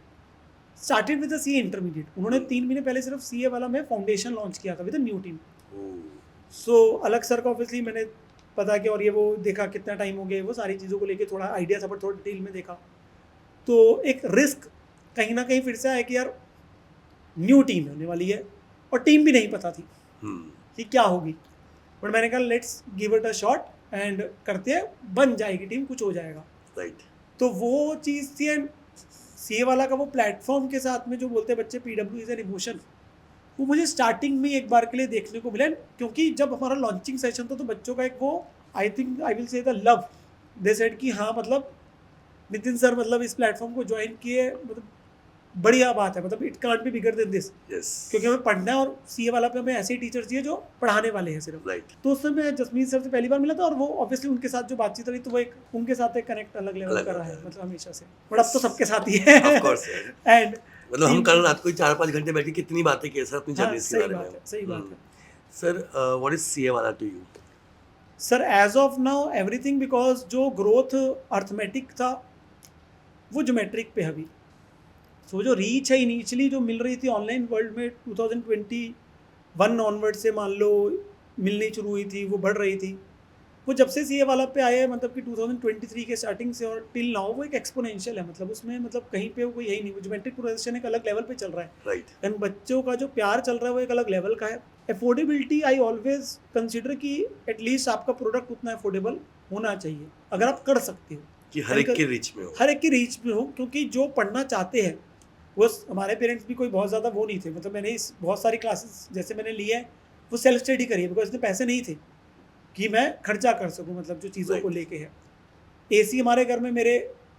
started with the CA intermediate. उन्होंने 3 महीने पहले सिर्फ सीए वाला में फाउंडेशन लॉन्च किया था विद अ न्यू टीम। सो अलग सर का ऑब्वियसली मैंने पता किया, और ये वो देखा कितना टाइम हो गया, वो सारी चीज़ों को लेके थोड़ा आइडिया था, बट थोड़ा डिटेल में देखा। तो एक रिस्क कहीं ना कहीं फिर से आया कि यार न्यू टीम होने वाली है, और टीम भी नहीं पता थी कि क्या होगी, बट मैंने कहा let's give it a shot and करते हैं, बन जाएगी टीम, कुछ हो जाएगा। राइट। तो वो चीज़ थी। एंड सीए वाला का वो प्लेटफॉर्म के साथ में जो बोलते हैं बच्चे पीडब्ल्यू इज एन इमोशन, वो मुझे स्टार्टिंग में एक बार के लिए देखने को मिला। क्योंकि जब हमारा लॉन्चिंग सेशन था तो बच्चों का एक वो आई थिंक आई विल से द लव, दे सेड कि हाँ मतलब नितिन सर मतलब इस प्लेटफॉर्म को ज्वाइन किए, मतलब बढ़िया बात है, मतलब it can't be bigger than this. Yes. क्योंकि हमें पढ़ना है और सीए वाला पे हमें ऐसे ही टीचर चाहिए जो पढ़ाने वाले हैं सिर्फ। राइट। तो उस समय जसमीत सर से पहली बार मिला था, और वो ऑब्वियसली उनके साथ जो बातचीत रही तो वो एक उनके साथ एक कनेक्ट अलग लेवल का रहा है, मतलब हमेशा से, बट अब तो सबके साथ ही है। Of course. एंड मतलब हम कल रात को 4-5 घंटे बैठ के कितनी बातें किए सर अपनी जर्नी के बारे में। सही बात है सर, व्हाट इज सीए वाला to you? Sir as of now everything, because जो ग्रोथ अर्थमेटिक था वो ज्योमेट्रिक पे अभी, सो जो रीच है इनिशियली जो मिल रही थी ऑनलाइन वर्ल्ड में 2021 ऑनवर्ड से मान लो मिलनी शुरू हुई थी, वो बढ़ रही थी। वो जब से सीए वाला पे आए मतलब कि 2023 के स्टार्टिंग से और टिल नाउ वो एक एक्सपोनेंशियल है, मतलब उसमें मतलब कहीं पे वो यही नहीं, वो ज्योमेट्रिक प्रोग्रेशन एक अलग लेवल पे चल रहा है। राइट। एंड बच्चों का जो प्यार चल रहा है वो एक अलग लेवल का है। अफोर्डेबिलिटी आई ऑलवेज कंसिडर कि एटलीस्ट आपका प्रोडक्ट उतना अफोर्डेबल होना चाहिए अगर आप कर सकते हो कि हर एक की रीच में हो, हर एक की रीच में हो। क्योंकि जो पढ़ना चाहते हैं वो, हमारे पेरेंट्स भी कोई बहुत ज़्यादा वो नहीं थे, मतलब मैंने इस बहुत सारी क्लासेस जैसे मैंने ली है वो सेल्फ स्टडी करी है, बिकॉज इतने पैसे नहीं थे कि मैं खर्चा कर सकूं, मतलब जो चीज़ों को लेके है। एसी हमारे घर में मेरे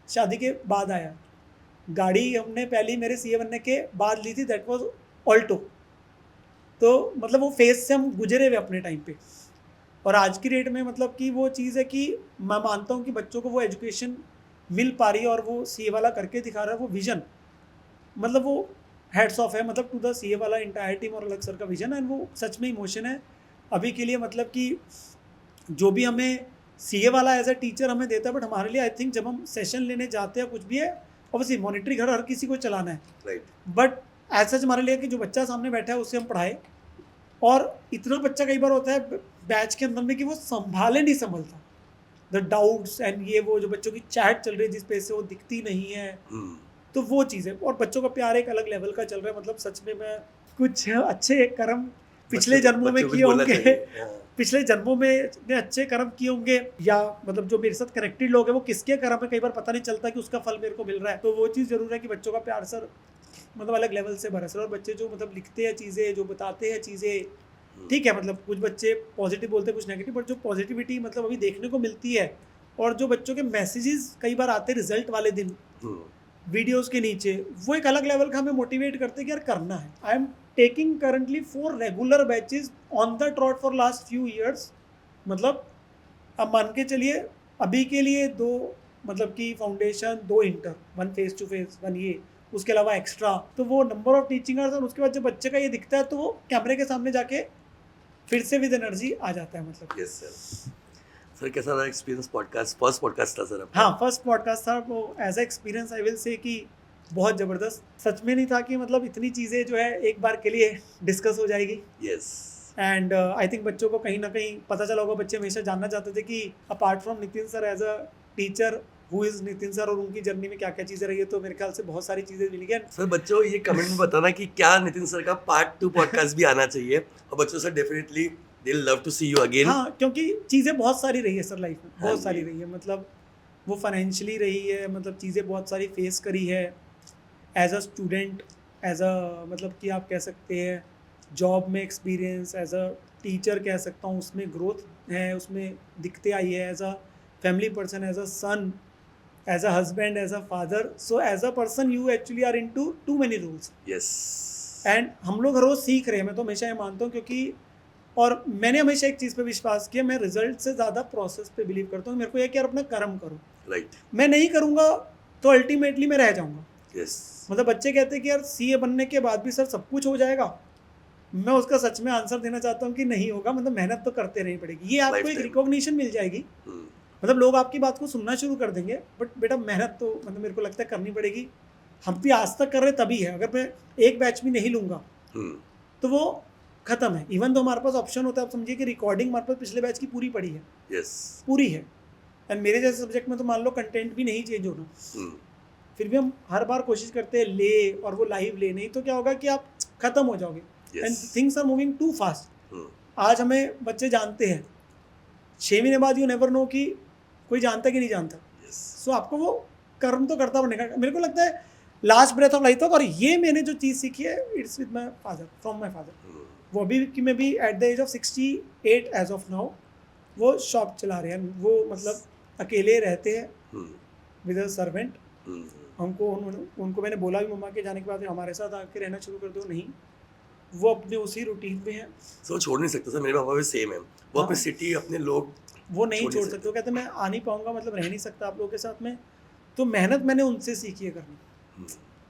शादी के बाद आया, गाड़ी हमने पहली मेरे सीए बनने के बाद ली थी, दैट वाज ऑल्टो। तो मतलब वो फेज से हम गुजरे हुए अपने टाइम पे, और आज की डेट में मतलब कि वो चीज़ है कि मैं मानता हूँ कि बच्चों को वो एजुकेशन मिल पा रही है, और वो सीए वाला करके दिखा रहा है वो विजन, मतलब वो हेड्स ऑफ है मतलब टू द सीए वाला इंटायर टीम और अलग सर का विजन है। वो सच में इमोशन है अभी के लिए, मतलब कि जो भी हमें सीए वाला एज अ टीचर हमें देता है, बट हमारे लिए आई थिंक जब हम सेशन लेने जाते हैं कुछ भी है, ऑब्वियसली मॉनिटरी घर हर किसी को चलाना है, राइट। बट एज सच हमारे लिए कि जो बच्चा सामने बैठा है उससे हम पढ़ाए। और इतना बच्चा कई बार होता है बैच के अंदर में कि वो संभाले नहीं संभलता, द डाउट्स एंड ये वो जो बच्चों की चैट चल रही है जिस पे से वो दिखती नहीं है, तो वो चीज़ है। और बच्चों का प्यार एक अलग लेवल का चल रहा है, मतलब सच में मैं कुछ अच्छे कर्म पिछले जन्मों में किए होंगे, पिछले जन्मों में इतने अच्छे कर्म किए होंगे, या मतलब जो मेरे साथ कनेक्टेड लोग हैं वो किसके कर्म है कई बार पता नहीं चलता कि उसका फल मेरे को मिल रहा है। तो वो चीज़ जरूर है कि बच्चों का प्यार सर मतलब अलग लेवल से भरा सर। और बच्चे जो मतलब लिखते हैं चीज़ें, जो बताते हैं चीज़ें, ठीक है, मतलब कुछ बच्चे पॉजिटिव बोलते हैं कुछ नेगेटिव, बट जो पॉजिटिविटी मतलब अभी देखने को मिलती है, और जो बच्चों के मैसेजेस कई बार आते हैं रिजल्ट वाले दिन वीडियोस के नीचे, वो एक अलग लेवल का हमें मोटिवेट करते हैं कि यार करना है। I am taking currently 4 regular batches on the trout for last few years, मतलब अब मान के चलिए अभी के लिए 2 मतलब कि foundation, 2 inter, 1 face to face, 1 ये, उसके अलावा एक्स्ट्रा, तो वो नंबर ऑफ टीचिंग आवर्स। और उसके बाद जब बच्चे का ये दिखता है तो वो कैमरे के सामने जाके फिर से विद एनर्जी आ जाता है, मतलब। Yes sir. सर कैसा रहा एक्सपीरियंस? पॉडकास्ट फर्स्ट पॉडकास्ट था सर आपका? हाँ, फर्स्ट पॉडकास्ट था, वो as a experience I will say कि बहुत ज़बरदस्त। सच में नहीं था कि मतलब इतनी चीज़ें जो है एक बार के लिए डिस्कस हो जाएगी। यस। एंड आई थिंक बच्चों को कहीं ना कहीं पता चला होगा, बच्चे हमेशा जानना चाहते थे कि apart from Nitin sir as a teacher who is Nitin sir, और उनकी जर्नी में क्या क्या चीज़ें रही है। तो मेरे ख्याल से बहुत सारी चीज़ें मिली गई। सर बच्चों ये कमेंट में बताना कि क्या नितिन सर का पार्ट 2 पॉडकास्ट भी आना चाहिए, और बच्चों से definitely they will love to see you again. हाँ, क्योंकि चीज़ें बहुत सारी रही है सर लाइफ में, बहुत हाँ सारी रही है, मतलब वो फाइनेंशियली रही है, मतलब चीज़ें बहुत सारी फेस करी है as a student, as a मतलब कि आप कह सकते हैं जॉब में एक्सपीरियंस, एज अ टीचर कह सकता हूँ, उसमें ग्रोथ है, उसमें दिखते आई है, as a family person, as a son, as a husband, as a father. So as a person you actually are into too many roles. Yes. And हम लोग हर रोज़ सीख रहे हैं, मैं तो हमेशा ये मानता हूँ, क्योंकि और मैंने हमेशा एक चीज़ पे विश्वास किया, मैं रिजल्ट से ज़्यादा प्रोसेस पे बिलीव करता हूँ। मेरे को यह कि यार अपना कर्म करो, राइट। मैं नहीं करूँगा तो अल्टीमेटली मैं रह जाऊँगा। यस। मतलब बच्चे कहते हैं कि यार सीए बनने के बाद भी सर सब कुछ हो जाएगा, मैं उसका सच में आंसर देना चाहता हूँ कि नहीं होगा। मतलब मेहनत तो करते रहनी पड़ेगी, ये आपको एक रिकॉग्निशन मिल जाएगी, मतलब लोग आपकी बात को सुनना शुरू कर देंगे, बट बेटा मेहनत तो मतलब मेरे को लगता है करनी पड़ेगी। हम भी आज तक कर रहे तभी है, अगर मैं एक बैच भी नहीं लूँगा तो वो खत्म है। इवन तो हमारे पास ऑप्शन होता है, आप समझिए कि रिकॉर्डिंग हमारे पास पिछले बैच की पूरी पड़ी है। यस। पूरी है। एंड मेरे जैसे सब्जेक्ट में तो मान लो कंटेंट भी नहीं चेंज होना, फिर भी हम हर बार कोशिश करते हैं ले, और वो लाइव ले, नहीं तो क्या होगा कि आप खत्म हो जाओगे and things are moving too fast. आज हमें बच्चे जानते हैं, 6 महीने बाद यू नेवर नो कि कोई जानता कि नहीं जानता। सो आपको वो कर्म तो करता बनेगा। मेरे को लगता है लास्ट ब्रेथ ऑफ लाइफ तक, और ये मैंने जो चीज़ सीखी है it's with my father, from my father. वो अभी कि मैं भी at the age of 68 age of now वो शॉप चला रहे हैं। वो मतलब अकेले रहते हैं विद अ सर्वेंट। उनको मैंने बोला भी मम्मा के जाने के बाद हमारे साथ आके रहना शुरू कर दो, नहीं, वो अपने उसी रूटीन में है। सो छोड़ नहीं सकते सर, मेरे पापा भी सेम है, वो अपनी सिटी अपने लोग वो नहीं छोड़ सकते। वो कहते मैं आ नहीं पाऊंगा, मतलब रह नहीं सकता आप लोगों के साथ में। तो मेहनत मैंने उनसे सीखी है करनी,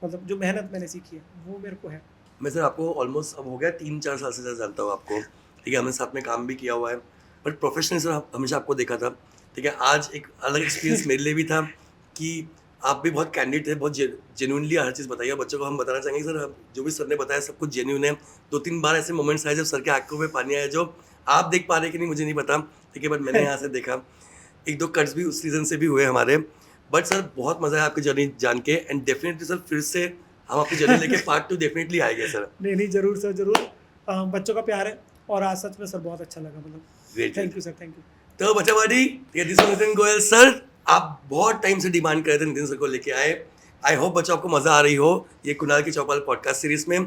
मतलब जो मेहनत मैंने सीखी है वो मेरे को है। मैं सर आपको ऑलमोस्ट अब हो गया 3-4 साल से ज़्यादा जानता हूँ आपको, ठीक है, हमने साथ में काम भी किया हुआ है, बट प्रोफेशनली सर हमेशा आपको देखा था, ठीक है। आज एक अलग एक्सपीरियंस मेरे लिए भी था कि आप भी बहुत कैंडिड थे, बहुत जेन्युइनली हर चीज़ बताइए। बच्चों को हम बताना चाहेंगे सर, जो भी सर ने बताया सब कुछ जेन्युइन है। 2-3 बार ऐसे मोमेंट्स आए जब सर के आंखों में पानी आया, जो आप देख पा रहे कि नहीं मुझे नहीं पता, ठीक है, बट मैंने यहाँ से देखा। 1-2 कट्स भी उस रीज़न से भी हुए हमारे, बट सर बहुत मज़ा आया आपकी जर्नी जान के, एंड डेफिनेटली सर फिर से हम आपकी जर्नी लेके पार्ट 2 डेफिनेटली आएंगे सर। नहीं जरूर सर, जरूर। बच्चों का प्यार है, और आज सच में सर बहुत अच्छा लगा, मतलब thank you sir, thank you. तो बच्चावाड़ी, this is Nitin Goyal sir. आप बहुत टाइम से डिमांड कर रहे थे नितिन सर को लेके आए। आई होप बच्चों आपको मज़ा आ रही हो ये कुणाल की चौपाल पॉडकास्ट सीरीज में।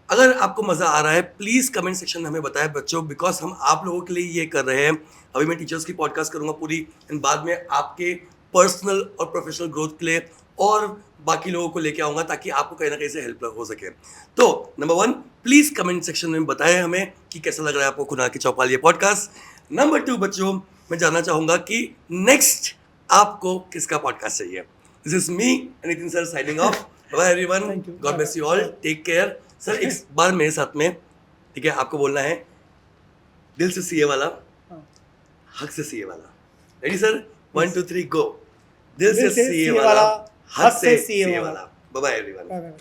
अगर आपको मज़ा आ रहा है प्लीज़ कमेंट सेक्शन में हमें बताएं बच्चों, बिकॉज हम आप लोगों के लिए ये कर रहे हैं। अभी मैं टीचर्स की पॉडकास्ट करूँगा पूरी, एंड बाद में आपके पर्सनल और प्रोफेशनल ग्रोथ के लिए और बाकी लोगों को लेके आऊँगा, ताकि आपको कहीं ना कहीं से हेल्प हो सके। तो नंबर 1, प्लीज़ कमेंट सेक्शन में बताएं हमें कि कैसा लग रहा है आपको कुणाल की चौपाल ये पॉडकास्ट। नंबर 2 बच्चों, मैं जानना चाहूँगा कि नेक्स्ट आपको किसका पॉडकास्ट चाहिए। This is me Nitin sir signing off. Bye everyone, God bless you all, take care. Sir एक बार मेरे साथ में, ठीक है, आपको बोलना है दिल से सीए वाला, हक से सीए वाला। Ready sir? 1 2 3 गो। दिल से सीए वाला, हक से सीए वाला। Bye bye everyone.